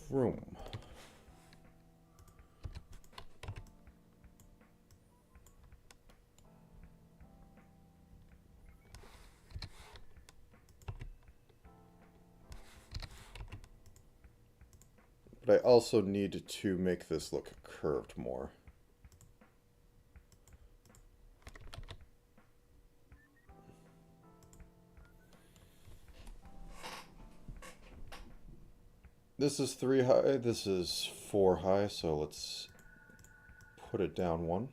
Vroom. But I also need to make this look curved more. This is 3 high, this is 4 high, so let's put it down 1.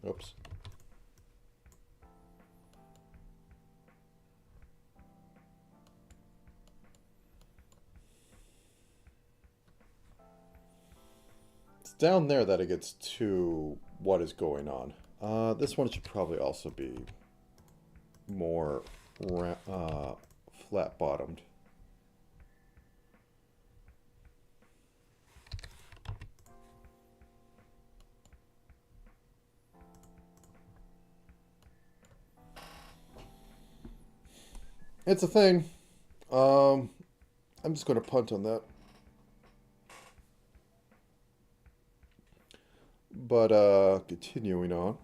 Oops. It's down there that it gets to what is going on. This one should probably also be more flat-bottomed. It's a thing. I'm just going to punt on that. But continuing on.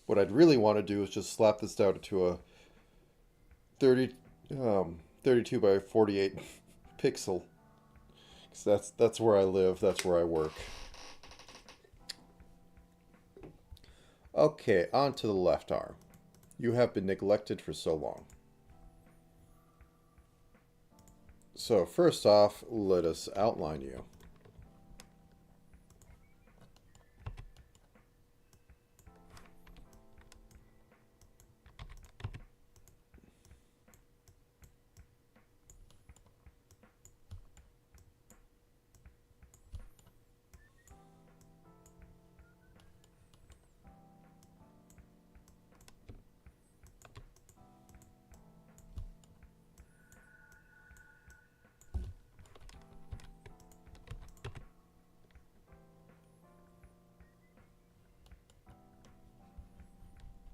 What I'd really want to do is just slap this down to a 32 by 48 pixel. Because that's where I live, that's where I work. Okay, on to the left arm. You have been neglected for so long. So first off, let us outline you.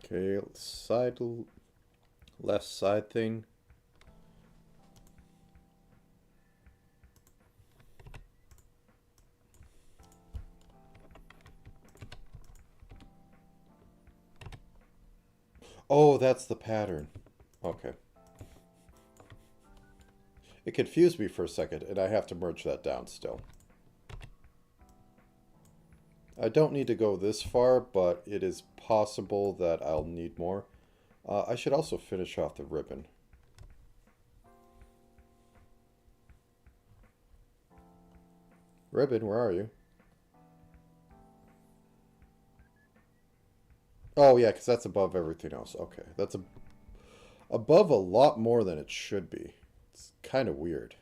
Okay, left side thing. Oh, that's the pattern. Okay. It confused me for a second, and I have to merge that down still. I don't need to go this far, but it is possible that I'll need more. I should also finish off the ribbon. Ribbon, where are you? Oh, yeah, because that's above everything else. Okay, that's above a lot more than it should be. It's kind of weird.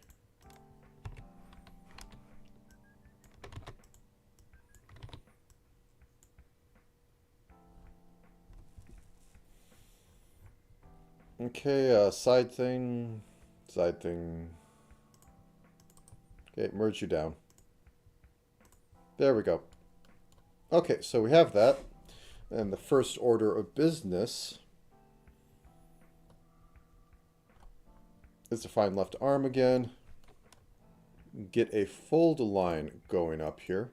Okay, side thing. Side thing. Okay, merge you down. There we go. Okay, so we have that. And the first order of business is to find left arm again. Get a fold line going up here.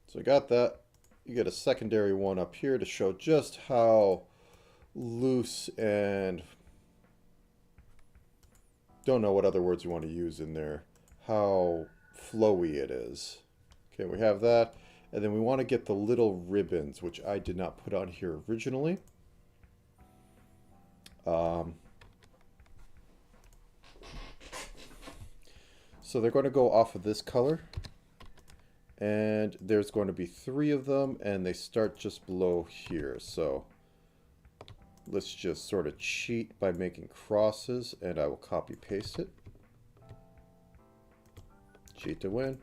So we got that. You get a secondary one up here to show just how loose and don't know what other words you want to use in there, how flowy it is. Okay, we have that. And then we want to get the little ribbons, which I did not put on here originally. So they're going to go off of this color. And there's going to be 3 of them, and they start just below here. So let's just sort of cheat by making crosses, and I will copy paste it. Cheat to win.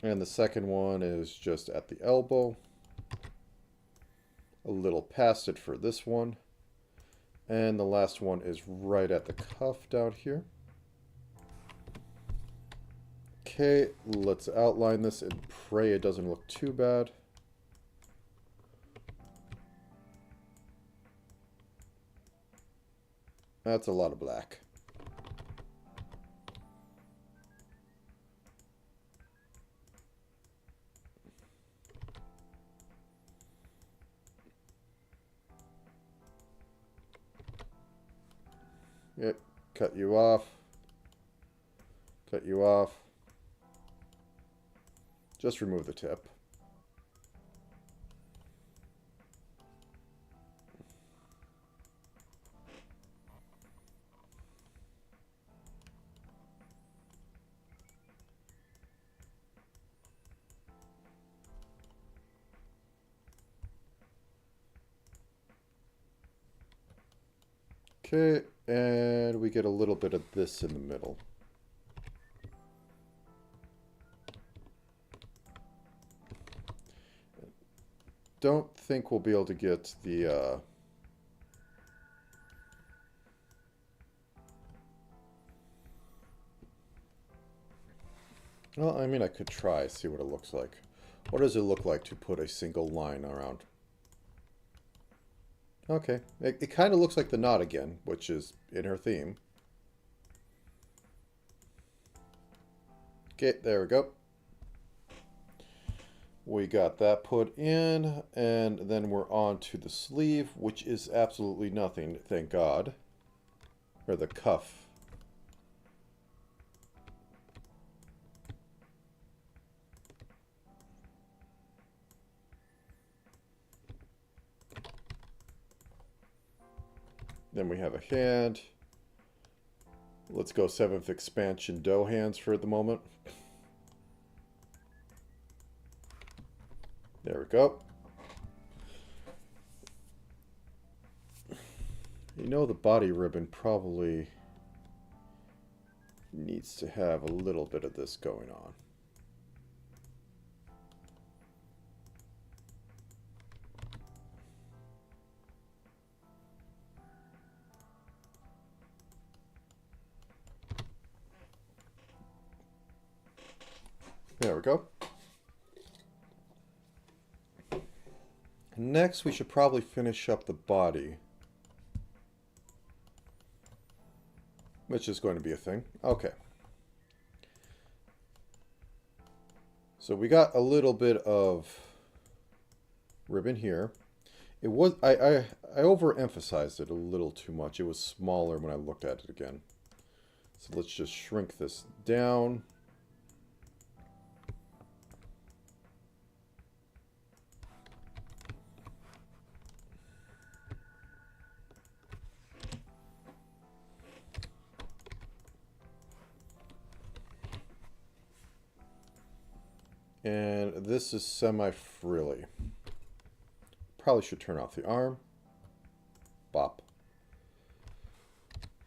And the second one is just at the elbow. A little past it for this one. And the last one is right at the cuff down here. Okay, let's outline this and pray it doesn't look too bad. That's a lot of black. Yep, cut you off. Cut you off. Just remove the tip. Okay, and we get a little bit of this in the middle. Don't think we'll be able to get the well, I mean, I could try, see what it looks like. What does it look like to put a single line around? Okay, it kind of looks like the knot again, which is in her theme. Okay, there we go. We got that put in, and then we're on to the sleeve, which is absolutely nothing, thank God. Or the cuff. Then we have a hand. Let's go 7th expansion dough hands for the moment. There we go. You know, the body ribbon probably needs to have a little bit of this going on. There we go. Next, we should probably finish up the body, which is going to be a thing. Okay. So we got a little bit of ribbon here. It was I overemphasized it a little too much. It was smaller when I looked at it again. So let's just shrink this down. And this is semi-frilly. Probably should turn off the arm. Bop.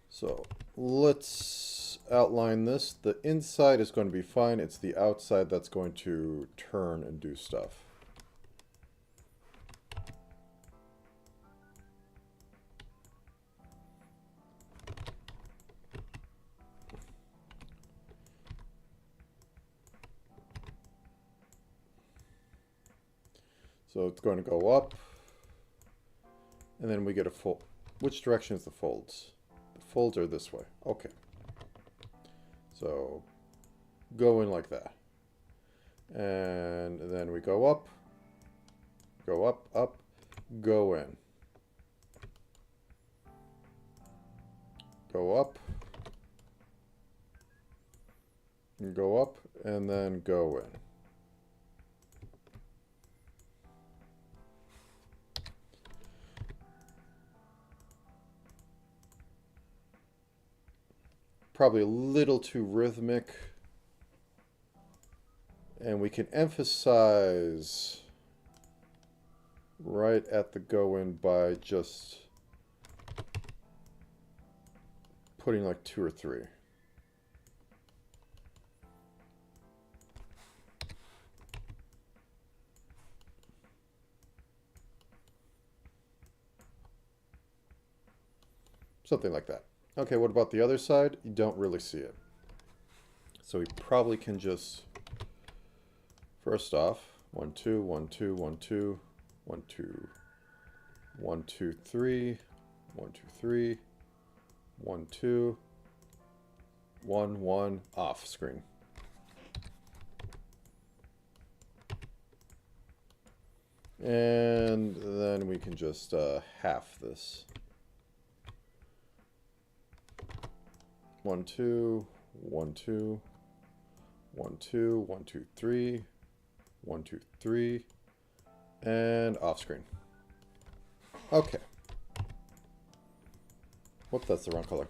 So let's outline this. The inside is going to be fine. It's the outside that's going to turn and do stuff. So it's going to go up, and then we get a fold. Which direction is the folds? The folds are this way. Okay. So go in like that. And then we go up, up, go in. Go up, and go up, and then go in. Probably a little too rhythmic. And we can emphasize right at the go-in by just putting like 2 or 3. Something like that. Okay, what about the other side? You don't really see it. So we probably can just, first off, 1, 2, 1, 2, 1, 2, 1, 2, 1, 2, 3, 1, 2, 3, 1, 2, 1, 1, off screen. And then we can just half this. 1, 2, 1, 2, 1, 2, 1, 2, 3, 1, 2, 3. And off screen. Okay. Whoops, that's the wrong color.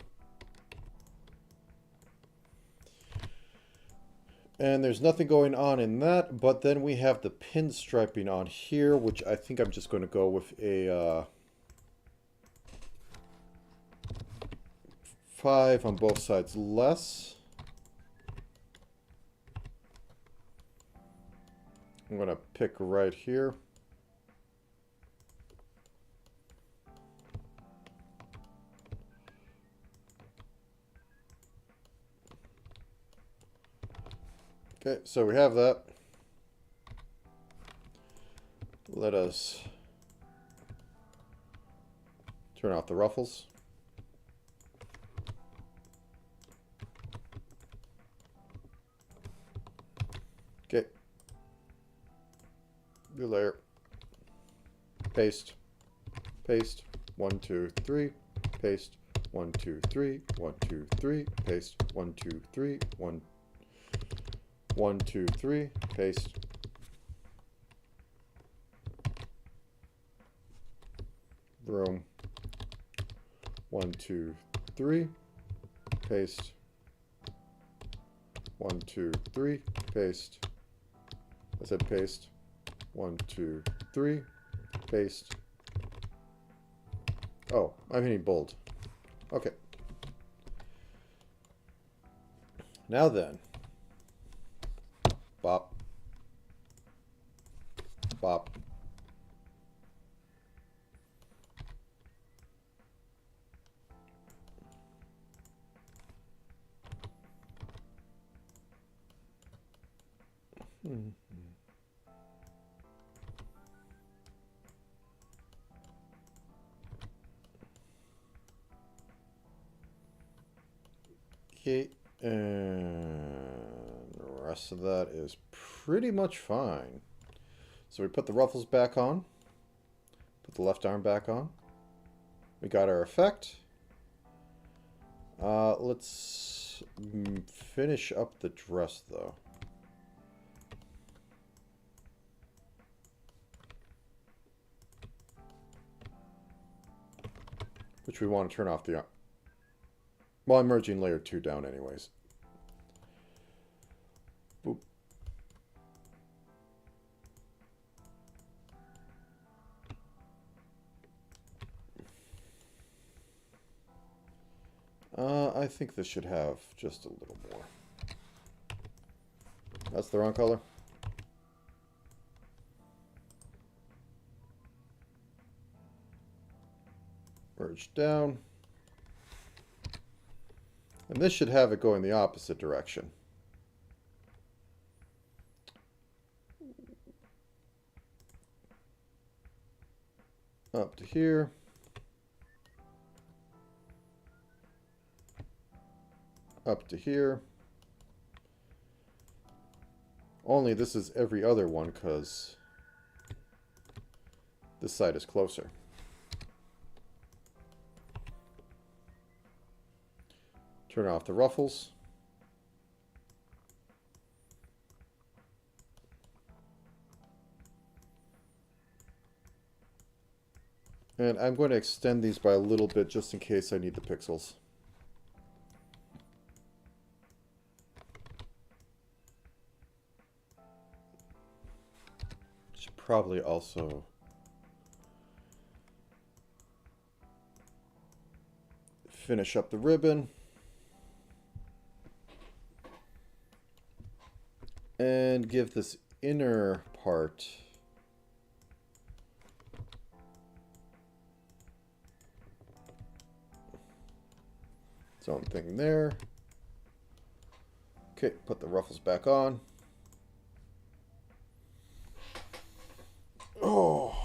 And there's nothing going on in that, but then we have the pinstriping on here, which I think I'm just going to go with a 5 on both sides less. I'm going to pick right here. Okay, so we have that. Let us turn off the ruffles. Okay. New layer. Paste. Paste. 1, 2, 3. Paste. 1, 2, 3. 1, 2, 3. Paste. 1, 2, 3. 1, 1, 2, 3. Paste. Room. 1, 2, 3. Paste. 1, 2, 3. Paste. I said paste. 1, 2, 3. Paste. Oh, I'm hitting bold. Okay. Now then. Bop. Bop. Okay, and the rest of that is pretty much fine. So we put the ruffles back on, put the left arm back on. We got our effect. Let's finish up the dress though. Which we want to turn off the arm. Well, I'm merging layer 2 down anyways. Boop. I think this should have just a little more. That's the wrong color. Merge down. And this should have it going the opposite direction. Up to here. Up to here. Only this is every other one because this side is closer. Turn off the ruffles. And I'm going to extend these by a little bit just in case I need the pixels. Should probably also finish up the ribbon. And give this inner part its own thing there. Okay, put the ruffles back on. Oh.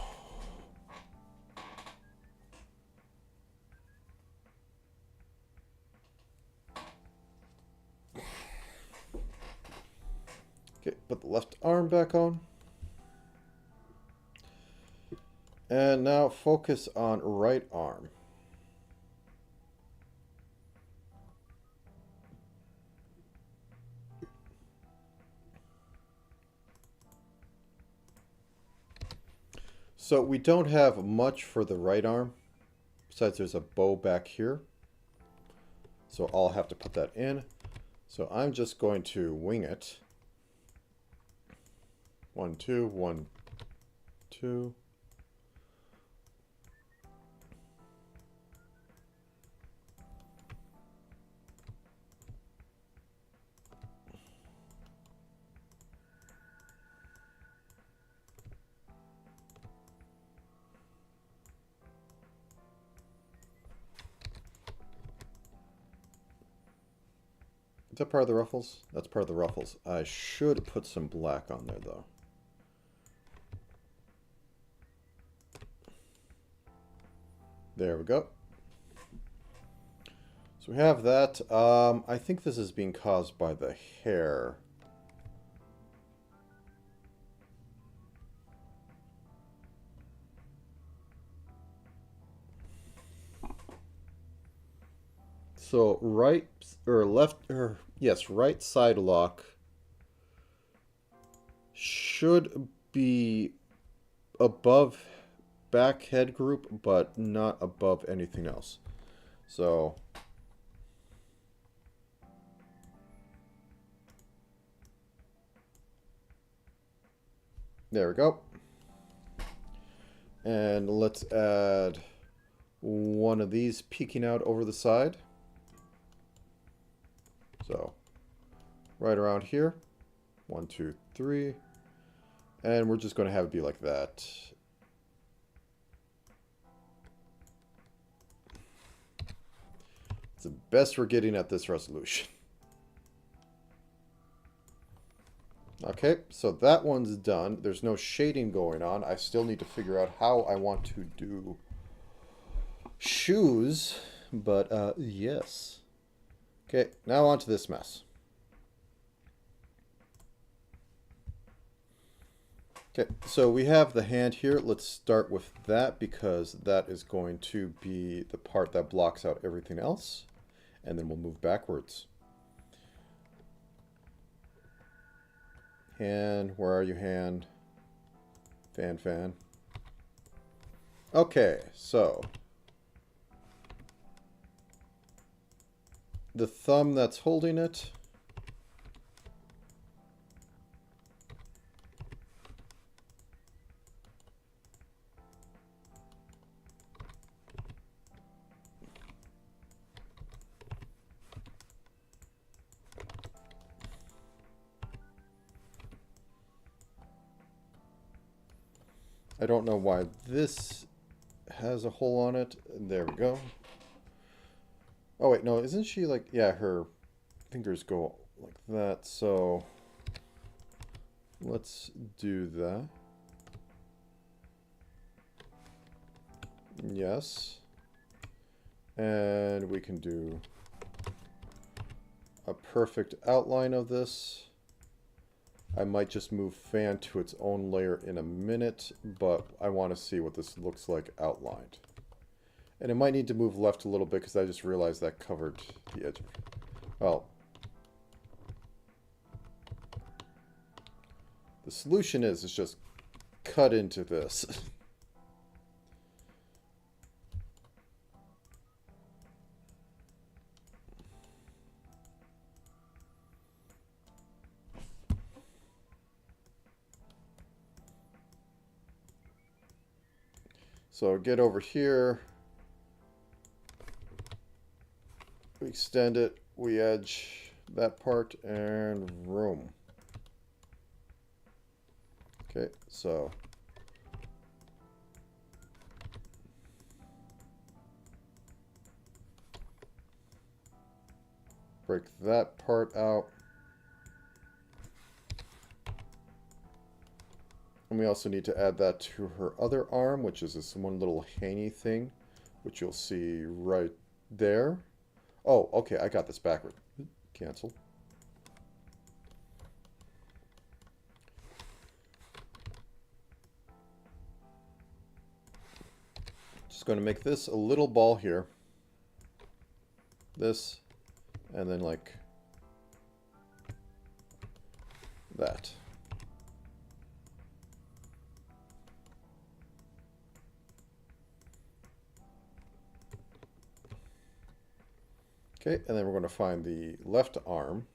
Okay, put the left arm back on. And now focus on right arm. So we don't have much for the right arm. Besides, there's a bow back here. So I'll have to put that in. So I'm just going to wing it. 1, 2, 1, 2. Is that part of the ruffles? That's part of the ruffles. I should put some black on there, though. There we go. So we have that. I think this is being caused by the hair. So right or left or yes, right side lock should be above back head group, but not above anything else. So there we go. And let's add one of these peeking out over the side. So right around here. 1, 2, 3. And we're just going to have it be like that. It's the best we're getting at this resolution. Okay, so that one's done. There's no shading going on. I still need to figure out how I want to do shoes, but yes. Okay, now on to this mess. Okay, so we have the hand here. Let's start with that because that is going to be the part that blocks out everything else. And then we'll move backwards. Hand, where are you, hand? Fan, fan. Okay, so the thumb that's holding it. I don't know why this has a hole on it. There we go. Oh, wait, no, isn't she like... Yeah, her fingers go like that, so... Let's do that. Yes. And we can do a perfect outline of this. I might just move fan to its own layer in a minute, but I want to see what this looks like outlined. And it might need to move left a little bit because I just realized that covered the edge. Well, the solution is just cut into this. So get over here, we extend it, we edge that part, and room. Okay, so break that part out. And we also need to add that to her other arm, which is this one little hangy thing, which you'll see right there. Oh, okay, I got this backward. Cancel. Just going to make this a little ball here. This, and then like that. Okay, and then we're going to find the left arm.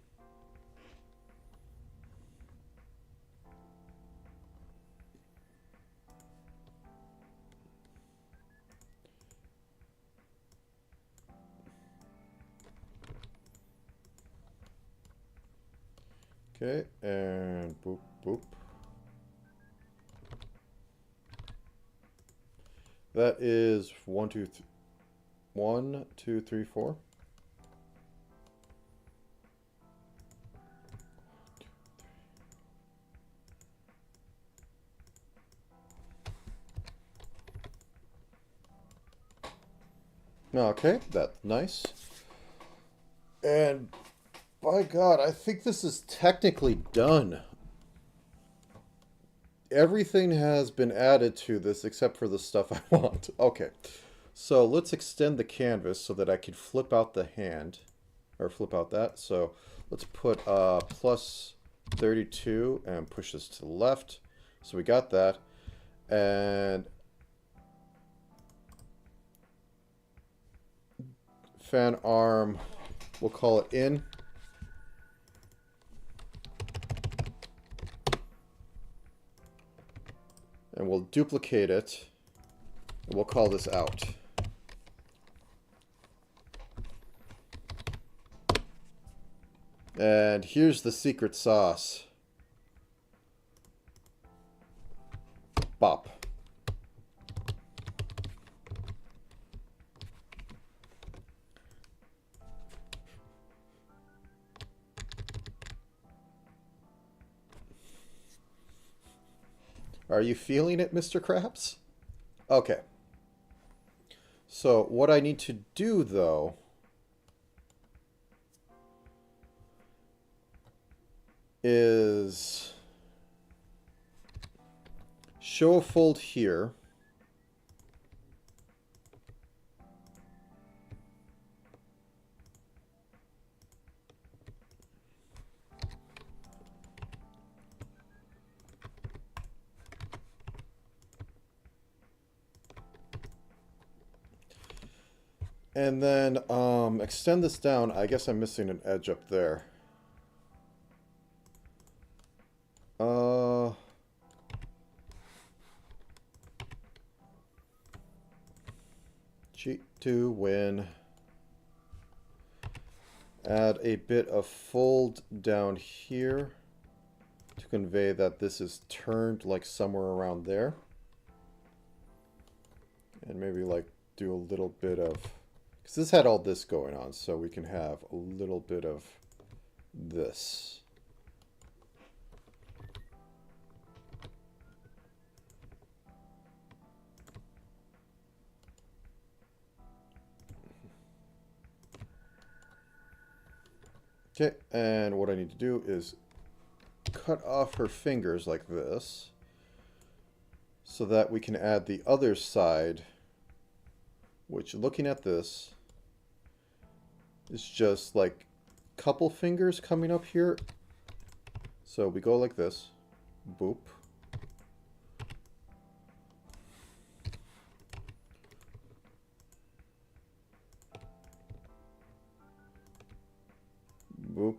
Okay, and boop, boop. That is 1, 2, 1, 2, 3, 4. Okay, that's nice. And by God, I think this is technically done. Everything has been added to this except for the stuff I want. Okay, so let's extend the canvas so that I can flip out the hand, or flip out that. So let's put plus 32 and push this to the left. So we got that. And fan arm, we'll call it in. And we'll duplicate it. And we'll call this out. And here's the secret sauce. Bop. Are you feeling it, Mr. Krabs? Okay. So what I need to do, though, is show a fold here. And then extend this down. I guess I'm missing an edge up there. Cheat to win. Add a bit of fold down here to convey that this is turned like somewhere around there. And maybe like do a little bit of, because this had all this going on, so we can have a little bit of this. Okay, and what I need to do is cut off her fingers like this so that we can add the other side, which, looking at this, is just like a couple fingers coming up here. So we go like this, boop. Boop.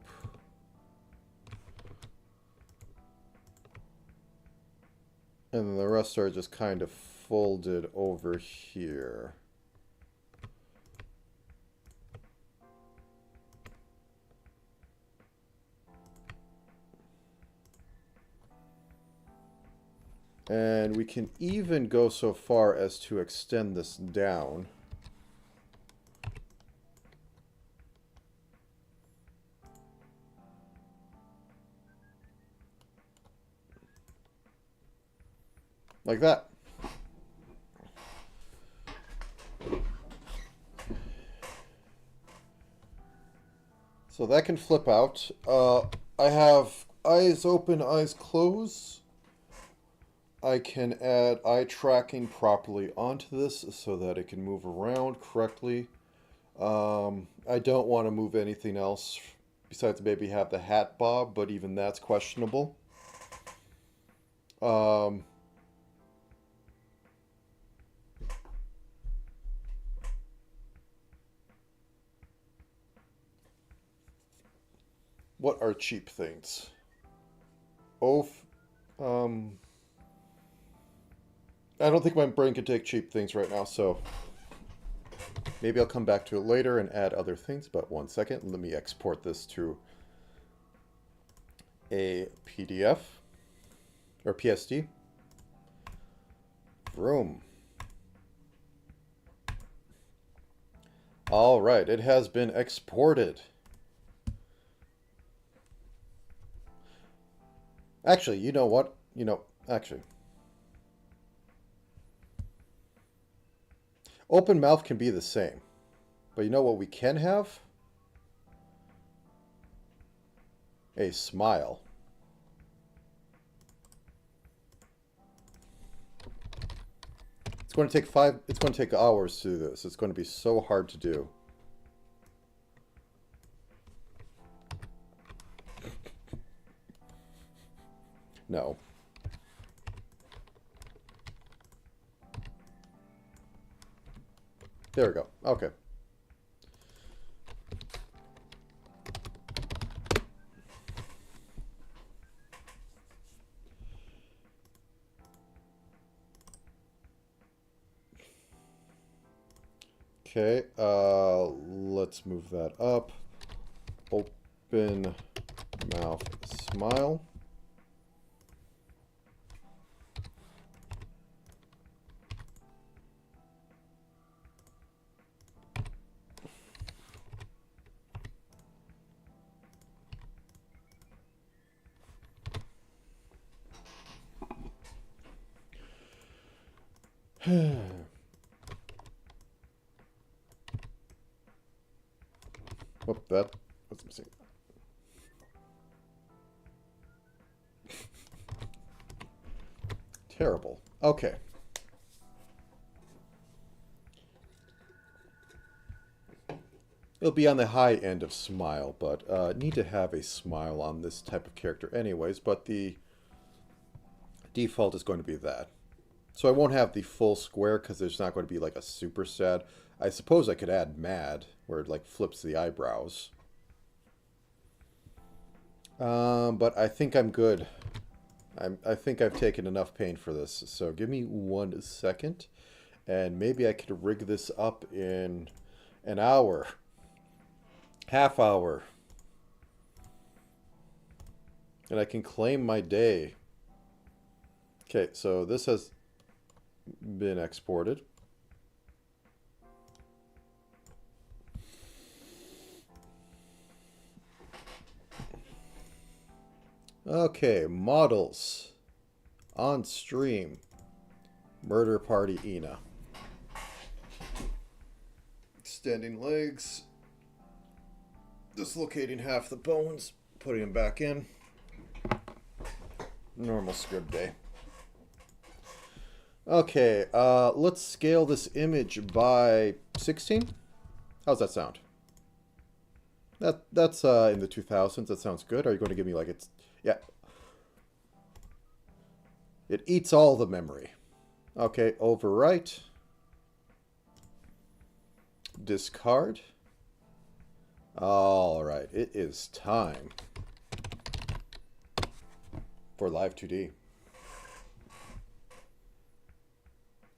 And then the rest are just kind of folded over here. And we can even go so far as to extend this down. Like that. So that can flip out. I have eyes open, eyes closed. I can add eye tracking properly onto this so that it can move around correctly. I don't want to move anything else besides maybe have the hat bob, but even that's questionable. What are cheap things? Oh, um, I don't think my brain can take cheap things right now, so maybe I'll come back to it later and add other things. But 1 second, let me export this to a PDF or PSD. Vroom. All right, it has been exported. Actually, you know what? Actually. Open mouth can be the same. But you know what we can have? A smile. It's going to take hours to do this. It's going to be so hard to do. No. There we go. Okay. Okay, let's move that up. Open mouth smile. Oh, that's missing. Terrible. Okay. It'll be on the high end of smile, but need to have a smile on this type of character anyways, but the default is going to be that. So I won't have the full square because there's not going to be like a super sad. I suppose I could add mad, where it like flips the eyebrows. But I think I'm good. I think I've taken enough pain for this. So give me 1 second. And maybe I could rig this up in an hour. Half hour. And I can claim my day. Okay, so this has been exported. Okay, models on stream. Murder Party Ina. Extending legs. Dislocating half the bones. Putting them back in. Normal script day. Okay, let's scale this image by 16. How's that sound? That's in the 2000s. That sounds good. Are you going to give me like it's... Yeah. It eats all the memory. Okay, overwrite. Discard. All right, it is time for Live 2D.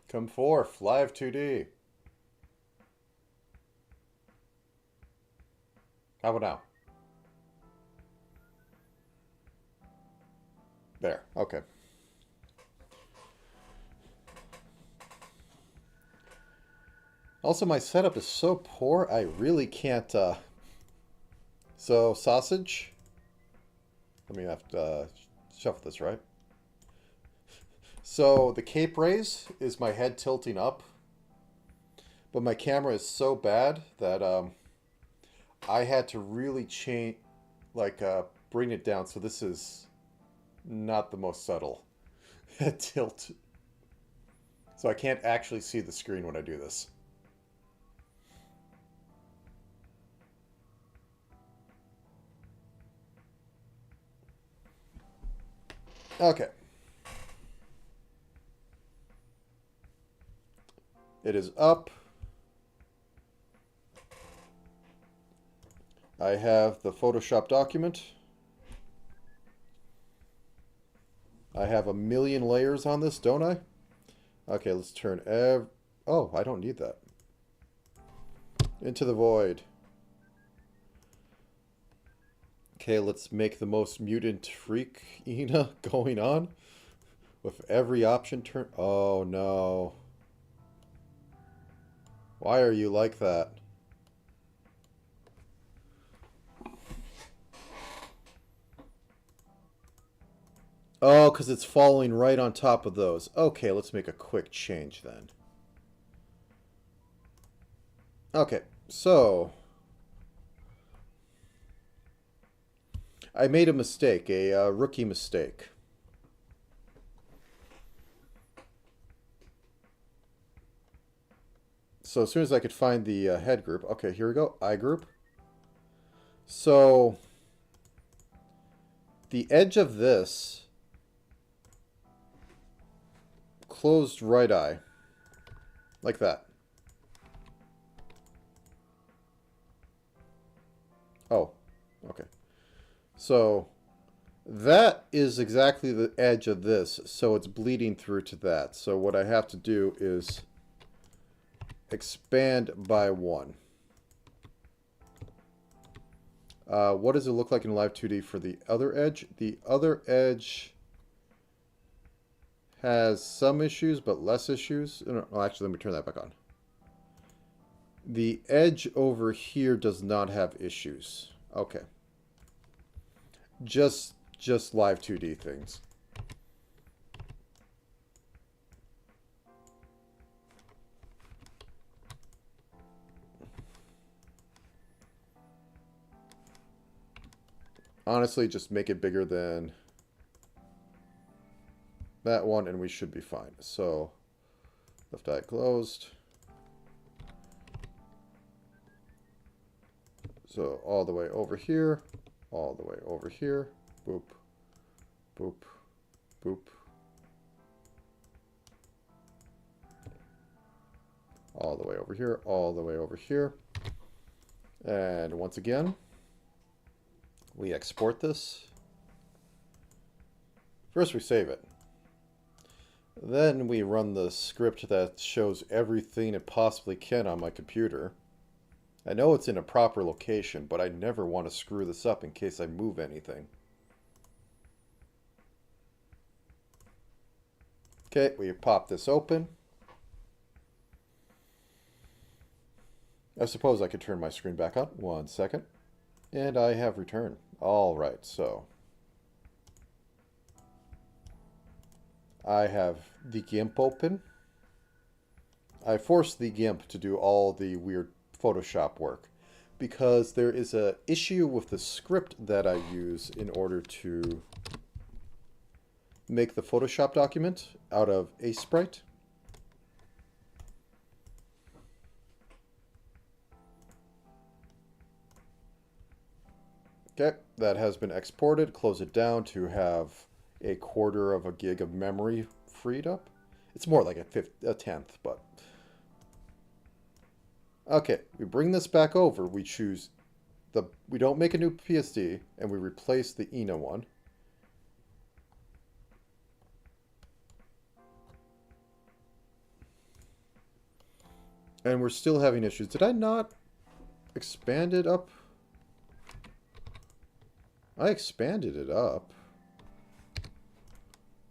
Come forth, Live 2D. How about now? There, okay. Also, my setup is so poor, I really can't, So, sausage. Let me have to shuffle this, right? So, the cape raise is my head tilting up. But my camera is so bad that I had to really change, like, bring it down. So this is not the most subtle head tilt. So I can't actually see the screen when I do this. Okay. It is up. I have the Photoshop document. I have a million layers on this, don't I? Okay, let's turn oh, I don't need that. Into the void. Okay, let's make the most mutant freak Ina going on. With every option turn... Oh, no. Why are you like that? Oh, because it's falling right on top of those. Okay, let's make a quick change then. Okay, so... I made a mistake, a rookie mistake. So as soon as I could find the head group... Okay, here we go. Eye group. So... The edge of this... Closed right eye. Like that. Oh, okay. So that is exactly the edge of this, so it's bleeding through to that. So what I have to do is expand by 1. What does it look like in Live 2D for the other edge? The other edge has some issues, but less issues. No, actually, let me turn that back on. The edge over here does not have issues. Okay. Just Live 2D things. Honestly, just make it bigger than that one and we should be fine. So, left eye closed. So, all the way over here, all the way over here. Boop, boop, boop. All the way over here, all the way over here. And once again, we export this. First we save it. Then we run the script that shows everything it possibly can on my computer. I know it's in a proper location, but I never want to screw this up in case I move anything. Okay, we pop this open. I suppose I could turn my screen back on. 1 second. And I have returned. All right, so I have the GIMP open. I forced the GIMP to do all the weird Photoshop work because there is an issue with the script that I use in order to make the Photoshop document out of a sprite. Okay, that has been exported. Close it down to have a 1/4 gig of memory freed up. It's more like a tenth, but... Okay, we bring this back over. We choose the... We don't make a new PSD, and we replace the Ina one. And we're still having issues. Did I not expand it up? I expanded it up.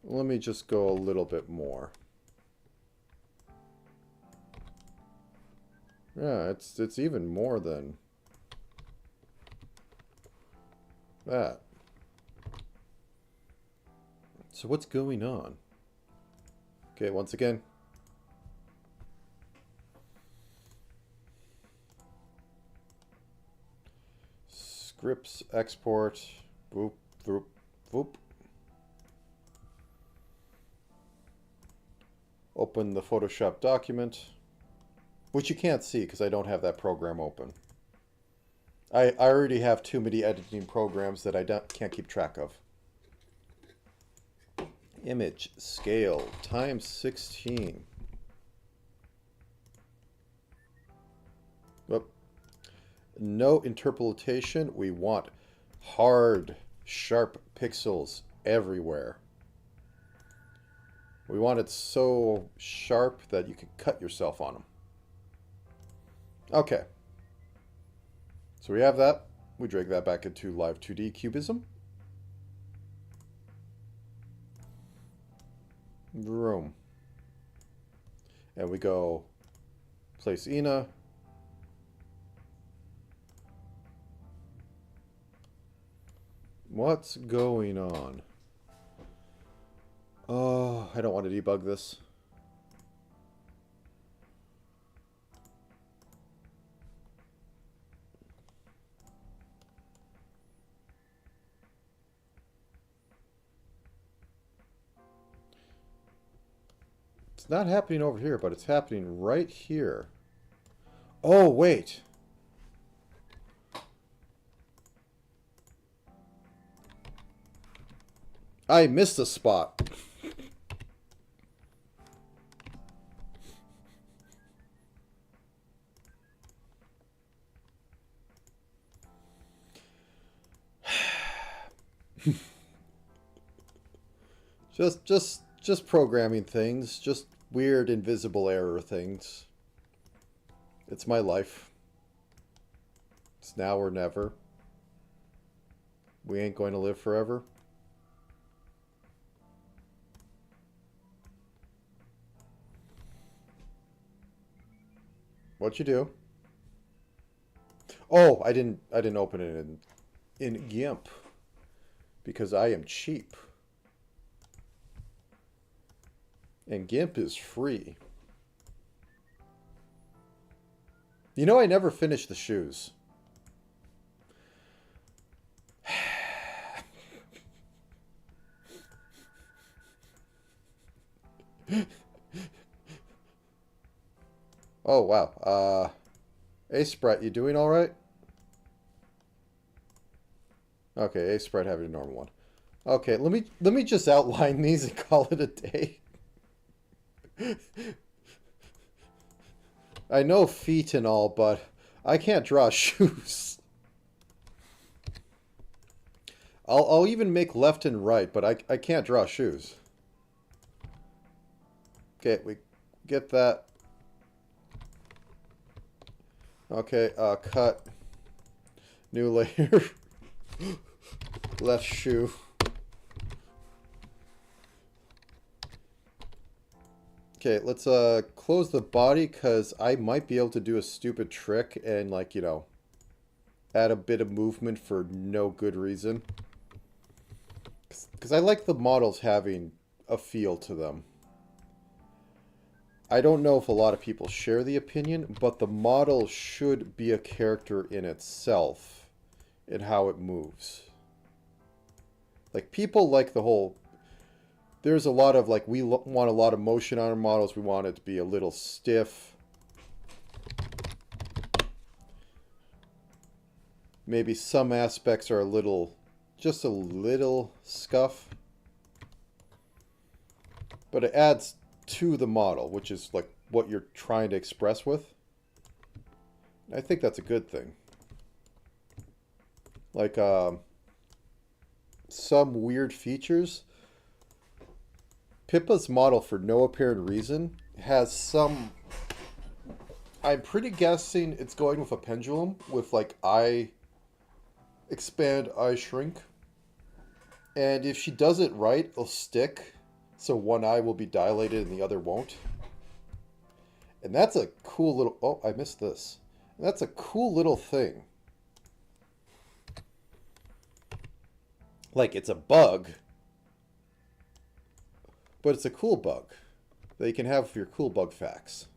Let me just go a little bit more. Yeah, it's even more than that. So what's going on? Okay, once again. Scripts, export, boop, boop, boop. Open the Photoshop document, which you can't see because I don't have that program open. I already have too many editing programs that I can't keep track of. Image, scale, times 16. Whoop. No interpolation. We want hard, sharp pixels everywhere. We want it so sharp that you can cut yourself on them. Okay. So we have that. We drag that back into Live 2D Cubism. Room. And we go place Ina. What's going on? Oh, I don't want to debug this. It's not happening over here, but it's happening right here. Oh, wait. I missed a spot. just programming things, just weird invisible error things. It's my life. It's now or never. We ain't going to live forever. What'd you do? Oh, I didn't open it in GIMP because I am cheap. And GIMP is free. You know, I never finished the shoes. Oh, wow. Hey, Sprite, you doing all right? Okay, hey, Sprite having a normal one. Okay, let me just outline these and call it a day. I know feet and all, but I can't draw shoes. I'll even make left and right, but I can't draw shoes. Okay, we get that. Okay, cut. New layer. Left shoe. Okay, let's close the body because I might be able to do a stupid trick and, like, you know, add a bit of movement for no good reason. Because I like the models having a feel to them. I don't know if a lot of people share the opinion, but the model should be a character in itself in how it moves. Like, people like the whole... There's a lot of, like, we want a lot of motion on our models. We want it to be a little stiff. Maybe some aspects are a little, just a little scuff. But it adds to the model, which is, like, what you're trying to express with. I think that's a good thing. Like, some weird features... Pippa's model, for no apparent reason, has some... I'm pretty guessing it's going with a pendulum, with, like, eye expand, eye shrink. And if she does it right, it'll stick, so one eye will be dilated and the other won't. And that's a cool little... Oh, I missed this. And that's a cool little thing. Like, it's a bug... But it's a cool bug that you can have for your cool bug facts.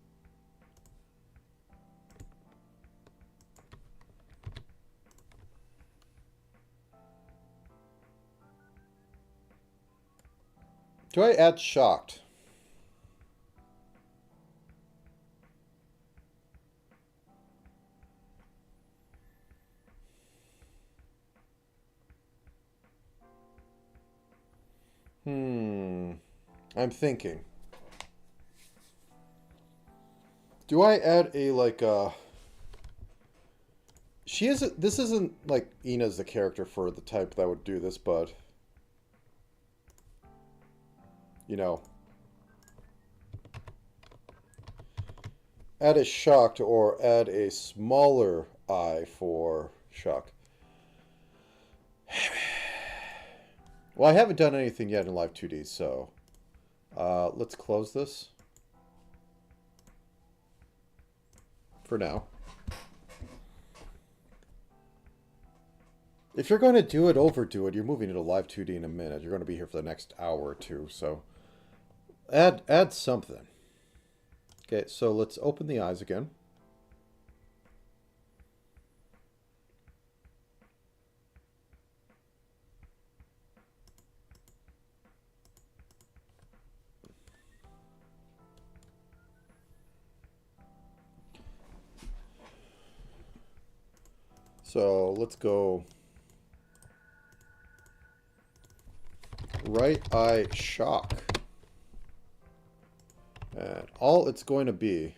Do I add shocked? I'm thinking. Do I add a, like, She isn't. This isn't like Ina's the character for the type that would do this, but you know, add a shocked or add a smaller eye for shock. Well, I haven't done anything yet in Live 2D, so let's close this for now. If you're going to do it, overdo it. You're moving into Live 2D in a minute. You're going to be here for the next hour or two, so add something. Okay, so let's open the eyes again. So let's go right eye shock. And all it's going to be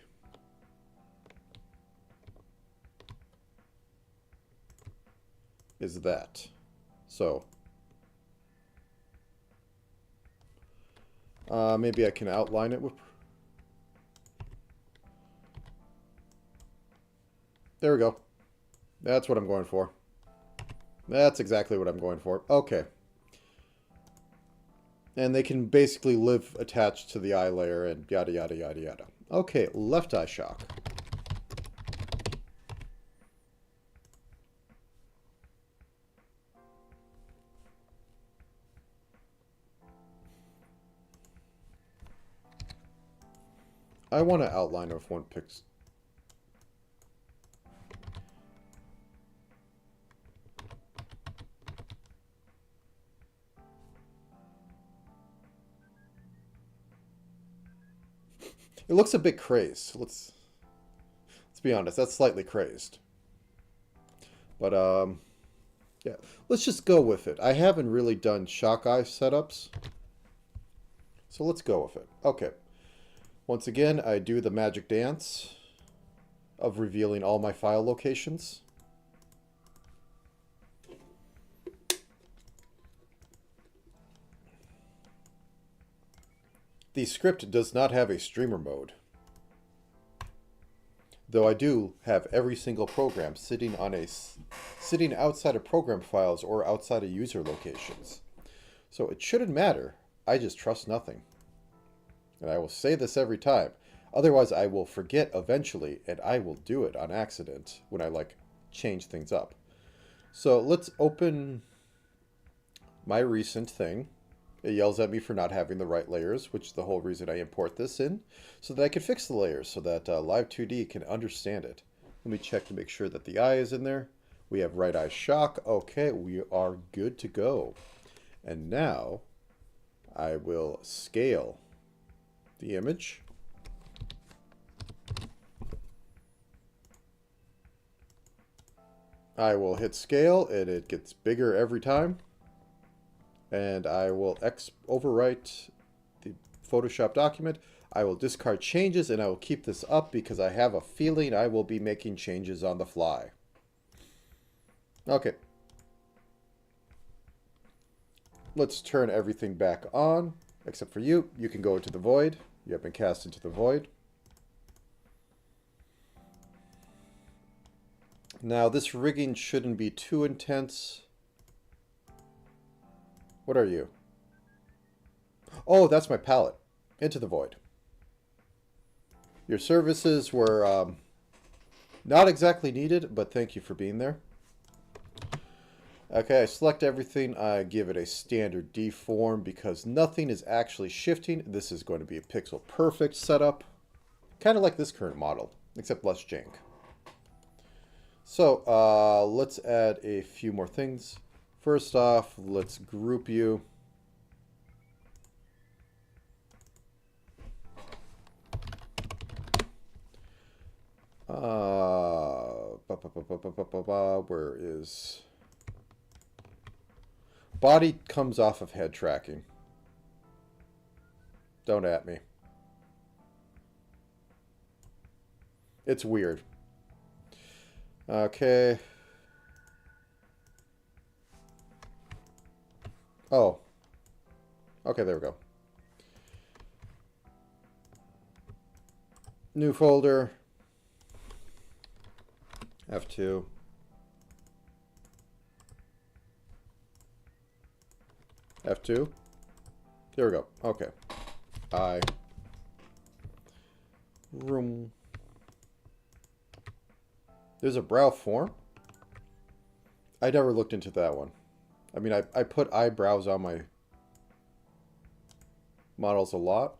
is that. So maybe I can outline it with... There we go. That's what I'm going for. That's exactly what I'm going for. Okay. And they can basically live attached to the eye layer and yada, yada, yada, yada. Okay, left eye shock. I want to outline with one pixel. It looks a bit crazed. Let's be honest. That's slightly crazed. But yeah, let's just go with it. I haven't really done shock eye setups, so let's go with it. Okay. Once again, I do the magic dance of revealing all my file locations. The script does not have a streamer mode, though I do have every single program sitting outside of program files or outside of user locations. So it shouldn't matter. I just trust nothing. And I will say this every time. Otherwise, I will forget eventually, and I will do it on accident when I, like, change things up. So let's open my recent thing. It yells at me for not having the right layers, which is the whole reason I import this in, so that I can fix the layers, so that Live 2D can understand it. Let me check to make sure that the eye is in there. We have right eye shock. Okay, we are good to go. And now I will scale the image. I will hit scale and it gets bigger every time. And I will overwrite the Photoshop document. I will discard changes and I will keep this up because I have a feeling I will be making changes on the fly. Okay. Let's turn everything back on, except for you. You can go into the void. You have been cast into the void. Now, this rigging shouldn't be too intense. What are you? Oh, that's my palette. Into the void. Your services were not exactly needed, but thank you for being there. Okay, I select everything. I give it a standard deform because nothing is actually shifting. This is going to be a pixel perfect setup. Kind of like this current model, except less jank. So let's add a few more things. First off, let's group you. Where is... Body comes off of head tracking. Don't at me. It's weird. Okay. Oh. Okay, there we go. New folder. F2. F2. There we go. Okay. I. Room. There's a brow form? I never looked into that one. I mean, I put eyebrows on my models a lot.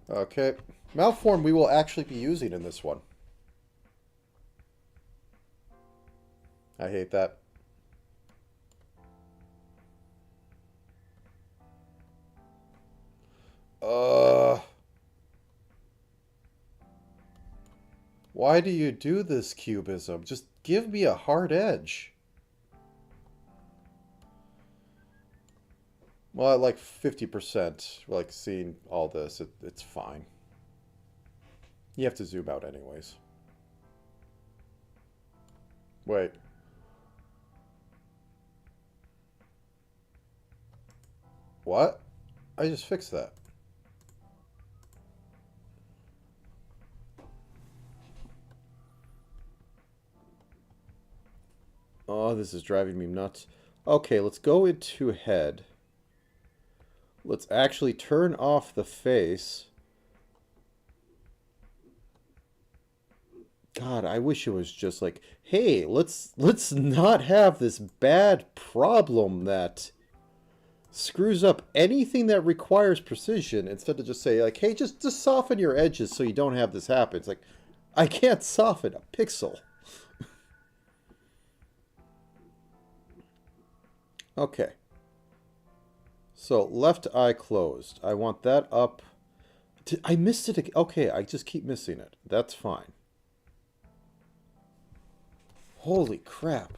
Okay. Mouth form we will actually be using in this one. I hate that. Why do you do this, cubism? Just give me a hard edge. Well, at like 50%, like seeing all this, it's fine. You have to zoom out anyways. Wait. What? I just fixed that. Oh, this is driving me nuts. Okay, let's go into head. Let's actually turn off the face. God, I wish it was just like, hey, let's not have this bad problem that screws up anything that requires precision, instead of just say like, hey, just soften your edges so you don't have this happen. It's like, I can't soften a pixel. Okay. So left eye closed. I want that up. I missed it. Okay, I just keep missing it. That's fine. Holy crap.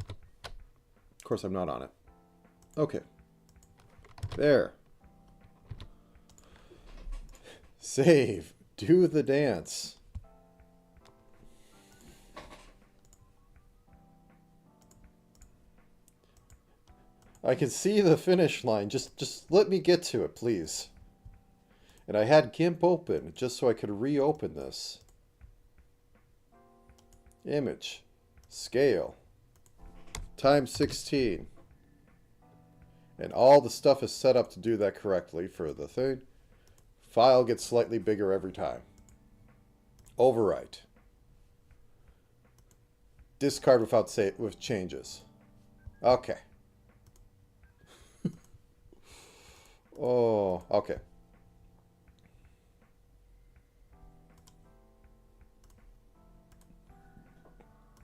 Of course, I'm not on it. Okay. There. Save. Do the dance. I can see the finish line. Just let me get to it, please. And I had GIMP open just so I could reopen this. Image. Scale. Times 16. And all the stuff is set up to do that correctly for the thing. File gets slightly bigger every time. Overwrite. Discard with changes. Okay. Oh, okay.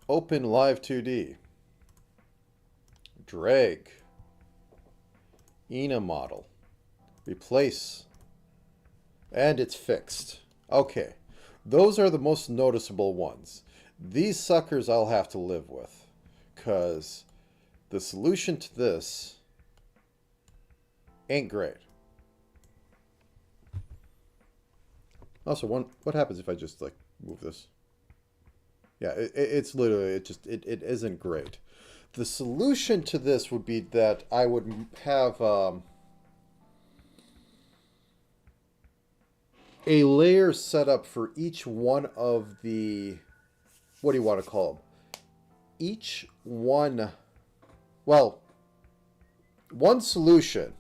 Open Live 2D. Drag. Ina model. Replace. And it's fixed. Okay. Those are the most noticeable ones. These suckers I'll have to live with. Because the solution to this ain't great. Also, what happens if I just like move this? Yeah, it's literally, it isn't great. The solution to this would be that I would have a layer set up for each one of the, what do you want to call them? Each one, well, one solution.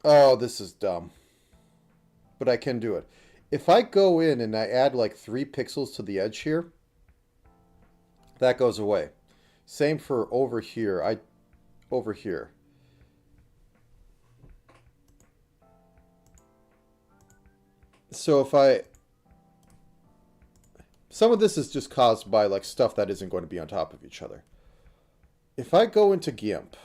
Oh, this is dumb. But I can do it. If I go in and I add like 3 pixels to the edge here, that goes away. Same for over here. Over here. So if some of this is just caused by like stuff that isn't going to be on top of each other. If I go into GIMP,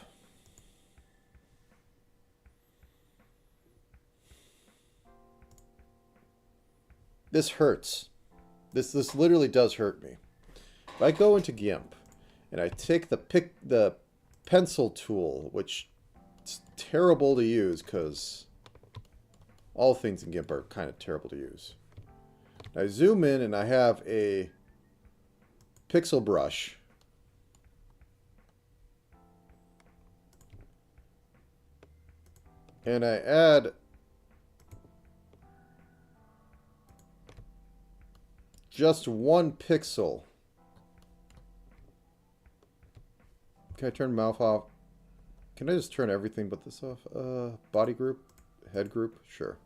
this hurts. This literally does hurt me. If I go into GIMP and I take the pencil tool, which is terrible to use because all things in GIMP are kind of terrible to use. I zoom in and I have a pixel brush. And I add just 1 pixel. Can I turn mouth off? Can I just turn everything but this off? Body group? Head group? Sure.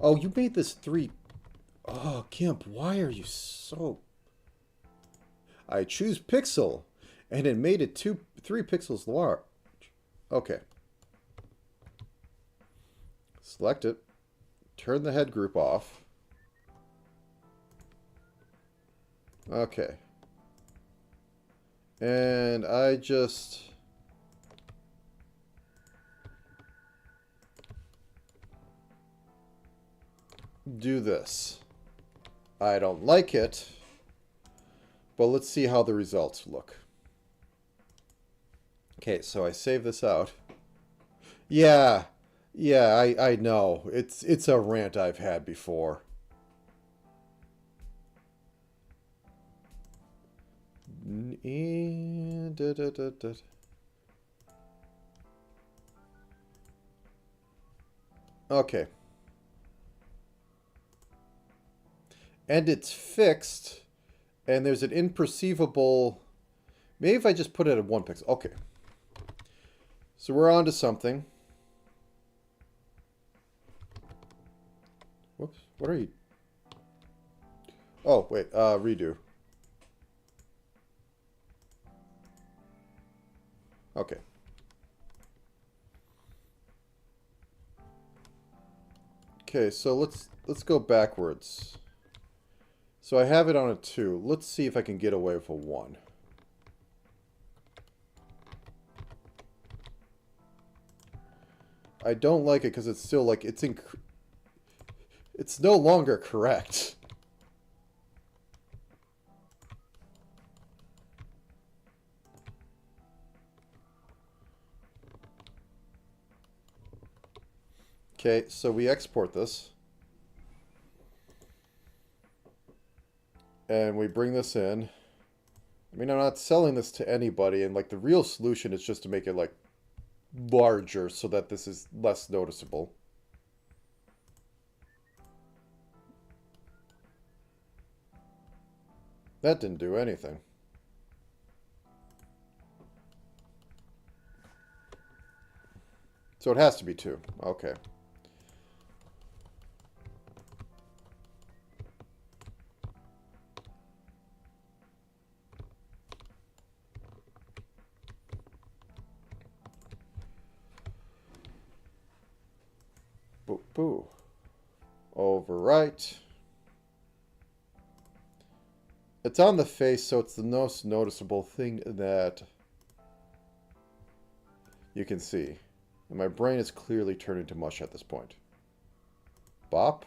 Oh, you made this 3... Oh, Gimp, why are you so... I choose pixel, and it made it 3 pixels large. Okay. Select it. Turn the head group off. Okay. And I just... do this. I don't like it, but let's see how the results look. Okay, so I save this out. Yeah, I know. It's a rant I've had before. Okay. And it's fixed, and there's an imperceivable... Maybe if I just put it at 1 pixel. Okay. So we're on to something. Whoops. What are you... Oh, wait. Redo. Okay. Okay, so let's go backwards. So I have it on a 2. Let's see if I can get away with a 1. I don't like it because it's still like it's no longer correct. Okay, so we export this. And we bring this in. I mean, I'm not selling this to anybody, and like the real solution is just to make it like larger so that this is less noticeable. That didn't do anything. So it has to be 2. Okay. Boo, boo. Overwrite. It's on the face, so it's the most noticeable thing that you can see. And my brain is clearly turning to mush at this point. Bop.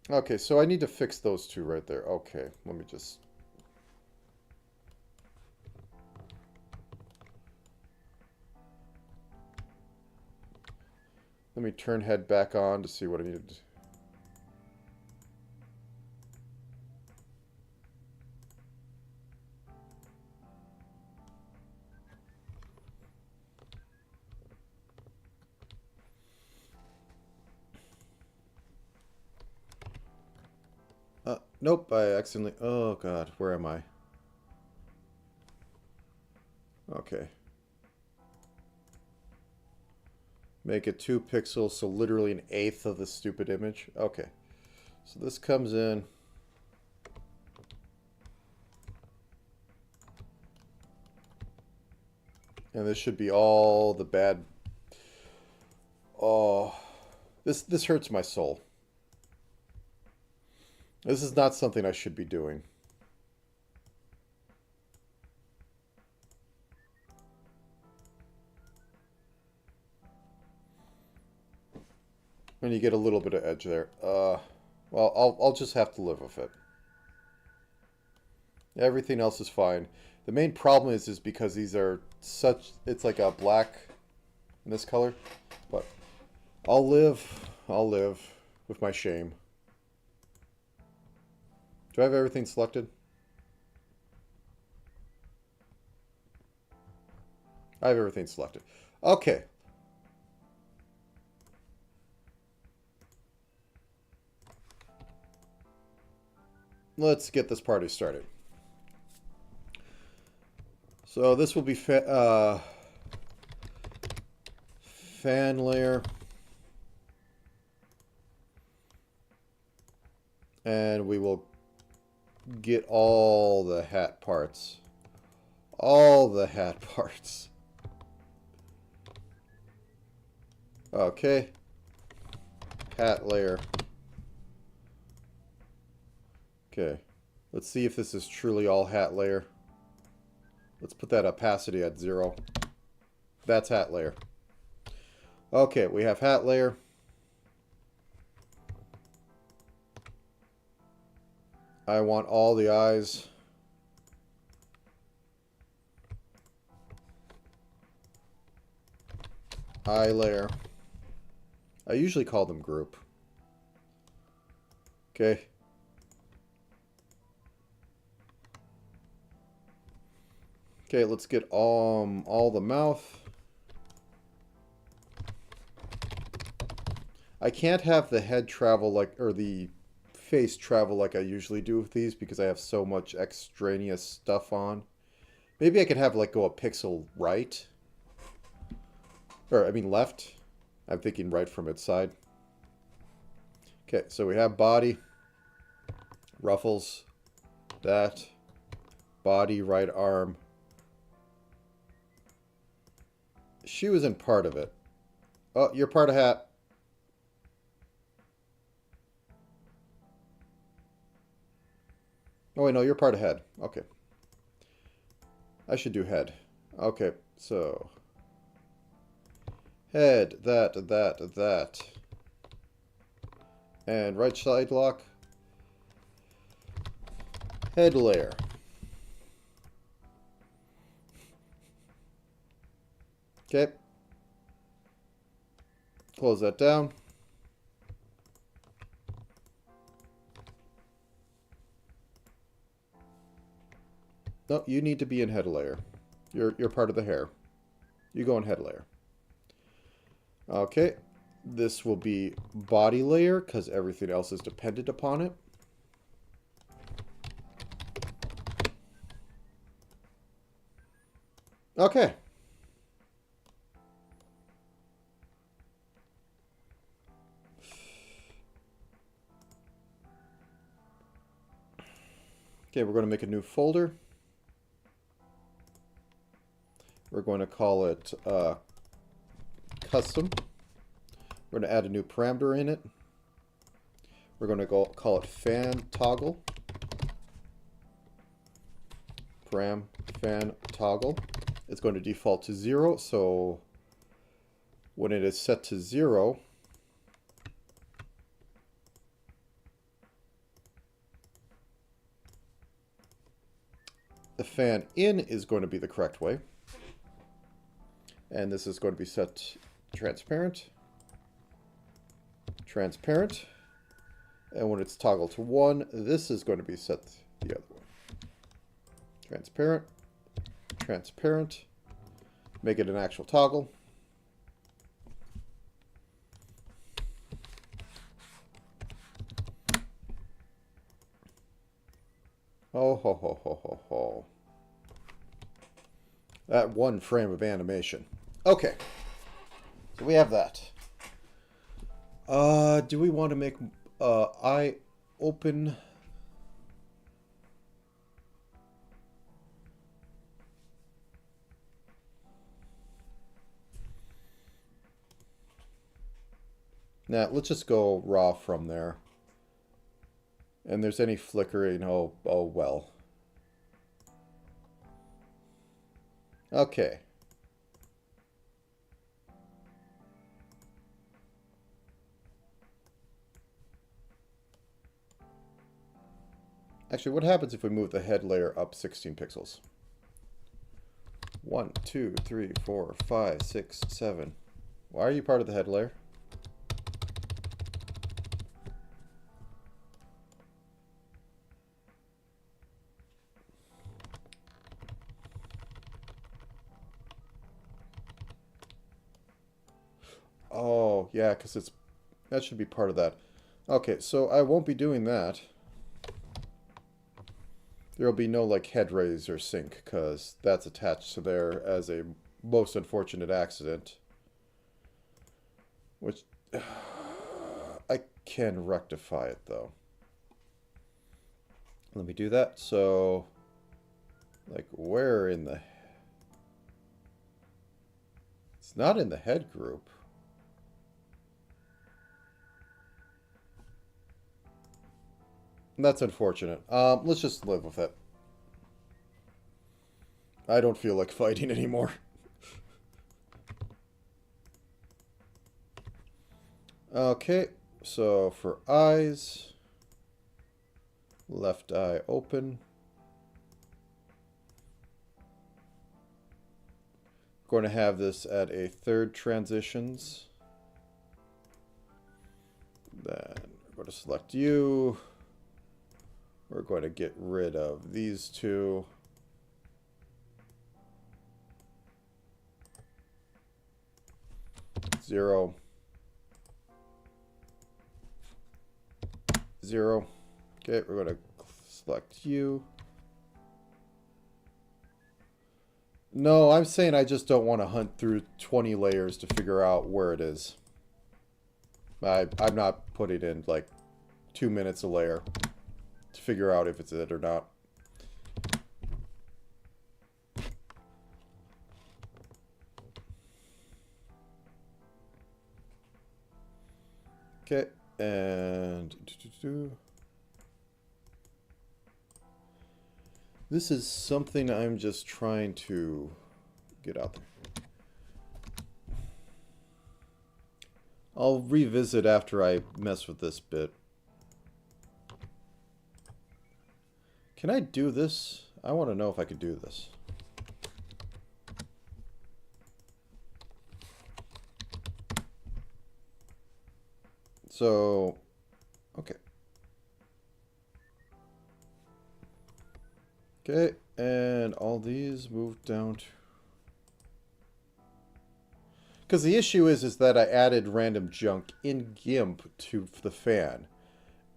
Okay, so I need to fix those 2 right there. Okay, let me just... Let me turn head back on to see what I needed. Nope, I accidentally... Oh, God, where am I? Okay. Make it 2 pixels, so literally 1/8 of the stupid image. Okay. So this comes in. And this should be all the bad... Oh. This hurts my soul. This is not something I should be doing. And you get a little bit of edge there. Well, I'll just have to live with it. Everything else is fine. The main problem is because these are such... It's like a black in this color. But I'll live with my shame. Do I have everything selected? I have everything selected. Okay. Let's get this party started. So this will be fan layer. And we will get all the hat parts. All the hat parts. Okay. Hat layer. Okay. Let's see if this is truly all hat layer. Let's put that opacity at 0. That's hat layer. Okay, we have hat layer. I want all the eyes. Eye layer. I usually call them group. Okay. Okay, let's get all the mouth. I can't have the head travel like, or the face travel like I usually do with these because I have so much extraneous stuff on. Maybe I could have like go a pixel right. Or, I mean left. I'm thinking right from its side. Okay, so we have body. Ruffles. That. Body, right arm. She was in part of it. Oh, you're part of hat. Oh, wait, no, you're part of head. Okay. I should do head. Okay, so... head, that. And right side lock. Head layer. Okay. Close that down. No, you need to be in head layer. You're part of the hair. You go in head layer. Okay. This will be body layer because everything else is dependent upon it. Okay. Okay, we're going to make a new folder. We're going to call it custom. We're going to add a new parameter in it. We're going to call it fan toggle. Param fan toggle. It's going to default to 0, so when it is set to 0, the fan in is going to be the correct way. And this is going to be set transparent. Transparent. And when it's toggled to 1, this is going to be set the other way. Transparent. Transparent. Make it an actual toggle. Oh, ho, ho, ho, ho, ho. That one frame of animation. Okay. So we have that. Do we want to make eye open? Nah, let's just go raw from there. And there's any flickering, oh well. Okay. Actually, what happens if we move the head layer up 16 pixels? 1, 2, 3, 4, 5, 6, 7. Why are you part of the head layer? Yeah, because that should be part of that. Okay, so I won't be doing that. There'll be no, like, head raise or sync, because that's attached to there as a most unfortunate accident. Which, I can rectify it, though. Let me do that. So, like, where in the... It's not in the head group. That's unfortunate. Let's just live with it. I don't feel like fighting anymore. Okay, so for eyes, left eye open. Going to have this at a third transitions. Then we're going to select you. We're going to get rid of these two. Zero. Zero. Okay, we're going to select you. No, I'm saying I just don't want to hunt through 20 layers to figure out where it is. I'm not putting in like 2 minutes a layer to figure out if it's it or not. Okay, and this is something I'm just trying to get out there. I'll revisit after I mess with this bit. Can I do this? I want to know if I could do this. So, okay. Okay, and all these move down to... Because the issue is that I added random junk in GIMP to the fan.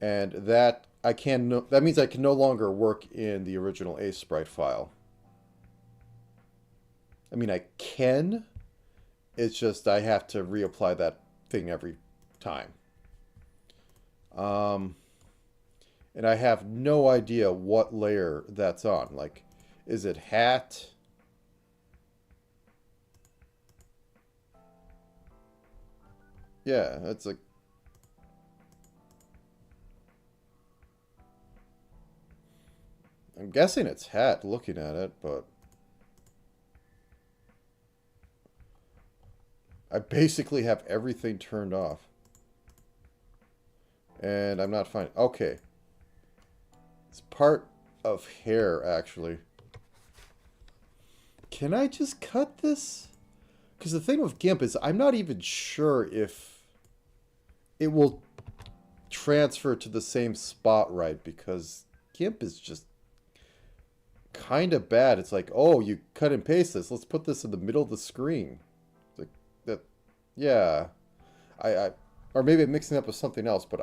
And that that means I can no longer work in the original A sprite file. I mean, I can. It's just I have to reapply that thing every time. And I have no idea what layer that's on. Like, is it hat? Yeah, it's like... I'm guessing it's hat looking at it, but... I basically have everything turned off. And I'm not finding... Okay. It's part of hair, actually. Can I just cut this? Because the thing with GIMP is I'm not even sure if it will transfer to the same spot right, because GIMP is just kind of bad. It's like, oh, you cut and paste this. Let's put this in the middle of the screen. It's like that. Yeah. Or maybe I'm mixing it up with something else, but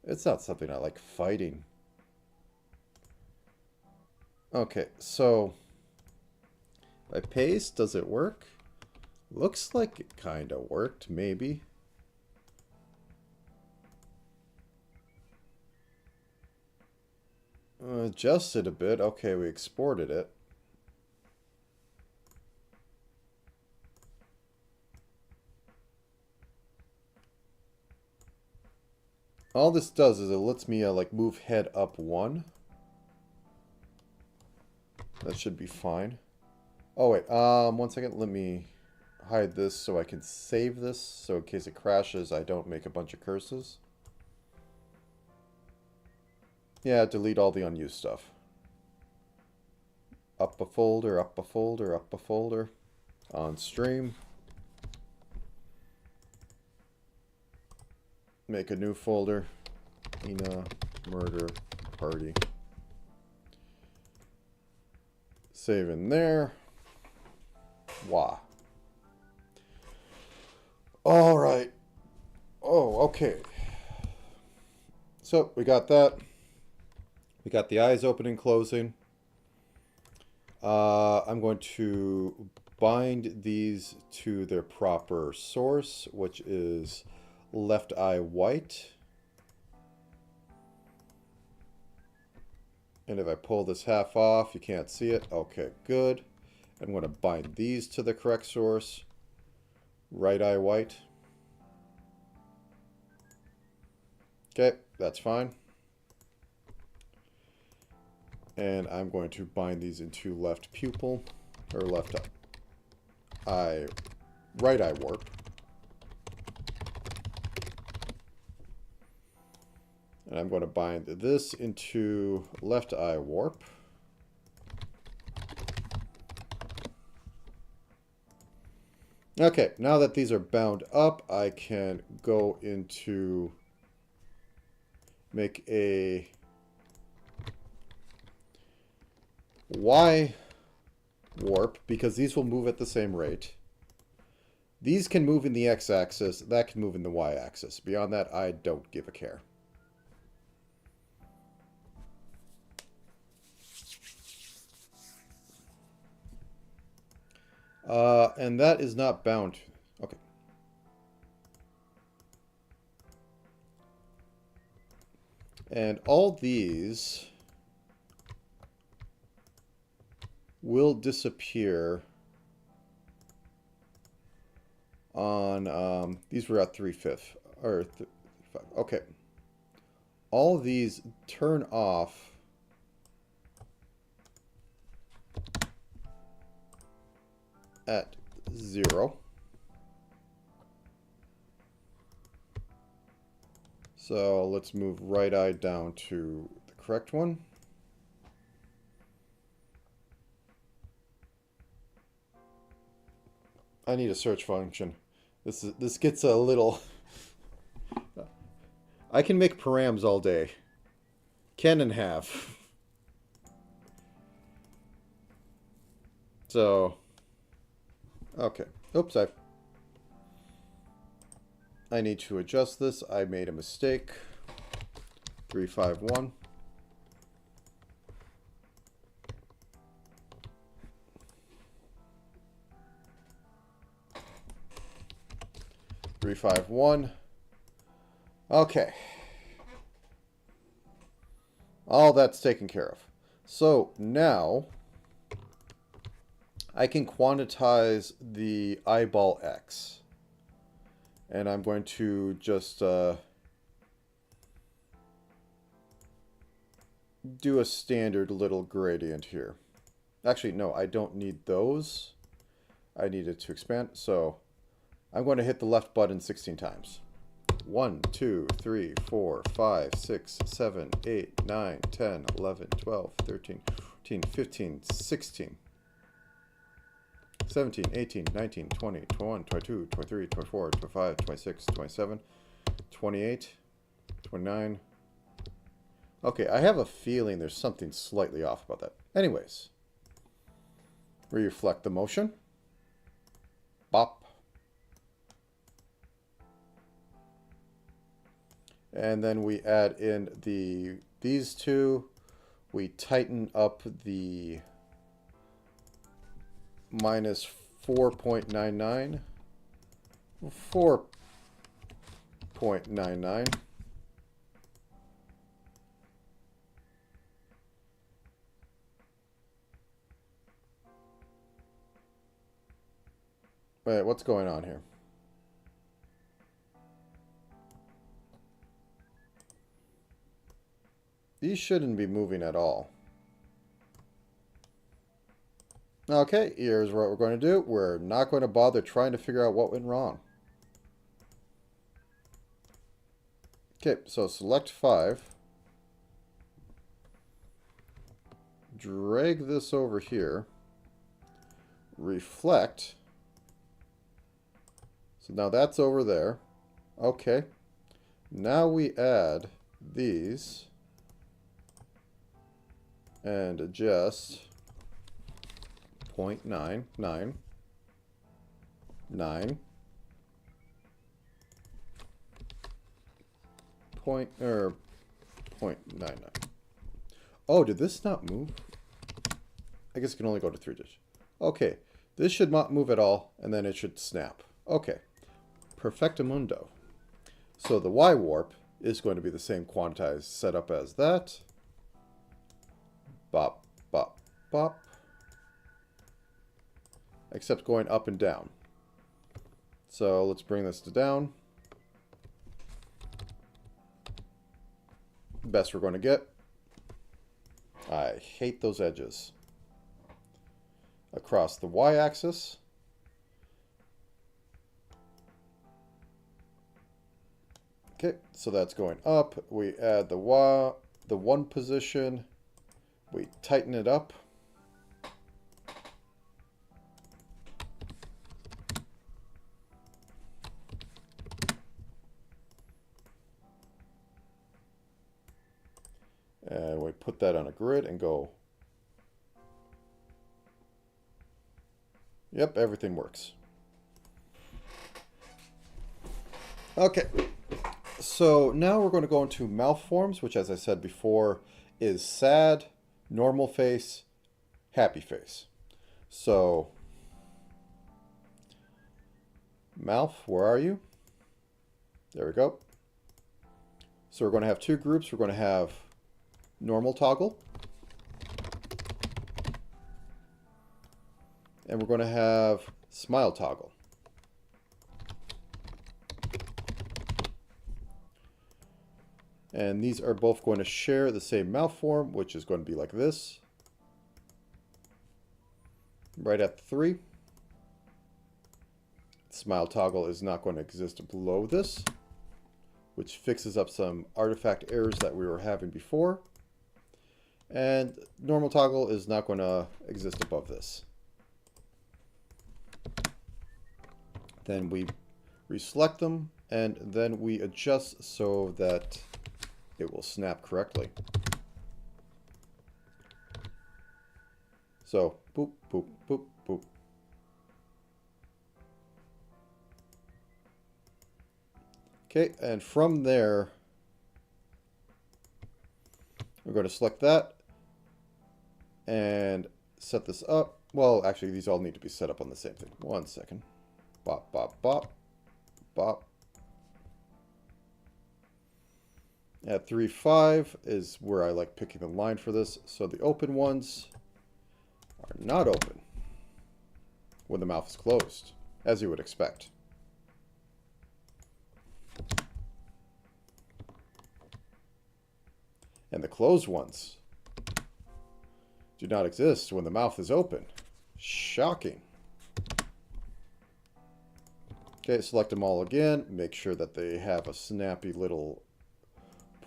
it's not something I like fighting. Okay, so if I paste, does it work? Looks like it kind of worked, maybe. Adjusted a bit. Okay, we exported it. All this does is it lets me like move head up one. That should be fine. Oh wait, 1 second. Let me hide this so I can save this. So in case it crashes, I don't make a bunch of curses. Yeah, delete all the unused stuff. Up a folder, up a folder, up a folder. On stream. Make a new folder. Ina murder party. Save in there. Wah. All right. Oh, okay. So we got that. We got the eyes open and closing. I'm going to bind these to their proper source, which is left eye white. And if I pull this half off, you can't see it. Okay, good. I'm going to bind these to the correct source. Right eye white. Okay, that's fine. And I'm going to bind these into left pupil, or left eye, right eye warp. And I'm going to bind this into left eye warp. Okay, now that these are bound up, I can go into make a Y warp, because these will move at the same rate. These can move in the x-axis, that can move in the y-axis. Beyond that, I don't give a care. And that is not bound. Okay. And all these will disappear on, these were at 3/5, or 5. Okay. All of these turn off at 0. So let's move right eye down to the correct one. I need a search function. This gets a little... I can make params all day. Can and have. So... Okay. Oops, I need to adjust this. I made a mistake. 351. Okay. All that's taken care of. So now I can quantize the eyeball X. And I'm going to just do a standard little gradient here. Actually, no, I don't need those. I need it to expand. So I'm going to hit the left button 16 times. 1, 2, 3, 4, 5, 6, 7, 8, 9, 10, 11, 12, 13, 14, 15, 16. 17, 18, 19, 20, 21, 22, 23, 24, 25, 26, 27, 28, 29. Okay, I have a feeling there's something slightly off about that. Anyways, reflect the motion. Bop. And then we add in these two. We tighten up the minus 4.99. 4.99. Wait, what's going on here? These shouldn't be moving at all. Okay, here's what we're going to do. We're not going to bother trying to figure out what went wrong. Okay, so select 5. Drag this over here. Reflect. So now that's over there. Okay. Now we add these. And adjust 0.999. point, or 0.99. Oh, did this not move? I guess it can only go to 3 digits. Okay, this should not move at all, and then it should snap. Okay, perfectamundo. So the Y warp is going to be the same quantized setup as that. Bop, bop, bop. Except going up and down. So let's bring this to down. Best we're going to get. I hate those edges. Across the y-axis. Okay, so that's going up. We add the one position. We tighten it up. And we put that on a grid and go. Yep, everything works. Okay, so now we're going to go into malforms, which, as I said before, is sad, normal face, happy face. So, Malf, where are you? There we go. So we're going to have two groups. We're going to have normal toggle. And we're going to have smile toggle. And these are both going to share the same malform, which is going to be like this. Right at 3. Smile toggle is not going to exist below this, which fixes up some artifact errors that we were having before. And normal toggle is not going to exist above this. Then we reselect them, and then we adjust so that it will snap correctly. So, boop, boop, boop, boop. Okay, and from there, we're going to select that and set this up. Well, actually, these all need to be set up on the same thing. 1 second. Bop, bop, bop, bop. At 3.5 is where I like picking the line for this. So the open ones are not open when the mouth is closed, as you would expect. And the closed ones do not exist when the mouth is open. Shocking. Okay, select them all again. Make sure that they have a snappy little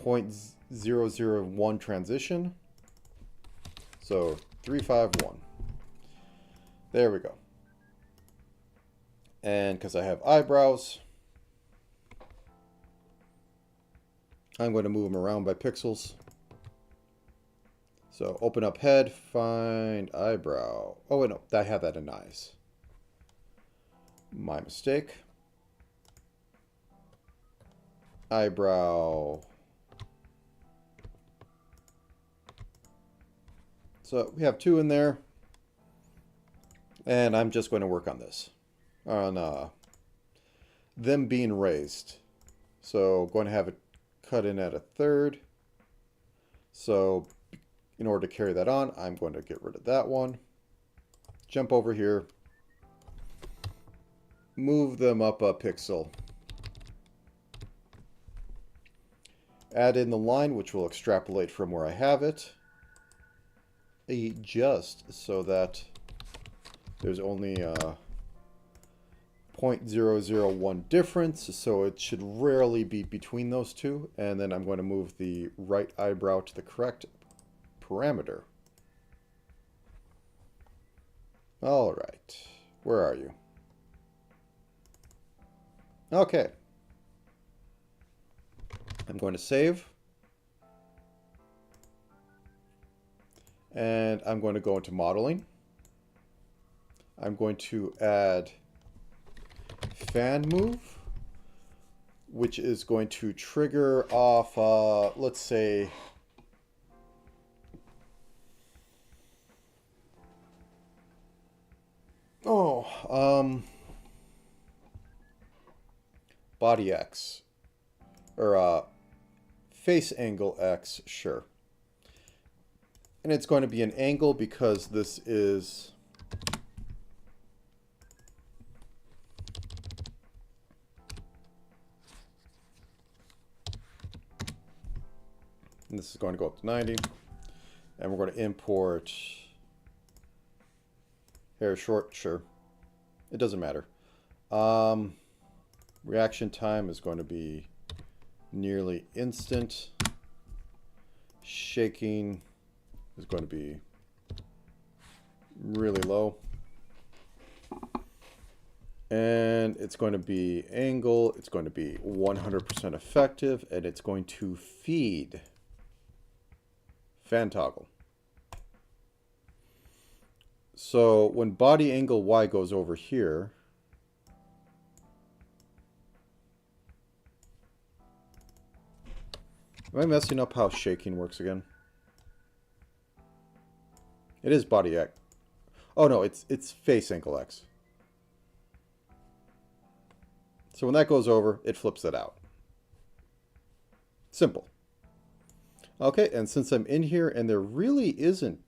0.001 transition. So 351. There we go. And because I have eyebrows, I'm going to move them around by pixels. So open up head, find eyebrow. Oh wait, no, I have that in eyes. My mistake. Eyebrow. So we have 2 in there. And I'm just going to work on this. On them being raised. So going to have it cut in at 1/3. So in order to carry that on, I'm going to get rid of that one. Jump over here. Move them up a pixel. Add in the line, which will extrapolate from where I have it. Just so that there's only a 0.001 difference, so it should rarely be between those two. And then I'm going to move the right eyebrow to the correct parameter. All right, where are you? Okay. I'm going to save. And I'm going to go into modeling. I'm going to add fan move which is going to trigger off, let's say, body X, or face angle X, sure. And it's going to be an angle because this is and this is going to go up to 90. And we're going to import hair short, sure. It doesn't matter. Reaction time is going to be nearly instant. Shaking is going to be really low. And it's going to be angle. It's going to be 100% effective. And it's going to feed fan toggle. So when body angle Y goes over here, am I messing up how shaking works again? It is body X. Oh no, it's face angle X. So when that goes over, it flips that out. Simple. Okay, and since I'm in here and there really isn't...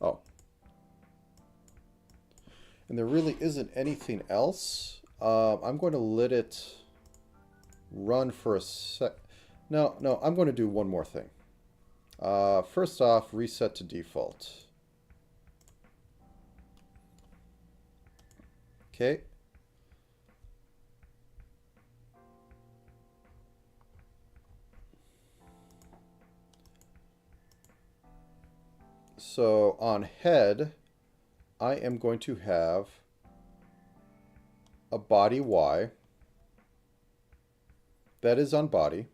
Oh. And there really isn't anything else. I'm going to let it run for a sec. No, I'm going to do one more thing. First off, reset to default. Okay. So on head, I am going to have a body Y. That is on body.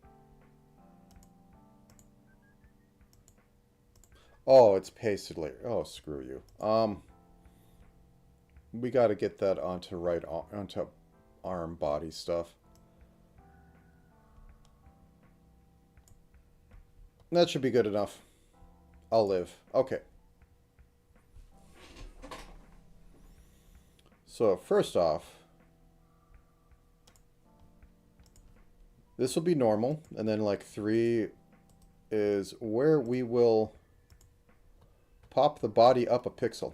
Oh, it's pasted later. Oh, screw you. We got to get that onto onto arm body stuff. That should be good enough. I'll live. Okay. So first off, this will be normal, and then like 3 is where we will pop the body up a pixel.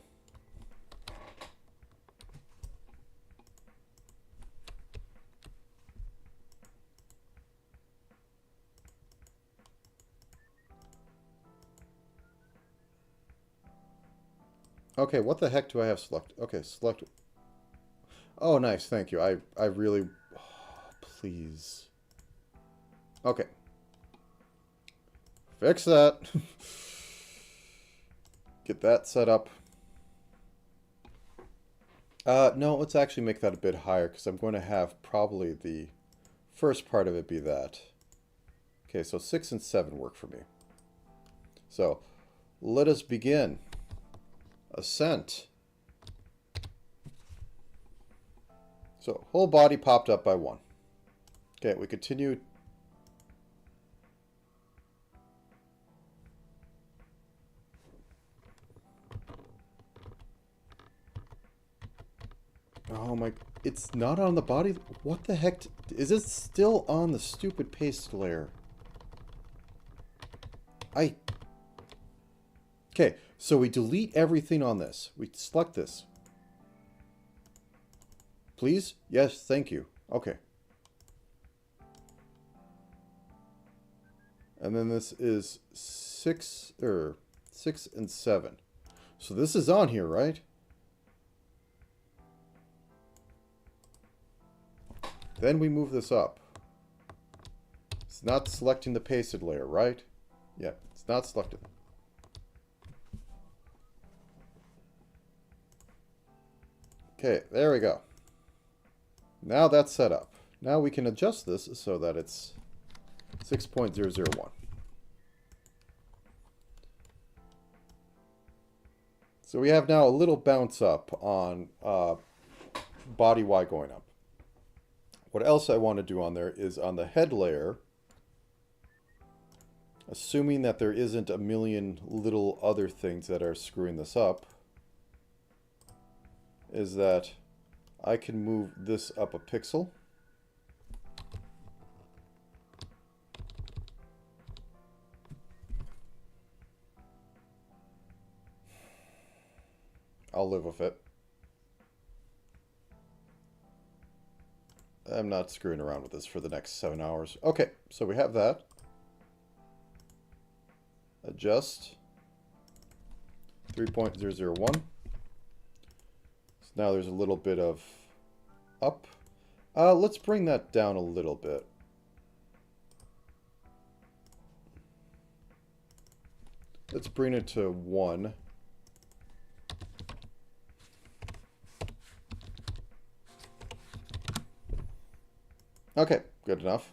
Okay, what the heck do I have select? Okay, select. Oh, nice, thank you. I really... Oh, please. Okay. Fix that. Get that set up. No, let's actually make that a bit higher because I'm going to have probably the first part of it be that. Okay, so 6 and 7 work for me. So, let us begin. Ascent. So, whole body popped up by 1. Okay, we continue. Oh my, it's not on the body. What the heck? Is it still on the stupid paste layer? Okay, so we delete everything on this. We select this. Please? Yes, thank you. Okay. And then this is 6 and 7. So this is on here, right? Then we move this up. It's not selecting the pasted layer, right? Yeah, it's not selected. Okay, there we go. Now that's set up. Now we can adjust this so that it's 6.001. So we have now a little bounce up on body Y going up. What else I want to do on there is on the head layer, assuming that there isn't a million little other things that are screwing this up, is that I can move this up a pixel. I'll live with it. I'm not screwing around with this for the next 7 hours. Okay, so we have that. Adjust. 3.001. So now there's a little bit of up. Let's bring that down a little bit. Let's bring it to 1. Okay, good enough.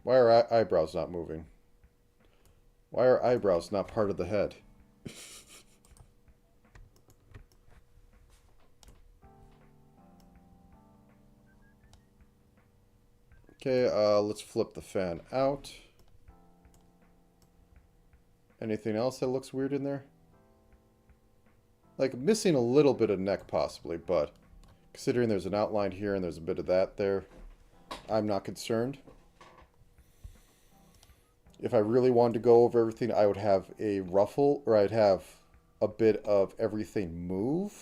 Why are eyebrows not moving? Why are eyebrows not part of the head? Okay, let's flip the fan out. Anything else that looks weird in there? Like, missing a little bit of neck possibly, but considering there's an outline here and there's a bit of that there, I'm not concerned. If I really wanted to go over everything, I would have a ruffle, or I'd have a bit of everything move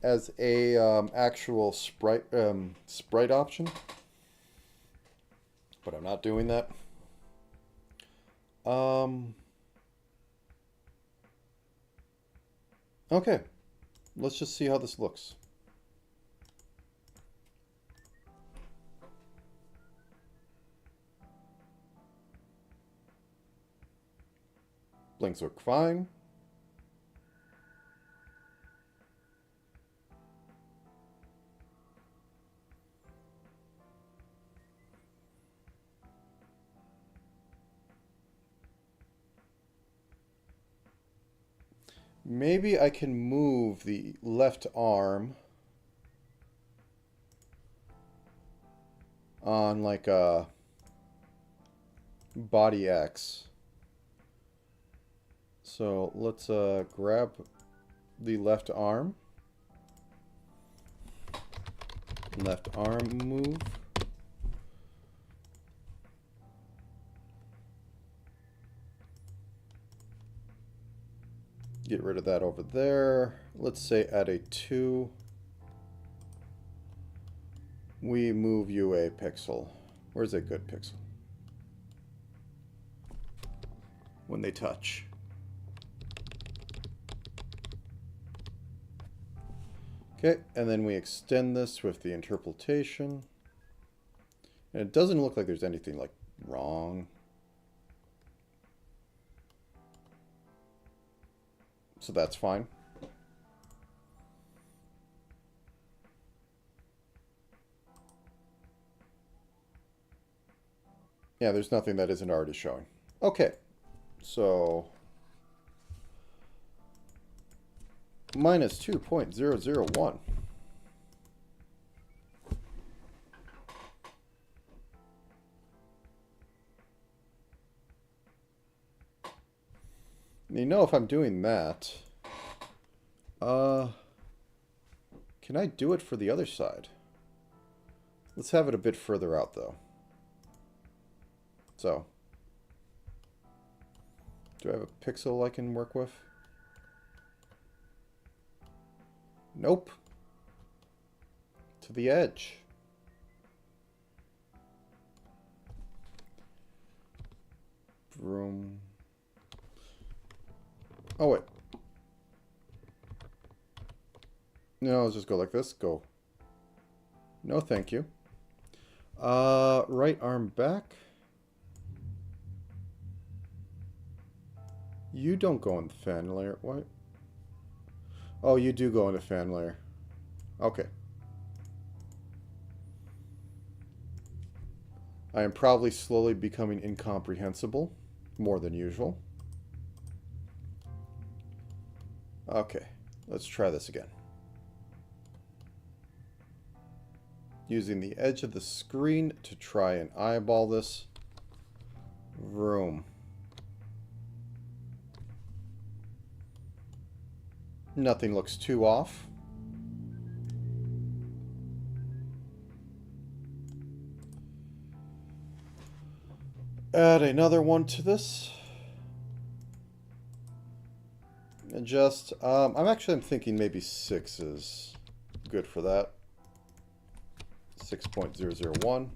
as a actual sprite option. But I'm not doing that. Okay, let's just see how this looks. Blinks look fine. Maybe I can move the left arm on like a body X. So let's grab the left arm. Left arm move. Get rid of that over there. Let's say at a 2. We move you a pixel. Where's a good pixel? When they touch. Okay, and then we extend this with the interpolation. And it doesn't look like there's anything like wrong. So that's fine. Yeah, there's nothing that isn't already showing. Okay, so minus 2.001. You know, if I'm doing that, can I do it for the other side? Let's have it a bit further out, though. So, do I have a pixel I can work with? Nope. To the edge. Vroom. Oh, wait. No, let's just go like this. Go. No, thank you. Right arm back. You don't go in the fan layer. What? Oh, you do go in the fan layer. Okay. I am probably slowly becoming incomprehensible. More than usual. Okay. Let's try this again. Using the edge of the screen to try and eyeball this. Vroom. Nothing looks too off. Add another one to this. And just, I'm thinking maybe 6 is good for that. 6.001.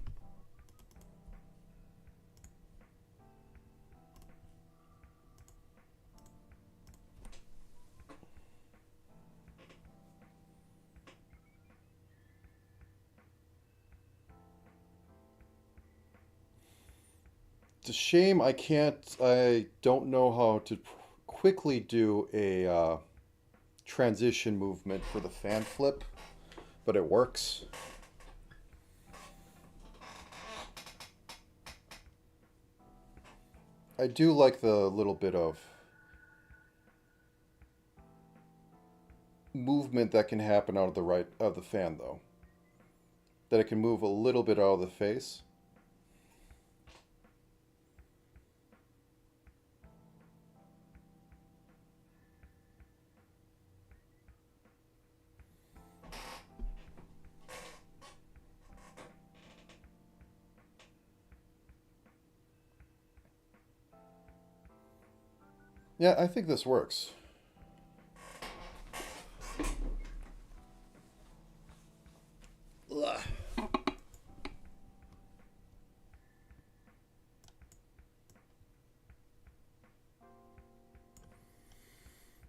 It's a shame I don't know how to quickly do a transition movement for the fan flip, but it works. I do like the little bit of movement that can happen out of the right of the fan, though. That it can move a little bit out of the face. Yeah, I think this works. Ugh.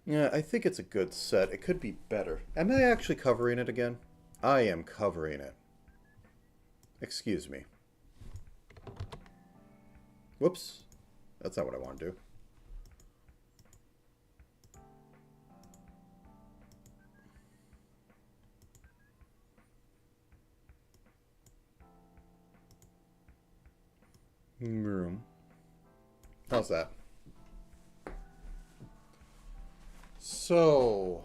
Yeah, I think it's a good set. It could be better. Am I actually covering it again? I am covering it. Excuse me. Whoops. That's not what I want to do. Room. How's that? So,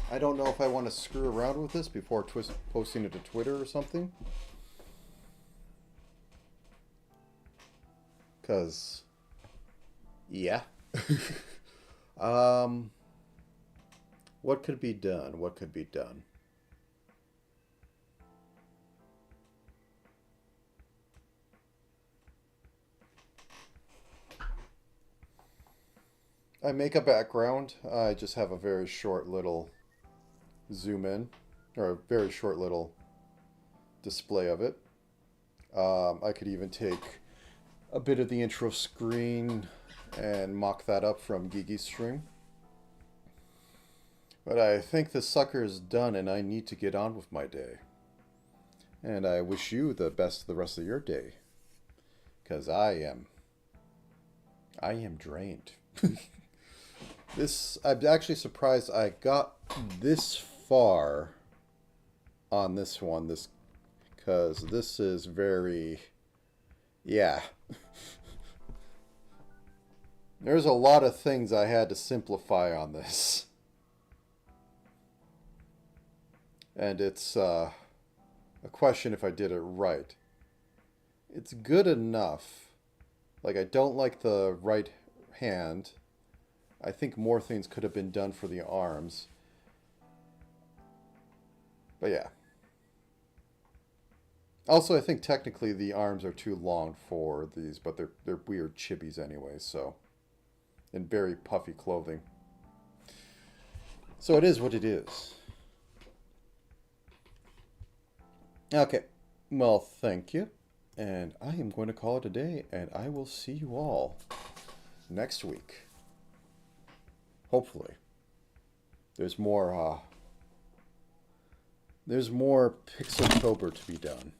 I don't know if I want to screw around with this before posting it to Twitter or something. Because, yeah. What could be done? What could be done? I make a background. I just have a very short little zoom in, or a very short little display of it. I could even take a bit of the intro screen and mock that up from Gigi's stream. But I think the sucker is done and I need to get on with my day. And I wish you the best the rest of your day. Because I am drained. I'm actually surprised I got this far on this one, because this is very, yeah. There's a lot of things I had to simplify on this. And it's a question if I did it right. It's good enough. Like, I don't like the right hand. I think more things could have been done for the arms. But yeah. Also, I think technically the arms are too long for these, but they're weird chibis anyway, so. And very puffy clothing. So it is what it is. Okay. Well, thank you. And I am going to call it a day, and I will see you all next week. Hopefully. There's more Pixeltober to be done.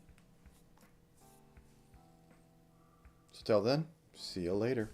So till then, see you later.